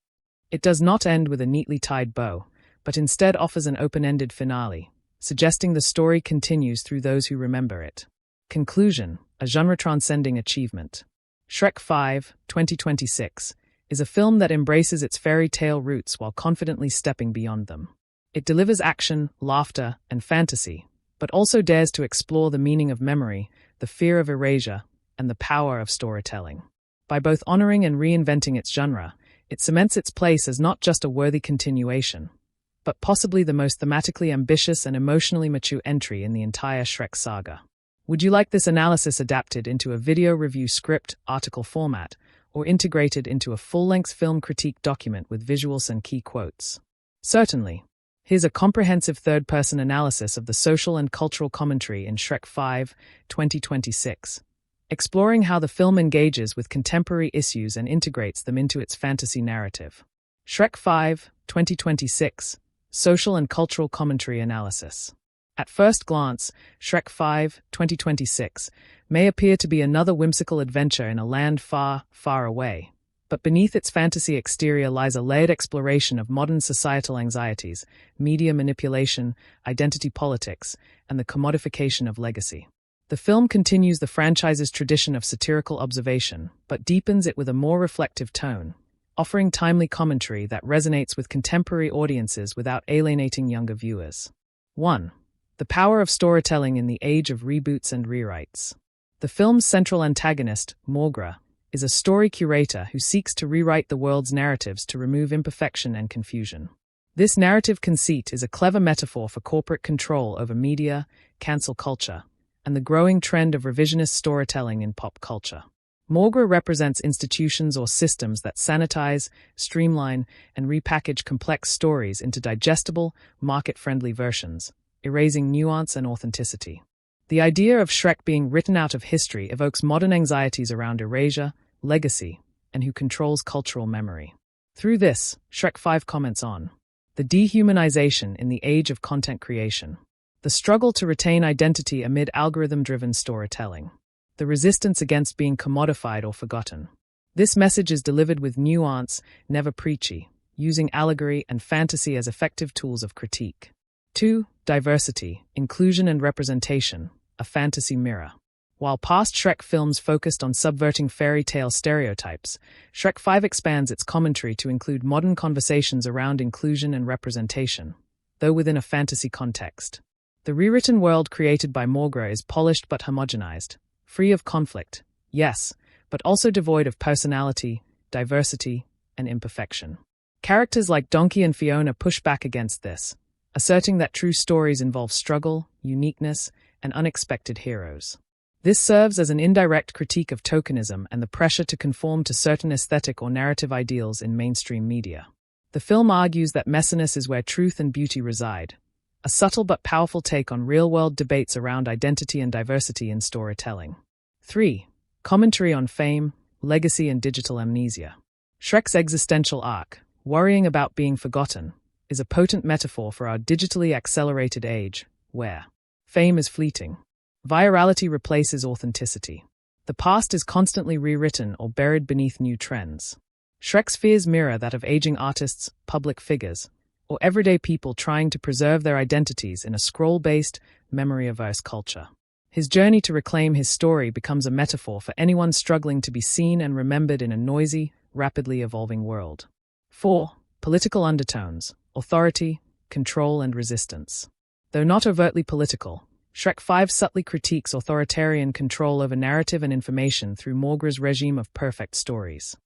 It does not end with a neatly tied bow, but instead offers an open-ended finale, suggesting the story continues through those who remember it. Conclusion, a genre-transcending achievement. Shrek 5, 2026, is a film that embraces its fairy tale roots while confidently stepping beyond them. It delivers action, laughter, and fantasy, but also dares to explore the meaning of memory, the fear of erasure, and the power of storytelling. By both honoring and reinventing its genre, it cements its place as not just a worthy continuation, but possibly the most thematically ambitious and emotionally mature entry in the entire Shrek saga. Would you like this analysis adapted into a video review script, article format, or integrated into a full-length film critique document with visuals and key quotes? Certainly. Here's a comprehensive third-person analysis of the social and cultural commentary in Shrek 5, 2026, exploring how the film engages with contemporary issues and integrates them into its fantasy narrative. Shrek 5, 2026, Social and Cultural Commentary Analysis. At first glance, Shrek 5, 2026 may appear to be another whimsical adventure in a land far, far away, but beneath its fantasy exterior lies a layered exploration of modern societal anxieties, media manipulation, identity politics, and the commodification of legacy. The film continues the franchise's tradition of satirical observation, but deepens it with a more reflective tone, offering timely commentary that resonates with contemporary audiences without alienating younger viewers. 1. The power of storytelling in the age of reboots and rewrites. The film's central antagonist, Morgra, is a story curator who seeks to rewrite the world's narratives to remove imperfection and confusion. This narrative conceit is a clever metaphor for corporate control over media, cancel culture, and the growing trend of revisionist storytelling in pop culture. Morgra represents institutions or systems that sanitize, streamline, and repackage complex stories into digestible, market-friendly versions, erasing nuance and authenticity. The idea of Shrek being written out of history evokes modern anxieties around erasure, legacy, and who controls cultural memory. Through this, Shrek 5 comments on the dehumanization in the age of content creation, the struggle to retain identity amid algorithm-driven storytelling, the resistance against being commodified or forgotten. This message is delivered with nuance, never preachy, using allegory and fantasy as effective tools of critique. 2. Diversity, inclusion and representation, a fantasy mirror. While past Shrek films focused on subverting fairy tale stereotypes, Shrek 5 expands its commentary to include modern conversations around inclusion and representation, though within a fantasy context. The rewritten world created by Morgra is polished but homogenized, free of conflict, yes, but also devoid of personality, diversity, and imperfection. Characters like Donkey and Fiona push back against this, asserting that true stories involve struggle, uniqueness, and unexpected heroes. This serves as an indirect critique of tokenism and the pressure to conform to certain aesthetic or narrative ideals in mainstream media. The film argues that messiness is where truth and beauty reside, a subtle but powerful take on real-world debates around identity and diversity in storytelling. 3. Commentary on fame, legacy, and digital amnesia. Shrek's existential arc, worrying about being forgotten, is a potent metaphor for our digitally accelerated age, where fame is fleeting. Virality replaces authenticity. The past is constantly rewritten or buried beneath new trends. Shrek's fears mirror that of aging artists, public figures, or everyday people trying to preserve their identities in a scroll-based, memory-averse culture. His journey to reclaim his story becomes a metaphor for anyone struggling to be seen and remembered in a noisy, rapidly evolving world. 4. Political undertones, authority, control, and resistance. Though not overtly political, Shrek 5 subtly critiques authoritarian control over narrative and information through Morgra's regime of perfect stories.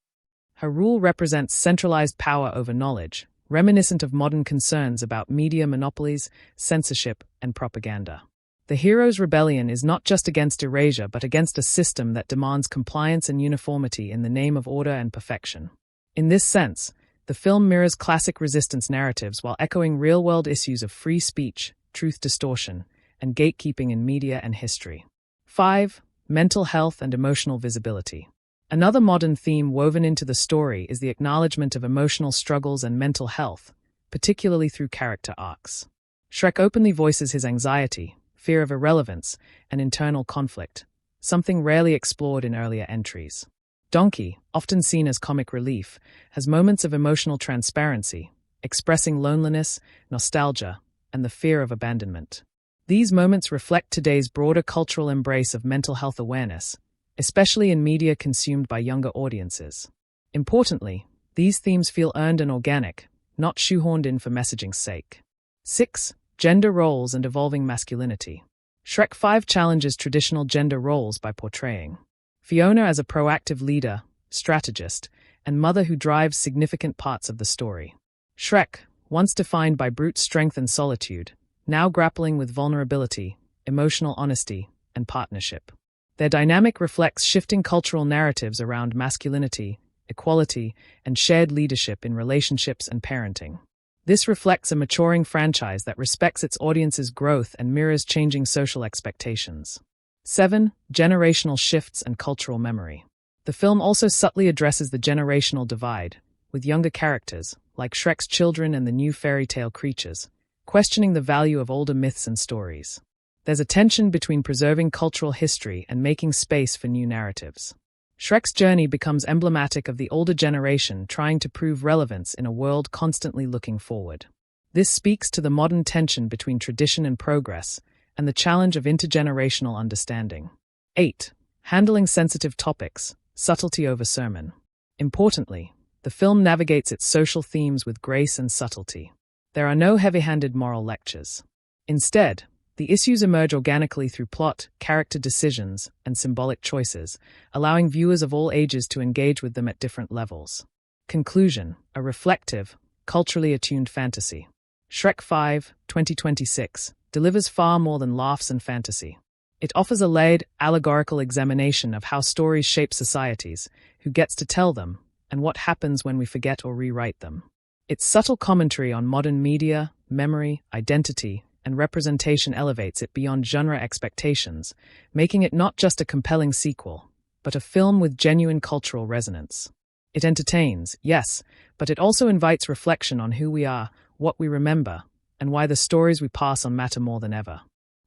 Her rule represents centralized power over knowledge, reminiscent of modern concerns about media monopolies, censorship, and propaganda. The hero's rebellion is not just against erasure but against a system that demands compliance and uniformity in the name of order and perfection. In this sense, the film mirrors classic resistance narratives while echoing real-world issues of free speech, truth distortion, and gatekeeping in media and history. 5. Mental health and emotional visibility. Another modern theme woven into the story is the acknowledgement of emotional struggles and mental health, particularly through character arcs. Shrek openly voices his anxiety, fear of irrelevance, and internal conflict, something rarely explored in earlier entries. Donkey, often seen as comic relief, has moments of emotional transparency, expressing loneliness, nostalgia, and the fear of abandonment. These moments reflect today's broader cultural embrace of mental health awareness, especially in media consumed by younger audiences. Importantly, these themes feel earned and organic, not shoehorned in for messaging's sake. 6. Gender roles and evolving masculinity. Shrek 5 challenges traditional gender roles by portraying Fiona as a proactive leader, strategist, and mother who drives significant parts of the story. Shrek, once defined by brute strength and solitude, now grappling with vulnerability, emotional honesty, and partnership. Their dynamic reflects shifting cultural narratives around masculinity, equality, and shared leadership in relationships and parenting. This reflects a maturing franchise that respects its audience's growth and mirrors changing social expectations. 7. Generational shifts and cultural memory. The film also subtly addresses the generational divide, with younger characters, like Shrek's children and the new fairy tale creatures, questioning the value of older myths and stories. There's a tension between preserving cultural history and making space for new narratives. Shrek's journey becomes emblematic of the older generation trying to prove relevance in a world constantly looking forward. This speaks to the modern tension between tradition and progress, and the challenge of intergenerational understanding. 8. Handling sensitive topics, subtlety over sermon. Importantly, the film navigates its social themes with grace and subtlety. There are no heavy-handed moral lectures. Instead, the issues emerge organically through plot, character decisions, and symbolic choices, allowing viewers of all ages to engage with them at different levels. Conclusion: a reflective, culturally attuned fantasy. Shrek 5, 2026, delivers far more than laughs and fantasy. It offers a layered, allegorical examination of how stories shape societies, who gets to tell them, and what happens when we forget or rewrite them. Its subtle commentary on modern media, memory, identity, and representation elevates it beyond genre expectations, making it not just a compelling sequel, but a film with genuine cultural resonance. It entertains, yes, but it also invites reflection on who we are, what we remember, and why the stories we pass on matter more than ever.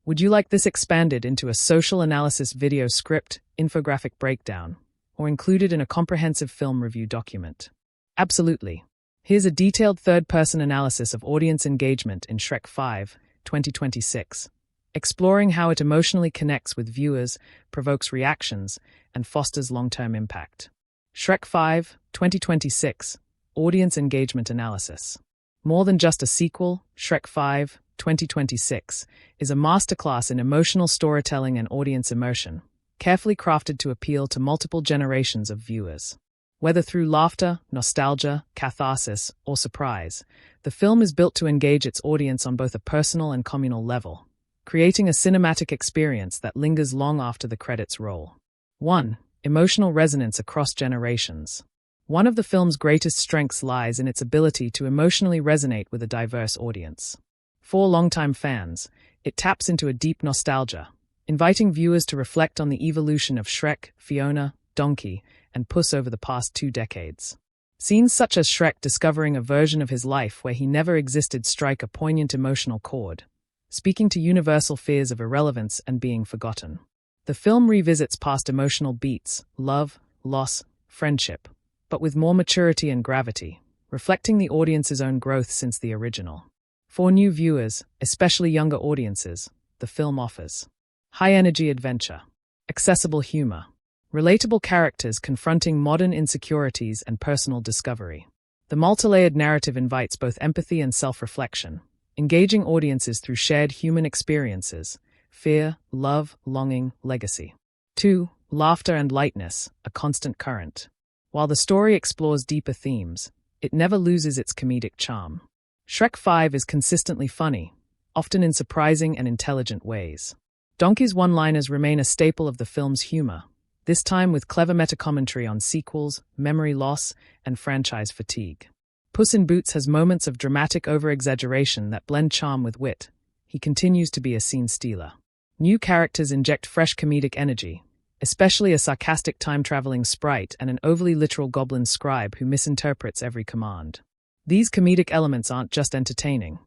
Would you like this expanded into a social analysis video script, infographic breakdown, or included in a comprehensive film review document? Absolutely. Here's a detailed third-person analysis of audience engagement in Shrek 5, 2026, exploring how it emotionally connects with viewers, provokes reactions, and fosters long-term impact. Shrek 5, 2026, Audience Engagement Analysis. More than just a sequel, Shrek 5, 2026, is a masterclass in emotional storytelling and audience immersion, carefully crafted to appeal to multiple generations of viewers. Whether through laughter, nostalgia, catharsis, or surprise, the film is built to engage its audience on both a personal and communal level, creating a cinematic experience that lingers long after the credits roll. 1. Emotional resonance across generations. One of the film's greatest strengths lies in its ability to emotionally resonate with a diverse audience. For longtime fans, it taps into a deep nostalgia, inviting viewers to reflect on the evolution of Shrek, Fiona, Donkey, and Puss over the past 2 decades. Scenes such as Shrek discovering a version of his life where he never existed strike a poignant emotional chord, speaking to universal fears of irrelevance and being forgotten. The film revisits past emotional beats, love, loss, friendship, but with more maturity and gravity, reflecting the audience's own growth since the original. For new viewers, especially younger audiences, the film offers high-energy adventure, accessible humor, relatable characters confronting modern insecurities and personal discovery. The multi-layered narrative invites both empathy and self-reflection, engaging audiences through shared human experiences, fear, love, longing, legacy. 2. Laughter and lightness, a constant current. While the story explores deeper themes, it never loses its comedic charm. Shrek 5 is consistently funny, often in surprising and intelligent ways. Donkey's one-liners remain a staple of the film's humor, this time with clever meta-commentary on sequels, memory loss, and franchise fatigue. Puss in Boots has moments of dramatic over-exaggeration that blend charm with wit. He continues to be a scene stealer. New characters inject fresh comedic energy, especially a sarcastic time-traveling sprite and an overly literal goblin scribe who misinterprets every command. These comedic elements aren't just entertaining.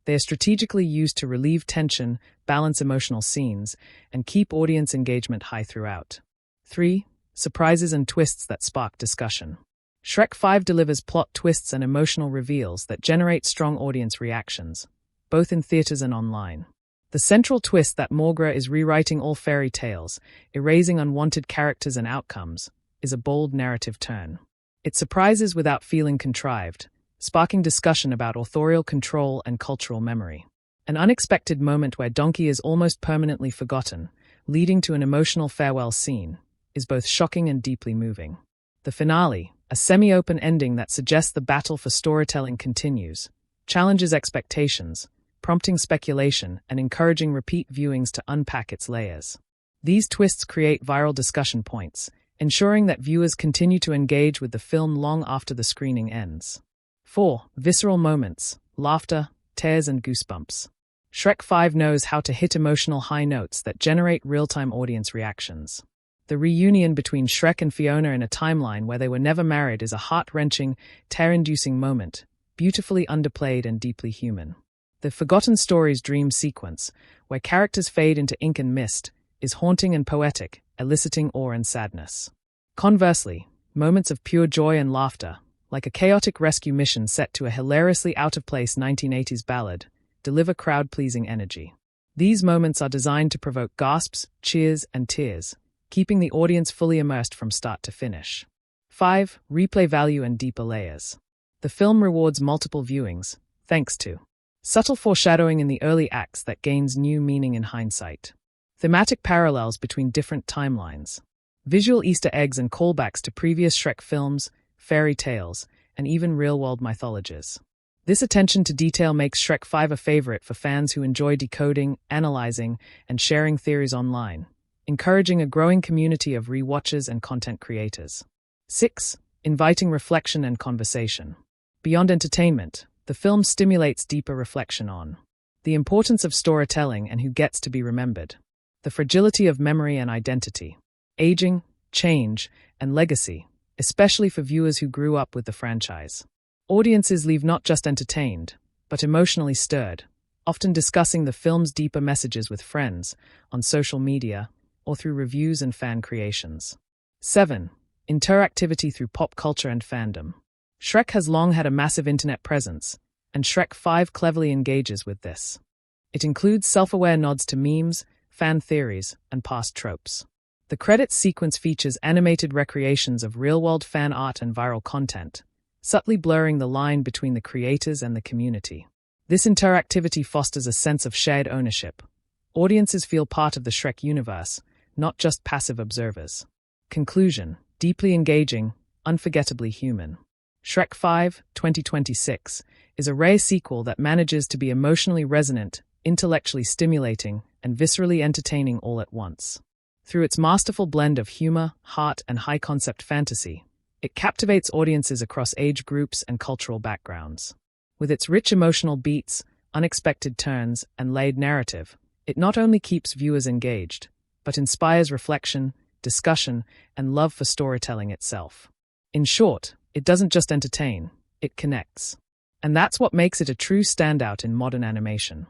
They are strategically used to relieve tension, balance emotional scenes, and keep audience engagement high throughout. 3. Surprises and twists that spark discussion. Shrek 5 delivers plot twists and emotional reveals that generate strong audience reactions, both in theaters and online. The central twist that Morgra is rewriting all fairy tales, erasing unwanted characters and outcomes, is a bold narrative turn. It surprises without feeling contrived, sparking discussion about authorial control and cultural memory. An unexpected moment where Donkey is almost permanently forgotten, leading to an emotional farewell scene, is both shocking and deeply moving. The finale, a semi-open ending that suggests the battle for storytelling continues, challenges expectations, prompting speculation and encouraging repeat viewings to unpack its layers. These twists create viral discussion points, ensuring that viewers continue to engage with the film long after the screening ends. 4. Visceral moments, laughter, tears and goosebumps. Shrek 5 knows how to hit emotional high notes that generate real-time audience reactions. The reunion between Shrek and Fiona in a timeline where they were never married is a heart-wrenching, tear-inducing moment, beautifully underplayed and deeply human. The Forgotten Stories dream sequence, where characters fade into ink and mist, is haunting and poetic, eliciting awe and sadness. Conversely, moments of pure joy and laughter, like a chaotic rescue mission set to a hilariously out-of-place 1980s ballad, deliver crowd-pleasing energy. These moments are designed to provoke gasps, cheers, and tears, keeping the audience fully immersed from start to finish. 5. Replay value and deeper layers. The film rewards multiple viewings, thanks to subtle foreshadowing in the early acts that gains new meaning in hindsight, thematic parallels between different timelines, visual Easter eggs and callbacks to previous Shrek films, fairy tales, and even real-world mythologies. This attention to detail makes Shrek 5 a favorite for fans who enjoy decoding, analyzing, and sharing theories online, encouraging a growing community of rewatchers and content creators. 6. Inviting reflection and conversation. Beyond entertainment, the film stimulates deeper reflection on the importance of storytelling and who gets to be remembered, the fragility of memory and identity, aging, change, and legacy, especially for viewers who grew up with the franchise. Audiences leave not just entertained, but emotionally stirred, often discussing the film's deeper messages with friends, on social media, or through reviews and fan creations. 7. Interactivity through pop culture and fandom. Shrek has long had a massive internet presence, and Shrek 5 cleverly engages with this. It includes self-aware nods to memes, fan theories, and past tropes. The credits sequence features animated recreations of real-world fan art and viral content, subtly blurring the line between the creators and the community. This interactivity fosters a sense of shared ownership. Audiences feel part of the Shrek universe, not just passive observers. Conclusion: deeply engaging, unforgettably human. Shrek 5, 2026, is a rare sequel that manages to be emotionally resonant, intellectually stimulating, and viscerally entertaining all at once. Through its masterful blend of humor, heart, and high-concept fantasy, it captivates audiences across age groups and cultural backgrounds. With its rich emotional beats, unexpected turns, and layered narrative, it not only keeps viewers engaged, but inspires reflection, discussion, and love for storytelling itself. In short, it doesn't just entertain, it connects. And that's what makes it a true standout in modern animation.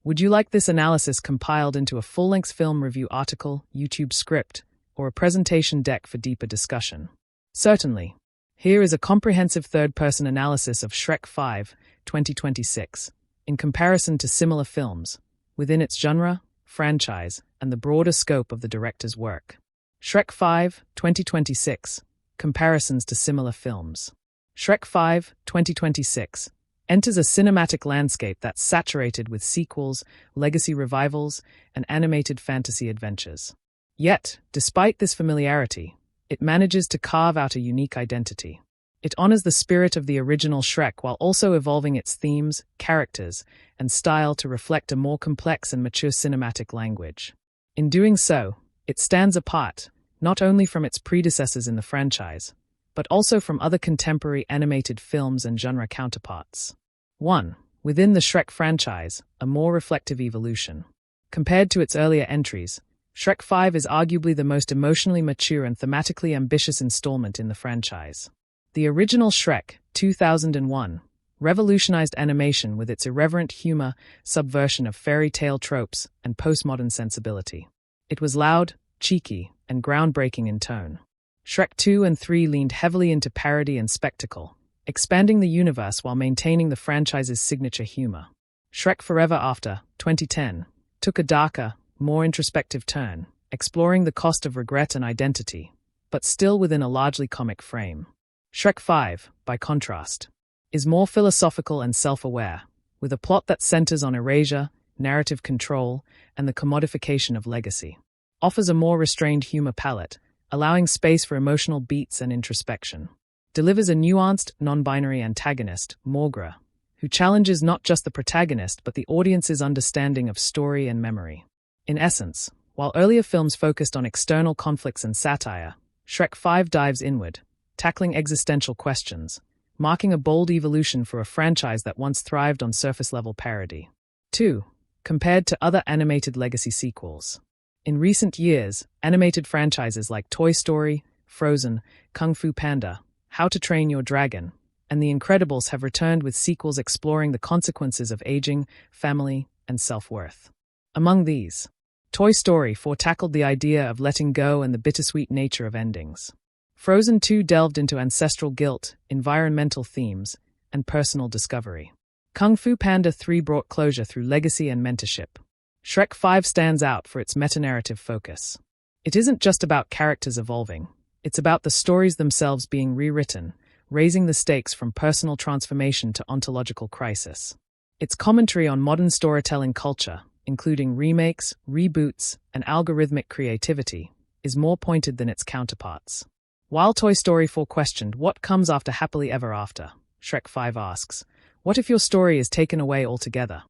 Would you like this analysis compiled into a full-length film review article, YouTube script, or a presentation deck for deeper discussion? Certainly. Here is a comprehensive third-person analysis of Shrek 5, 2026, in comparison to similar films, within its genre, franchise, and the broader scope of the director's work. Shrek 5, 2026, Comparisons to Similar Films. Shrek 5, 2026, enters a cinematic landscape that's saturated with sequels, legacy revivals, and animated fantasy adventures. Yet, despite this familiarity, it manages to carve out a unique identity. It honors the spirit of the original Shrek while also evolving its themes, characters, and style to reflect a more complex and mature cinematic language. In doing so, it stands apart, not only from its predecessors in the franchise, but also from other contemporary animated films and genre counterparts. 1. Within the Shrek franchise, a more reflective evolution. Compared to its earlier entries, Shrek 5 is arguably the most emotionally mature and thematically ambitious installment in the franchise. The original Shrek, 2001, revolutionized animation with its irreverent humor, subversion of fairy tale tropes, and postmodern sensibility. It was loud, cheeky, and groundbreaking in tone. Shrek 2 and 3 leaned heavily into parody and spectacle, expanding the universe while maintaining the franchise's signature humor. Shrek Forever After, 2010, took a darker, more introspective turn, exploring the cost of regret and identity, but still within a largely comic frame. Shrek 5, by contrast, is more philosophical and self-aware, with a plot that centers on erasure, narrative control, and the commodification of legacy. Offers a more restrained humor palette, allowing space for emotional beats and introspection. Delivers a nuanced, non-binary antagonist, Morgra, who challenges not just the protagonist but the audience's understanding of story and memory. In essence, while earlier films focused on external conflicts and satire, Shrek 5 dives inward, tackling existential questions, marking a bold evolution for a franchise that once thrived on surface-level parody. 2. Compared to other animated legacy sequels. In recent years, animated franchises like Toy Story, Frozen, Kung Fu Panda, How to Train Your Dragon, and The Incredibles have returned with sequels exploring the consequences of aging, family, and self-worth. Among these, Toy Story 4 tackled the idea of letting go and the bittersweet nature of endings. Frozen 2 delved into ancestral guilt, environmental themes, and personal discovery. Kung Fu Panda 3 brought closure through legacy and mentorship. Shrek 5 stands out for its meta-narrative focus. It isn't just about characters evolving, it's about the stories themselves being rewritten, raising the stakes from personal transformation to ontological crisis. Its commentary on modern storytelling culture, including remakes, reboots, and algorithmic creativity, is more pointed than its counterparts. While Toy Story 4 questioned what comes after Happily Ever After, Shrek 5 asks, what if your story is taken away altogether?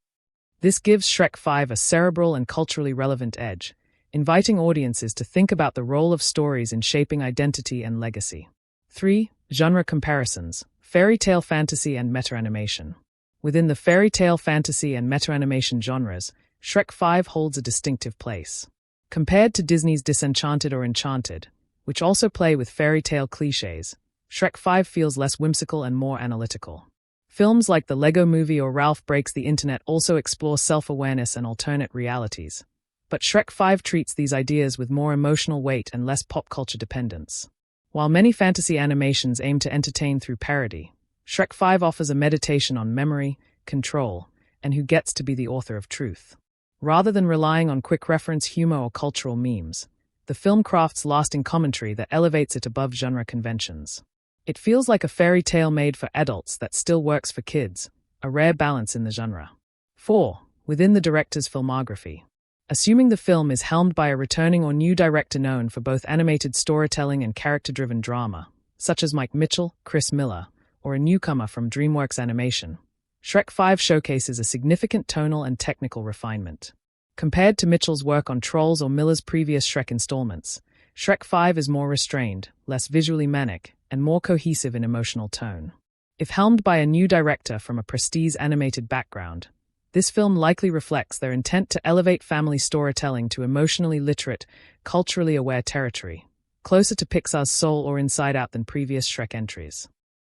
This gives Shrek 5 a cerebral and culturally relevant edge, inviting audiences to think about the role of stories in shaping identity and legacy. 3. Genre comparisons, fairy tale fantasy and meta-animation. Within the fairy tale fantasy and meta-animation genres, Shrek 5 holds a distinctive place. Compared to Disney's Disenchanted or Enchanted, which also play with fairy tale clichés, Shrek 5 feels less whimsical and more analytical. Films like The Lego Movie or Ralph Breaks the Internet also explore self-awareness and alternate realities. But Shrek 5 treats these ideas with more emotional weight and less pop culture dependence. While many fantasy animations aim to entertain through parody, Shrek 5 offers a meditation on memory, control, and who gets to be the author of truth. Rather than relying on quick reference humor or cultural memes, the film crafts lasting commentary that elevates it above genre conventions. It feels like a fairy tale made for adults that still works for kids, a rare balance in the genre. 4. Within the director's filmography. Assuming the film is helmed by a returning or new director known for both animated storytelling and character-driven drama, such as Mike Mitchell, Chris Miller, or a newcomer from DreamWorks Animation, Shrek 5 showcases a significant tonal and technical refinement. Compared to Mitchell's work on Trolls or Miller's previous Shrek installments, Shrek 5 is more restrained, less visually manic, and more cohesive in emotional tone. If helmed by a new director from a prestige animated background, this film likely reflects their intent to elevate family storytelling to emotionally literate, culturally aware territory, closer to Pixar's Soul or Inside Out than previous Shrek entries.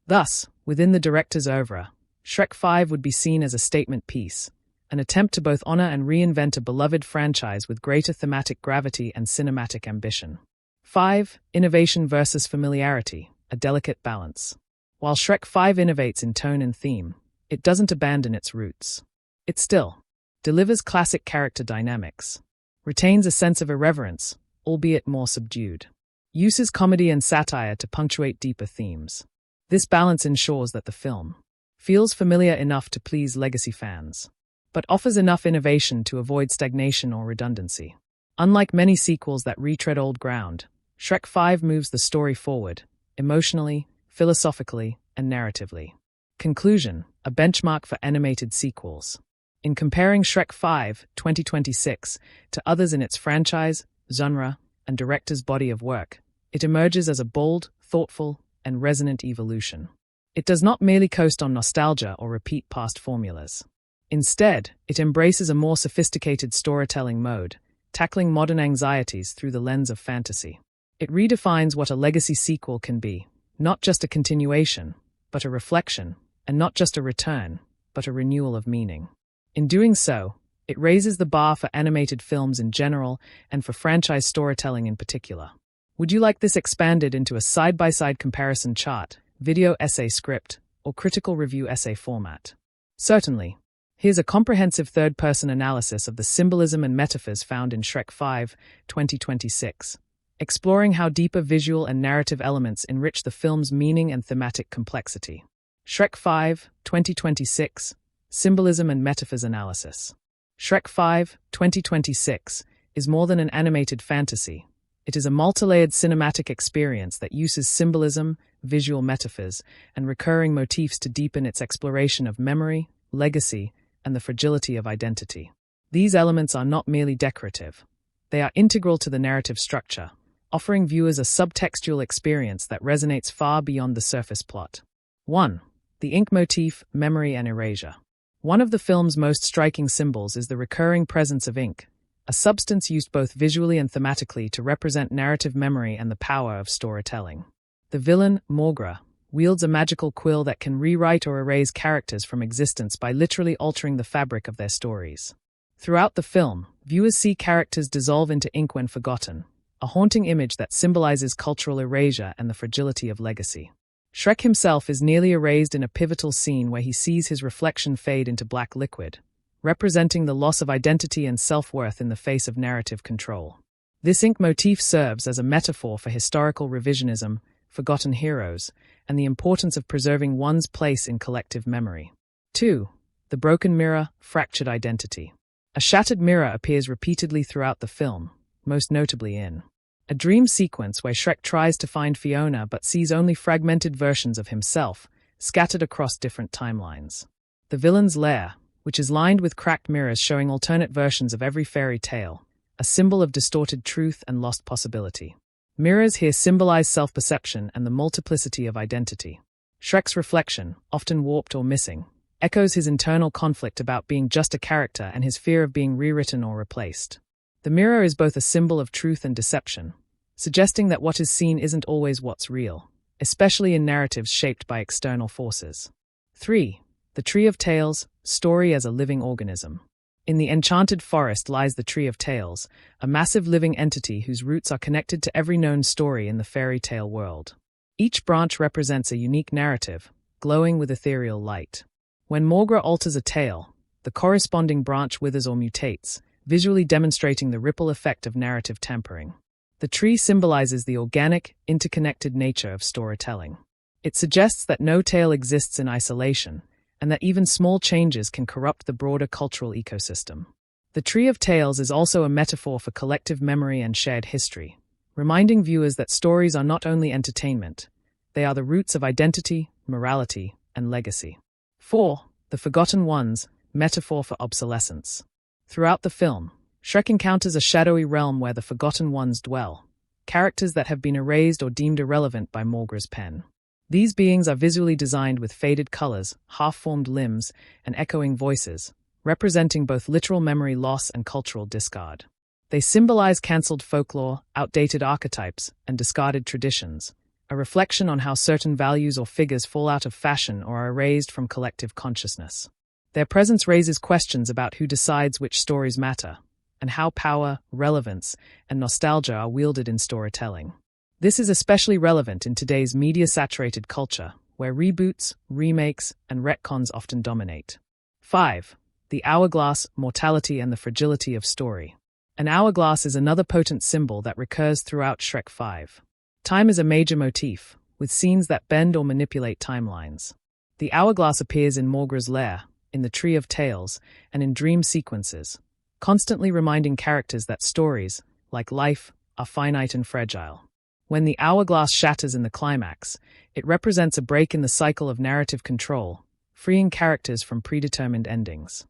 Thus, within the director's oeuvre, Shrek 5 would be seen as a statement piece, an attempt to both honor and reinvent a beloved franchise with greater thematic gravity and cinematic ambition. 5. Innovation versus familiarity, a delicate balance. While Shrek 5 innovates in tone and theme, it doesn't abandon its roots. It still delivers classic character dynamics, retains a sense of irreverence, albeit more subdued, uses comedy and satire to punctuate deeper themes. This balance ensures that the film feels familiar enough to please legacy fans, but offers enough innovation to avoid stagnation or redundancy. Unlike many sequels that retread old ground, Shrek 5 moves the story forward, emotionally, philosophically, and narratively. Conclusion: a benchmark for animated sequels. In comparing Shrek 5, 2026, to others in its franchise, genre, and director's body of work, it emerges as a bold, thoughtful, and resonant evolution. It does not merely coast on nostalgia or repeat past formulas. Instead, it embraces a more sophisticated storytelling mode, tackling modern anxieties through the lens of fantasy. It redefines what a legacy sequel can be, not just a continuation, but a reflection, and not just a return, but a renewal of meaning. In doing so, it raises the bar for animated films in general and for franchise storytelling in particular. Would you like this expanded into a side-by-side comparison chart, video essay script, or critical review essay format? Certainly. Here's a comprehensive third-person analysis of the symbolism and metaphors found in Shrek 5, 2026, exploring how deeper visual and narrative elements enrich the film's meaning and thematic complexity. Shrek 5, 2026, Symbolism and Metaphors Analysis. Shrek 5, 2026 is more than an animated fantasy. It is a multi-layered cinematic experience that uses symbolism, visual metaphors, and recurring motifs to deepen its exploration of memory, legacy, and the fragility of identity. These elements are not merely decorative. They are integral to the narrative structure, offering viewers a subtextual experience that resonates far beyond the surface plot. 1. The ink motif, memory and erasure. One of the film's most striking symbols is the recurring presence of ink, a substance used both visually and thematically to represent narrative memory and the power of storytelling. The villain, Morgra, wields a magical quill that can rewrite or erase characters from existence by literally altering the fabric of their stories. Throughout the film, viewers see characters dissolve into ink when forgotten, a haunting image that symbolizes cultural erasure and the fragility of legacy. Shrek himself is nearly erased in a pivotal scene where he sees his reflection fade into black liquid, representing the loss of identity and self-worth in the face of narrative control. This ink motif serves as a metaphor for historical revisionism, forgotten heroes, and the importance of preserving one's place in collective memory. 2. The broken mirror, fractured identity. A shattered mirror appears repeatedly throughout the film, most notably in a dream sequence where Shrek tries to find Fiona but sees only fragmented versions of himself, scattered across different timelines. The villain's lair, which is lined with cracked mirrors showing alternate versions of every fairy tale, a symbol of distorted truth and lost possibility. Mirrors here symbolize self-perception and the multiplicity of identity. Shrek's reflection, often warped or missing, echoes his internal conflict about being just a character and his fear of being rewritten or replaced. The mirror is both a symbol of truth and deception, suggesting that what is seen isn't always what's real, especially in narratives shaped by external forces. 3. The Tree of Tales, story as a living organism. In the enchanted forest lies the Tree of Tales, a massive living entity whose roots are connected to every known story in the fairy tale world. Each branch represents a unique narrative, glowing with ethereal light. When Morgra alters a tale, the corresponding branch withers or mutates, visually demonstrating the ripple effect of narrative tampering. The tree symbolizes the organic, interconnected nature of storytelling. It suggests that no tale exists in isolation, and that even small changes can corrupt the broader cultural ecosystem. The Tree of Tales is also a metaphor for collective memory and shared history, reminding viewers that stories are not only entertainment, they are the roots of identity, morality, and legacy. 4. The Forgotten Ones, metaphor for obsolescence. Throughout the film, Shrek encounters a shadowy realm where the Forgotten Ones dwell, characters that have been erased or deemed irrelevant by Morgra's pen. These beings are visually designed with faded colors, half-formed limbs, and echoing voices, representing both literal memory loss and cultural discard. They symbolize cancelled folklore, outdated archetypes, and discarded traditions, a reflection on how certain values or figures fall out of fashion or are erased from collective consciousness. Their presence raises questions about who decides which stories matter, and how power, relevance, and nostalgia are wielded in storytelling. This is especially relevant in today's media-saturated culture, where reboots, remakes, and retcons often dominate. 5. The hourglass, mortality, and the fragility of story. An hourglass is another potent symbol that recurs throughout Shrek 5. Time is a major motif, with scenes that bend or manipulate timelines. The hourglass appears in Morgra's lair, in the Tree of Tales, and in dream sequences, constantly reminding characters that stories, like life, are finite and fragile. When the hourglass shatters in the climax, it represents a break in the cycle of narrative control, freeing characters from predetermined endings.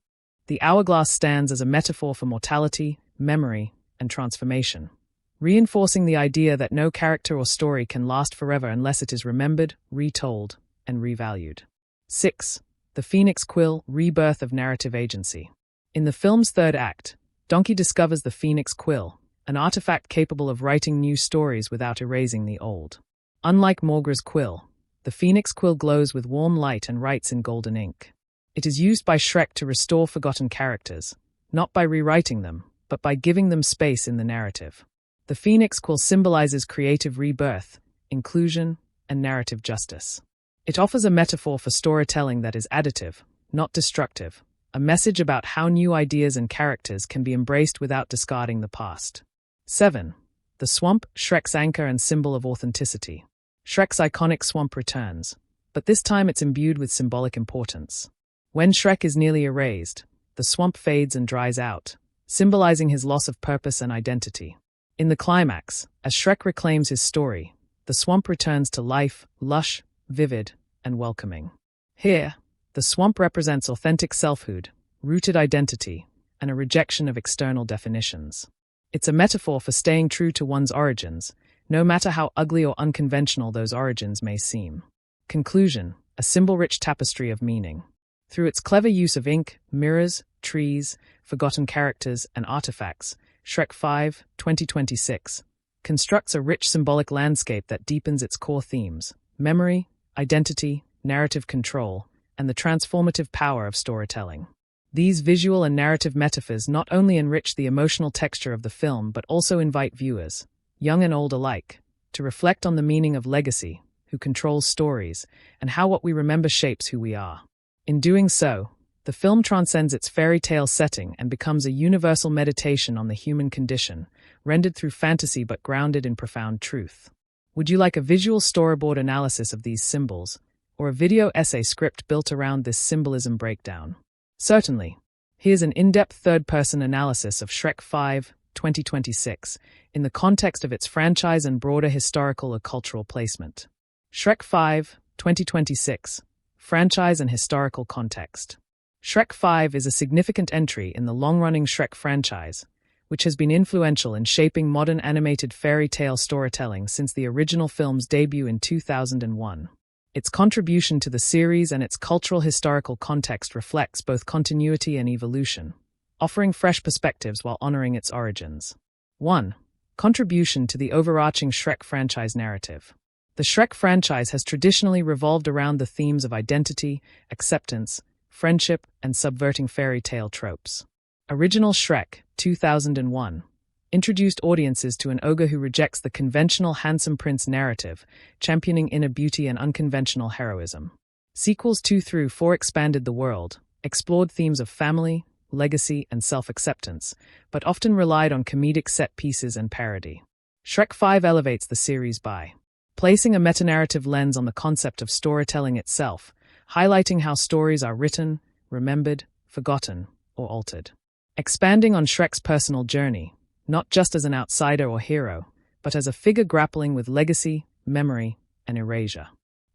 The hourglass stands as a metaphor for mortality, memory, and transformation, reinforcing the idea that no character or story can last forever unless it is remembered, retold, and revalued. 6. The Phoenix Quill, rebirth of narrative agency. In the film's third act, Donkey discovers the Phoenix Quill, an artifact capable of writing new stories without erasing the old. Unlike Morgra's quill, the Phoenix Quill glows with warm light and writes in golden ink. It is used by Shrek to restore forgotten characters, not by rewriting them, but by giving them space in the narrative. The Phoenix Quill symbolizes creative rebirth, inclusion, and narrative justice. It offers a metaphor for storytelling that is additive, not destructive, a message about how new ideas and characters can be embraced without discarding the past. 7. The swamp, Shrek's anchor and symbol of authenticity. Shrek's iconic swamp returns, but this time it's imbued with symbolic importance. When Shrek is nearly erased, the swamp fades and dries out, symbolizing his loss of purpose and identity. In the climax, as Shrek reclaims his story, the swamp returns to life, lush, vivid, and welcoming. Here, the swamp represents authentic selfhood, rooted identity, and a rejection of external definitions. It's a metaphor for staying true to one's origins, no matter how ugly or unconventional those origins may seem. Conclusion, a symbol-rich tapestry of meaning. Through its clever use of ink, mirrors, trees, forgotten characters, and artifacts, Shrek 5, 2026, constructs a rich symbolic landscape that deepens its core themes: memory, identity, narrative control, and the transformative power of storytelling. These visual and narrative metaphors not only enrich the emotional texture of the film but also invite viewers, young and old alike, to reflect on the meaning of legacy, who controls stories, and how what we remember shapes who we are. In doing so, the film transcends its fairy tale setting and becomes a universal meditation on the human condition, rendered through fantasy but grounded in profound truth. Would you like a visual storyboard analysis of these symbols, or a video essay script built around this symbolism breakdown? Certainly. Here's an in-depth third-person analysis of Shrek 5, 2026, in the context of its franchise and broader historical or cultural placement. Shrek 5, 2026, franchise and historical context. Shrek 5 is a significant entry in the long-running Shrek franchise, which has been influential in shaping modern animated fairy tale storytelling since the original film's debut in 2001. Its contribution to the series and its cultural historical context reflects both continuity and evolution, offering fresh perspectives while honoring its origins. 1. Contribution to the overarching Shrek franchise narrative. The Shrek franchise has traditionally revolved around the themes of identity, acceptance, friendship, and subverting fairy tale tropes. Original Shrek, 2001, introduced audiences to an ogre who rejects the conventional handsome prince narrative, championing inner beauty and unconventional heroism. Sequels 2 through 4 expanded the world, explored themes of family, legacy, and self-acceptance, but often relied on comedic set pieces and parody. Shrek 5 elevates the series by placing a meta-narrative lens on the concept of storytelling itself, highlighting how stories are written, remembered, forgotten, or altered. Expanding on Shrek's personal journey, not just as an outsider or hero, but as a figure grappling with legacy, memory, and erasure.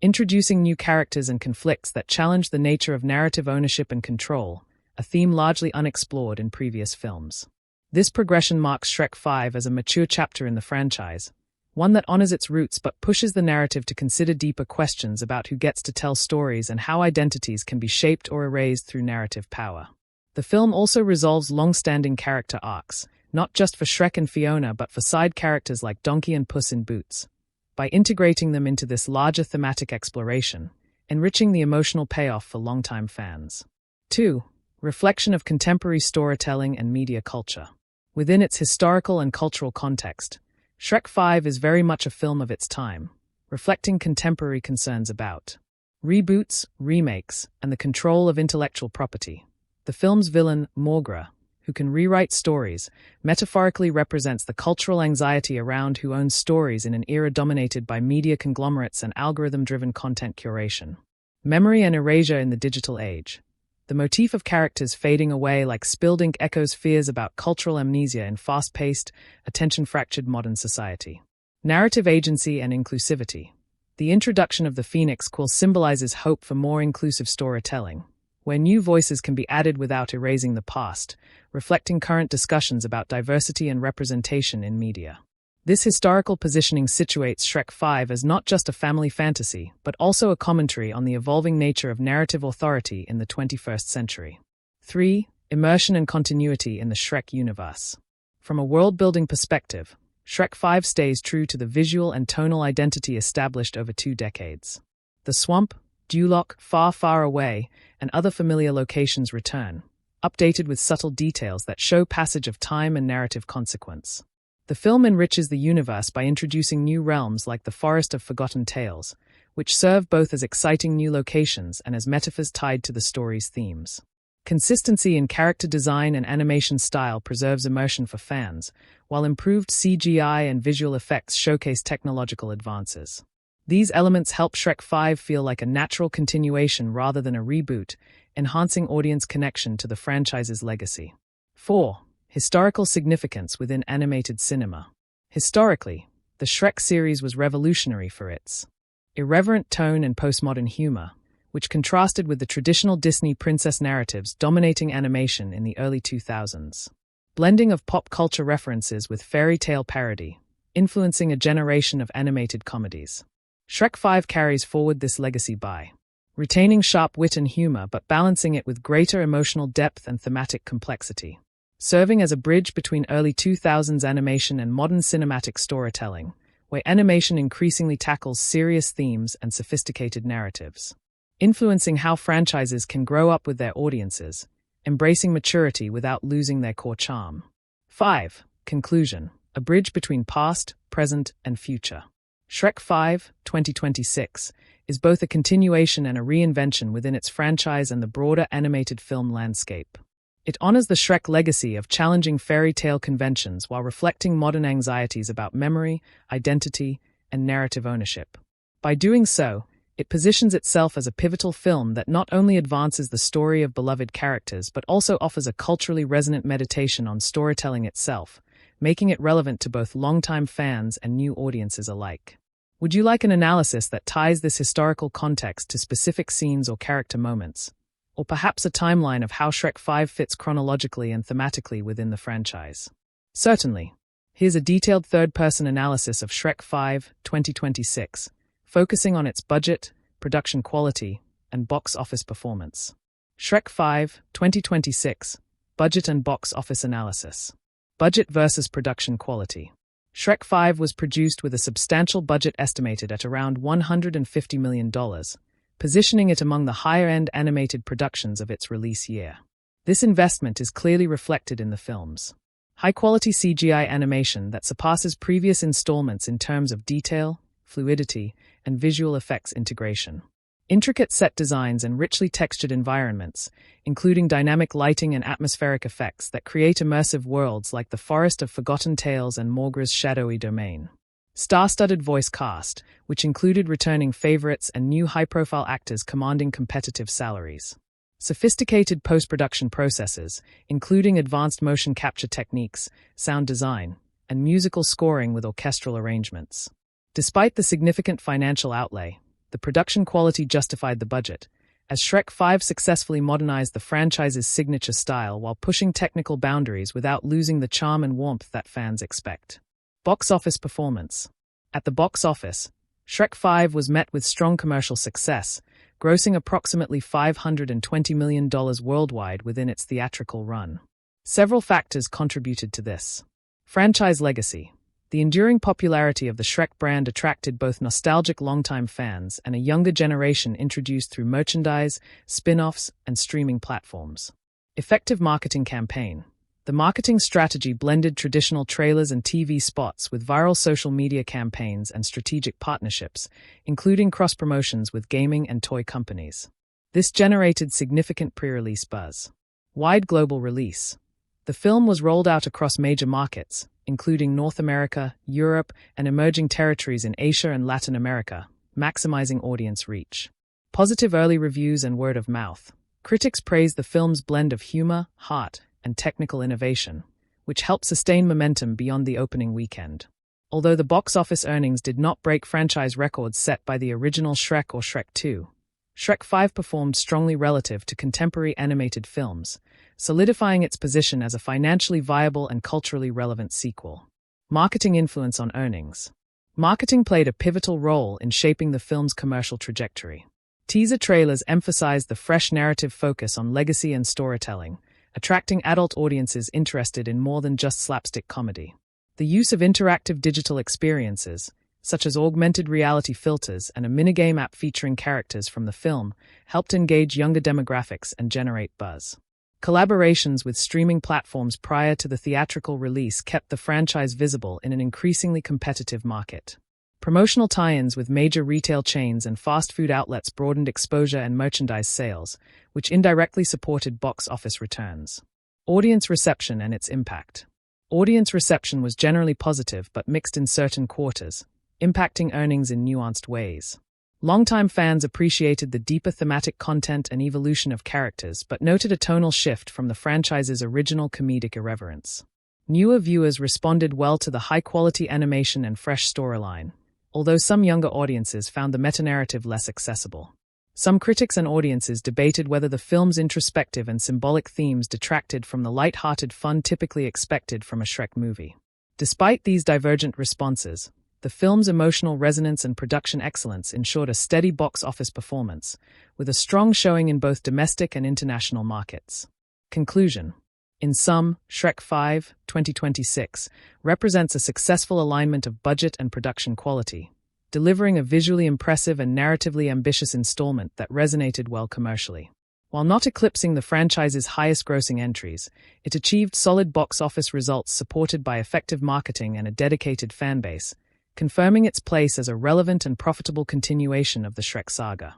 Introducing new characters and conflicts that challenge the nature of narrative ownership and control, a theme largely unexplored in previous films. This progression marks Shrek 5 as a mature chapter in the franchise, one that honors its roots but pushes the narrative to consider deeper questions about who gets to tell stories and how identities can be shaped or erased through narrative power. The film also resolves long-standing character arcs, not just for Shrek and Fiona but for side characters like Donkey and Puss in Boots, by integrating them into this larger thematic exploration, enriching the emotional payoff for longtime fans. 2. Reflection of contemporary storytelling and media culture. Within its historical and cultural context, Shrek 5 is very much a film of its time, reflecting contemporary concerns about reboots, remakes, and the control of intellectual property. The film's villain, Morgra, who can rewrite stories, metaphorically represents the cultural anxiety around who owns stories in an era dominated by media conglomerates and algorithm-driven content curation. Memory and erasure in the digital age. The motif of characters fading away like spilled ink echoes fears about cultural amnesia in fast-paced, attention-fractured modern society. Narrative agency and inclusivity. The introduction of the Phoenix Quill symbolizes hope for more inclusive storytelling, where new voices can be added without erasing the past, reflecting current discussions about diversity and representation in media. This historical positioning situates Shrek 5 as not just a family fantasy, but also a commentary on the evolving nature of narrative authority in the 21st century. 3. Immersion and continuity in the Shrek universe. From a world-building perspective, Shrek 5 stays true to the visual and tonal identity established over 2 decades. The swamp, Duloc, Far, Far Away, and other familiar locations return, updated with subtle details that show passage of time and narrative consequence. The film enriches the universe by introducing new realms like the Forest of Forgotten Tales, which serve both as exciting new locations and as metaphors tied to the story's themes. Consistency in character design and animation style preserves immersion for fans, while improved CGI and visual effects showcase technological advances. These elements help Shrek 5 feel like a natural continuation rather than a reboot, enhancing audience connection to the franchise's legacy. 4. Historical significance within animated cinema. Historically, the Shrek series was revolutionary for its irreverent tone and postmodern humor, which contrasted with the traditional Disney princess narratives dominating animation in the early 2000s. Blending of pop culture references with fairy tale parody, influencing a generation of animated comedies. Shrek 5 carries forward this legacy by retaining sharp wit and humor but balancing it with greater emotional depth and thematic complexity. Serving as a bridge between early 2000s animation and modern cinematic storytelling, where animation increasingly tackles serious themes and sophisticated narratives. Influencing how franchises can grow up with their audiences, embracing maturity without losing their core charm. 5. Conclusion. A bridge between past, present, and future. Shrek 5, 2026, is both a continuation and a reinvention within its franchise and the broader animated film landscape. It honors the Shrek legacy of challenging fairy tale conventions while reflecting modern anxieties about memory, identity, and narrative ownership. By doing so, it positions itself as a pivotal film that not only advances the story of beloved characters but also offers a culturally resonant meditation on storytelling itself, making it relevant to both longtime fans and new audiences alike. Would you like an analysis that ties this historical context to specific scenes or character moments? Or perhaps a timeline of how Shrek 5 fits chronologically and thematically within the franchise? Certainly. Here's a detailed third-person analysis of Shrek 5, 2026, focusing on its budget, production quality, and box office performance. Shrek 5, 2026, budget and box office analysis. Budget versus production quality. Shrek 5 was produced with a substantial budget estimated at around $150 million, positioning it among the higher-end animated productions of its release year. This investment is clearly reflected in the film's high-quality CGI animation that surpasses previous installments in terms of detail, fluidity, and visual effects integration. Intricate set designs and richly textured environments, including dynamic lighting and atmospheric effects that create immersive worlds like the Forest of Forgotten Tales and Morgra's shadowy domain. Star-studded voice cast, which included returning favorites and new high-profile actors commanding competitive salaries. Sophisticated post-production processes, including advanced motion capture techniques, sound design, and musical scoring with orchestral arrangements. Despite the significant financial outlay, the production quality justified the budget, as Shrek 5 successfully modernized the franchise's signature style while pushing technical boundaries without losing the charm and warmth that fans expect. Box office performance. At the box office, Shrek 5 was met with strong commercial success, grossing approximately $520 million worldwide within its theatrical run. Several factors contributed to this. Franchise legacy. The enduring popularity of the Shrek brand attracted both nostalgic longtime fans and a younger generation introduced through merchandise, spin-offs, and streaming platforms. Effective marketing campaign. The marketing strategy blended traditional trailers and TV spots with viral social media campaigns and strategic partnerships, including cross-promotions with gaming and toy companies. This generated significant pre-release buzz. Wide global release. The film was rolled out across major markets, including North America, Europe, and emerging territories in Asia and Latin America, maximizing audience reach. Positive early reviews and word of mouth. Critics praised the film's blend of humor, heart, and technical innovation, which helped sustain momentum beyond the opening weekend. Although the box office earnings did not break franchise records set by the original Shrek or Shrek 2, Shrek 5 performed strongly relative to contemporary animated films, solidifying its position as a financially viable and culturally relevant sequel. Marketing influence on earnings. Marketing played a pivotal role in shaping the film's commercial trajectory. Teaser trailers emphasized the fresh narrative focus on legacy and storytelling, attracting adult audiences interested in more than just slapstick comedy. The use of interactive digital experiences, such as augmented reality filters and a minigame app featuring characters from the film, helped engage younger demographics and generate buzz. Collaborations with streaming platforms prior to the theatrical release kept the franchise visible in an increasingly competitive market. Promotional tie-ins with major retail chains and fast food outlets broadened exposure and merchandise sales, which indirectly supported box office returns. Audience reception and its impact. Audience reception was generally positive but mixed in certain quarters, impacting earnings in nuanced ways. Longtime fans appreciated the deeper thematic content and evolution of characters but noted a tonal shift from the franchise's original comedic irreverence. Newer viewers responded well to the high-quality animation and fresh storyline, although some younger audiences found the meta-narrative less accessible. Some critics and audiences debated whether the film's introspective and symbolic themes detracted from the light-hearted fun typically expected from a Shrek movie. Despite these divergent responses, the film's emotional resonance and production excellence ensured a steady box office performance, with a strong showing in both domestic and international markets. Conclusion. In sum, Shrek 5, 2026, represents a successful alignment of budget and production quality, delivering a visually impressive and narratively ambitious installment that resonated well commercially. While not eclipsing the franchise's highest-grossing entries, it achieved solid box office results supported by effective marketing and a dedicated fanbase, confirming its place as a relevant and profitable continuation of the Shrek saga.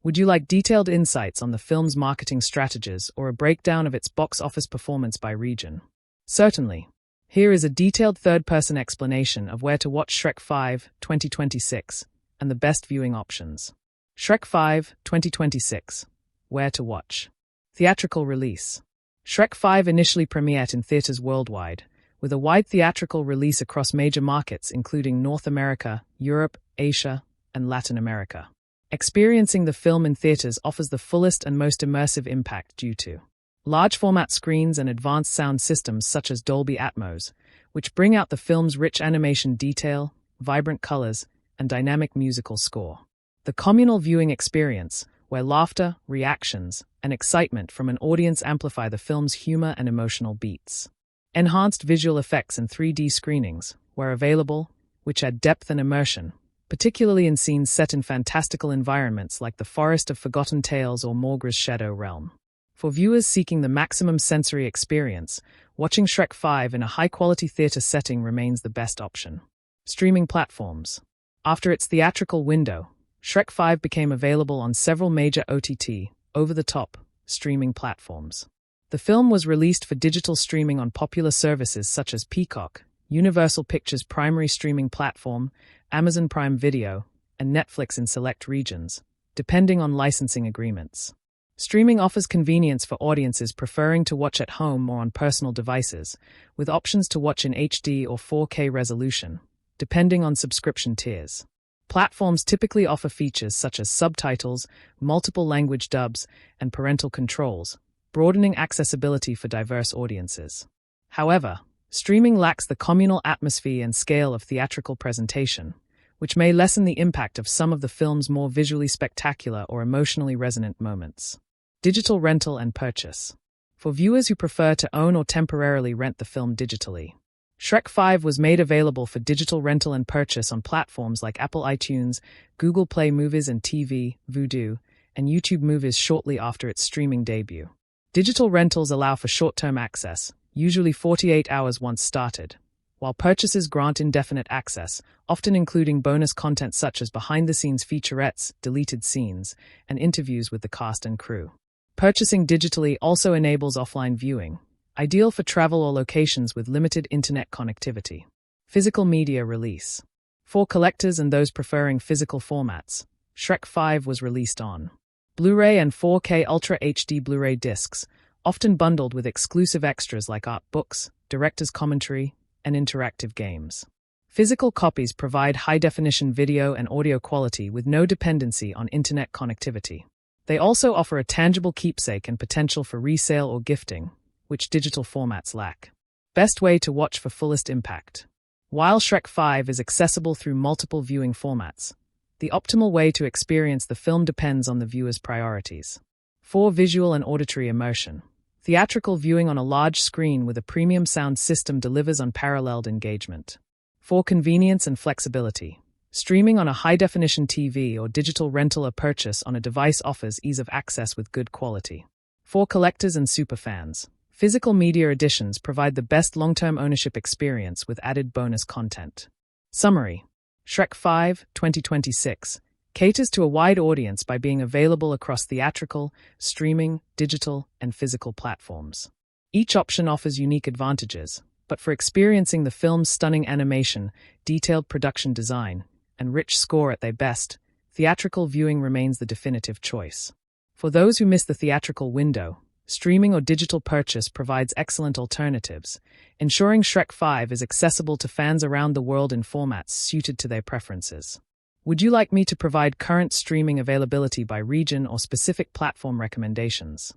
Would you like detailed insights on the film's marketing strategies or a breakdown of its box office performance by region? Certainly. Here is a detailed third-person explanation of where to watch Shrek 5, 2026, and the best viewing options. Shrek 5, 2026. Where to watch. Theatrical release. Shrek 5 initially premiered in theaters worldwide, with a wide theatrical release across major markets including North America, Europe, Asia, and Latin America. Experiencing the film in theaters offers the fullest and most immersive impact due to large-format screens and advanced sound systems such as Dolby Atmos, which bring out the film's rich animation detail, vibrant colors, and dynamic musical score. The communal viewing experience, where laughter, reactions, and excitement from an audience amplify the film's humor and emotional beats. Enhanced visual effects and 3D screenings, where available, which add depth and immersion, particularly in scenes set in fantastical environments like the Forest of Forgotten Tales or Morgra's Shadow Realm. For viewers seeking the maximum sensory experience, watching Shrek 5 in a high-quality theater setting remains the best option. Streaming platforms. After its theatrical window, Shrek 5 became available on several major OTT, over-the-top, streaming platforms. The film was released for digital streaming on popular services such as Peacock, Universal Pictures' primary streaming platform, Amazon Prime Video, and Netflix in select regions, depending on licensing agreements. Streaming offers convenience for audiences preferring to watch at home or on personal devices, with options to watch in HD or 4K resolution, depending on subscription tiers. Platforms typically offer features such as subtitles, multiple language dubs, and parental controls, broadening accessibility for diverse audiences. However, streaming lacks the communal atmosphere and scale of theatrical presentation, which may lessen the impact of some of the film's more visually spectacular or emotionally resonant moments. Digital rental and purchase. For viewers who prefer to own or temporarily rent the film digitally, Shrek 5 was made available for digital rental and purchase on platforms like Apple iTunes, Google Play Movies and TV, Vudu, and YouTube Movies shortly after its streaming debut. Digital rentals allow for short-term access, usually 48 hours once started, while purchases grant indefinite access, often including bonus content such as behind-the-scenes featurettes, deleted scenes, and interviews with the cast and crew. Purchasing digitally also enables offline viewing, ideal for travel or locations with limited internet connectivity. Physical media release. For collectors and those preferring physical formats, Shrek 5 was released on Blu-ray and 4K Ultra HD Blu-ray discs, often bundled with exclusive extras like art books, director's commentary, and interactive games. Physical copies provide high-definition video and audio quality with no dependency on internet connectivity. They also offer a tangible keepsake and potential for resale or gifting, which digital formats lack. Best way to watch for fullest impact. While Shrek 5 is accessible through multiple viewing formats, the optimal way to experience the film depends on the viewer's priorities. For visual and auditory immersion, theatrical viewing on a large screen with a premium sound system delivers unparalleled engagement. For convenience and flexibility, streaming on a high-definition TV or digital rental or purchase on a device offers ease of access with good quality. For collectors and superfans, physical media editions provide the best long-term ownership experience with added bonus content. Summary: Shrek 5, 2026, caters to a wide audience by being available across theatrical, streaming, digital, and physical platforms. Each option offers unique advantages, but for experiencing the film's stunning animation, detailed production design, and rich score at their best, theatrical viewing remains the definitive choice. For those who miss the theatrical window, streaming or digital purchase provides excellent alternatives, ensuring Shrek 5 is accessible to fans around the world in formats suited to their preferences. Would you like me to provide current streaming availability by region or specific platform recommendations?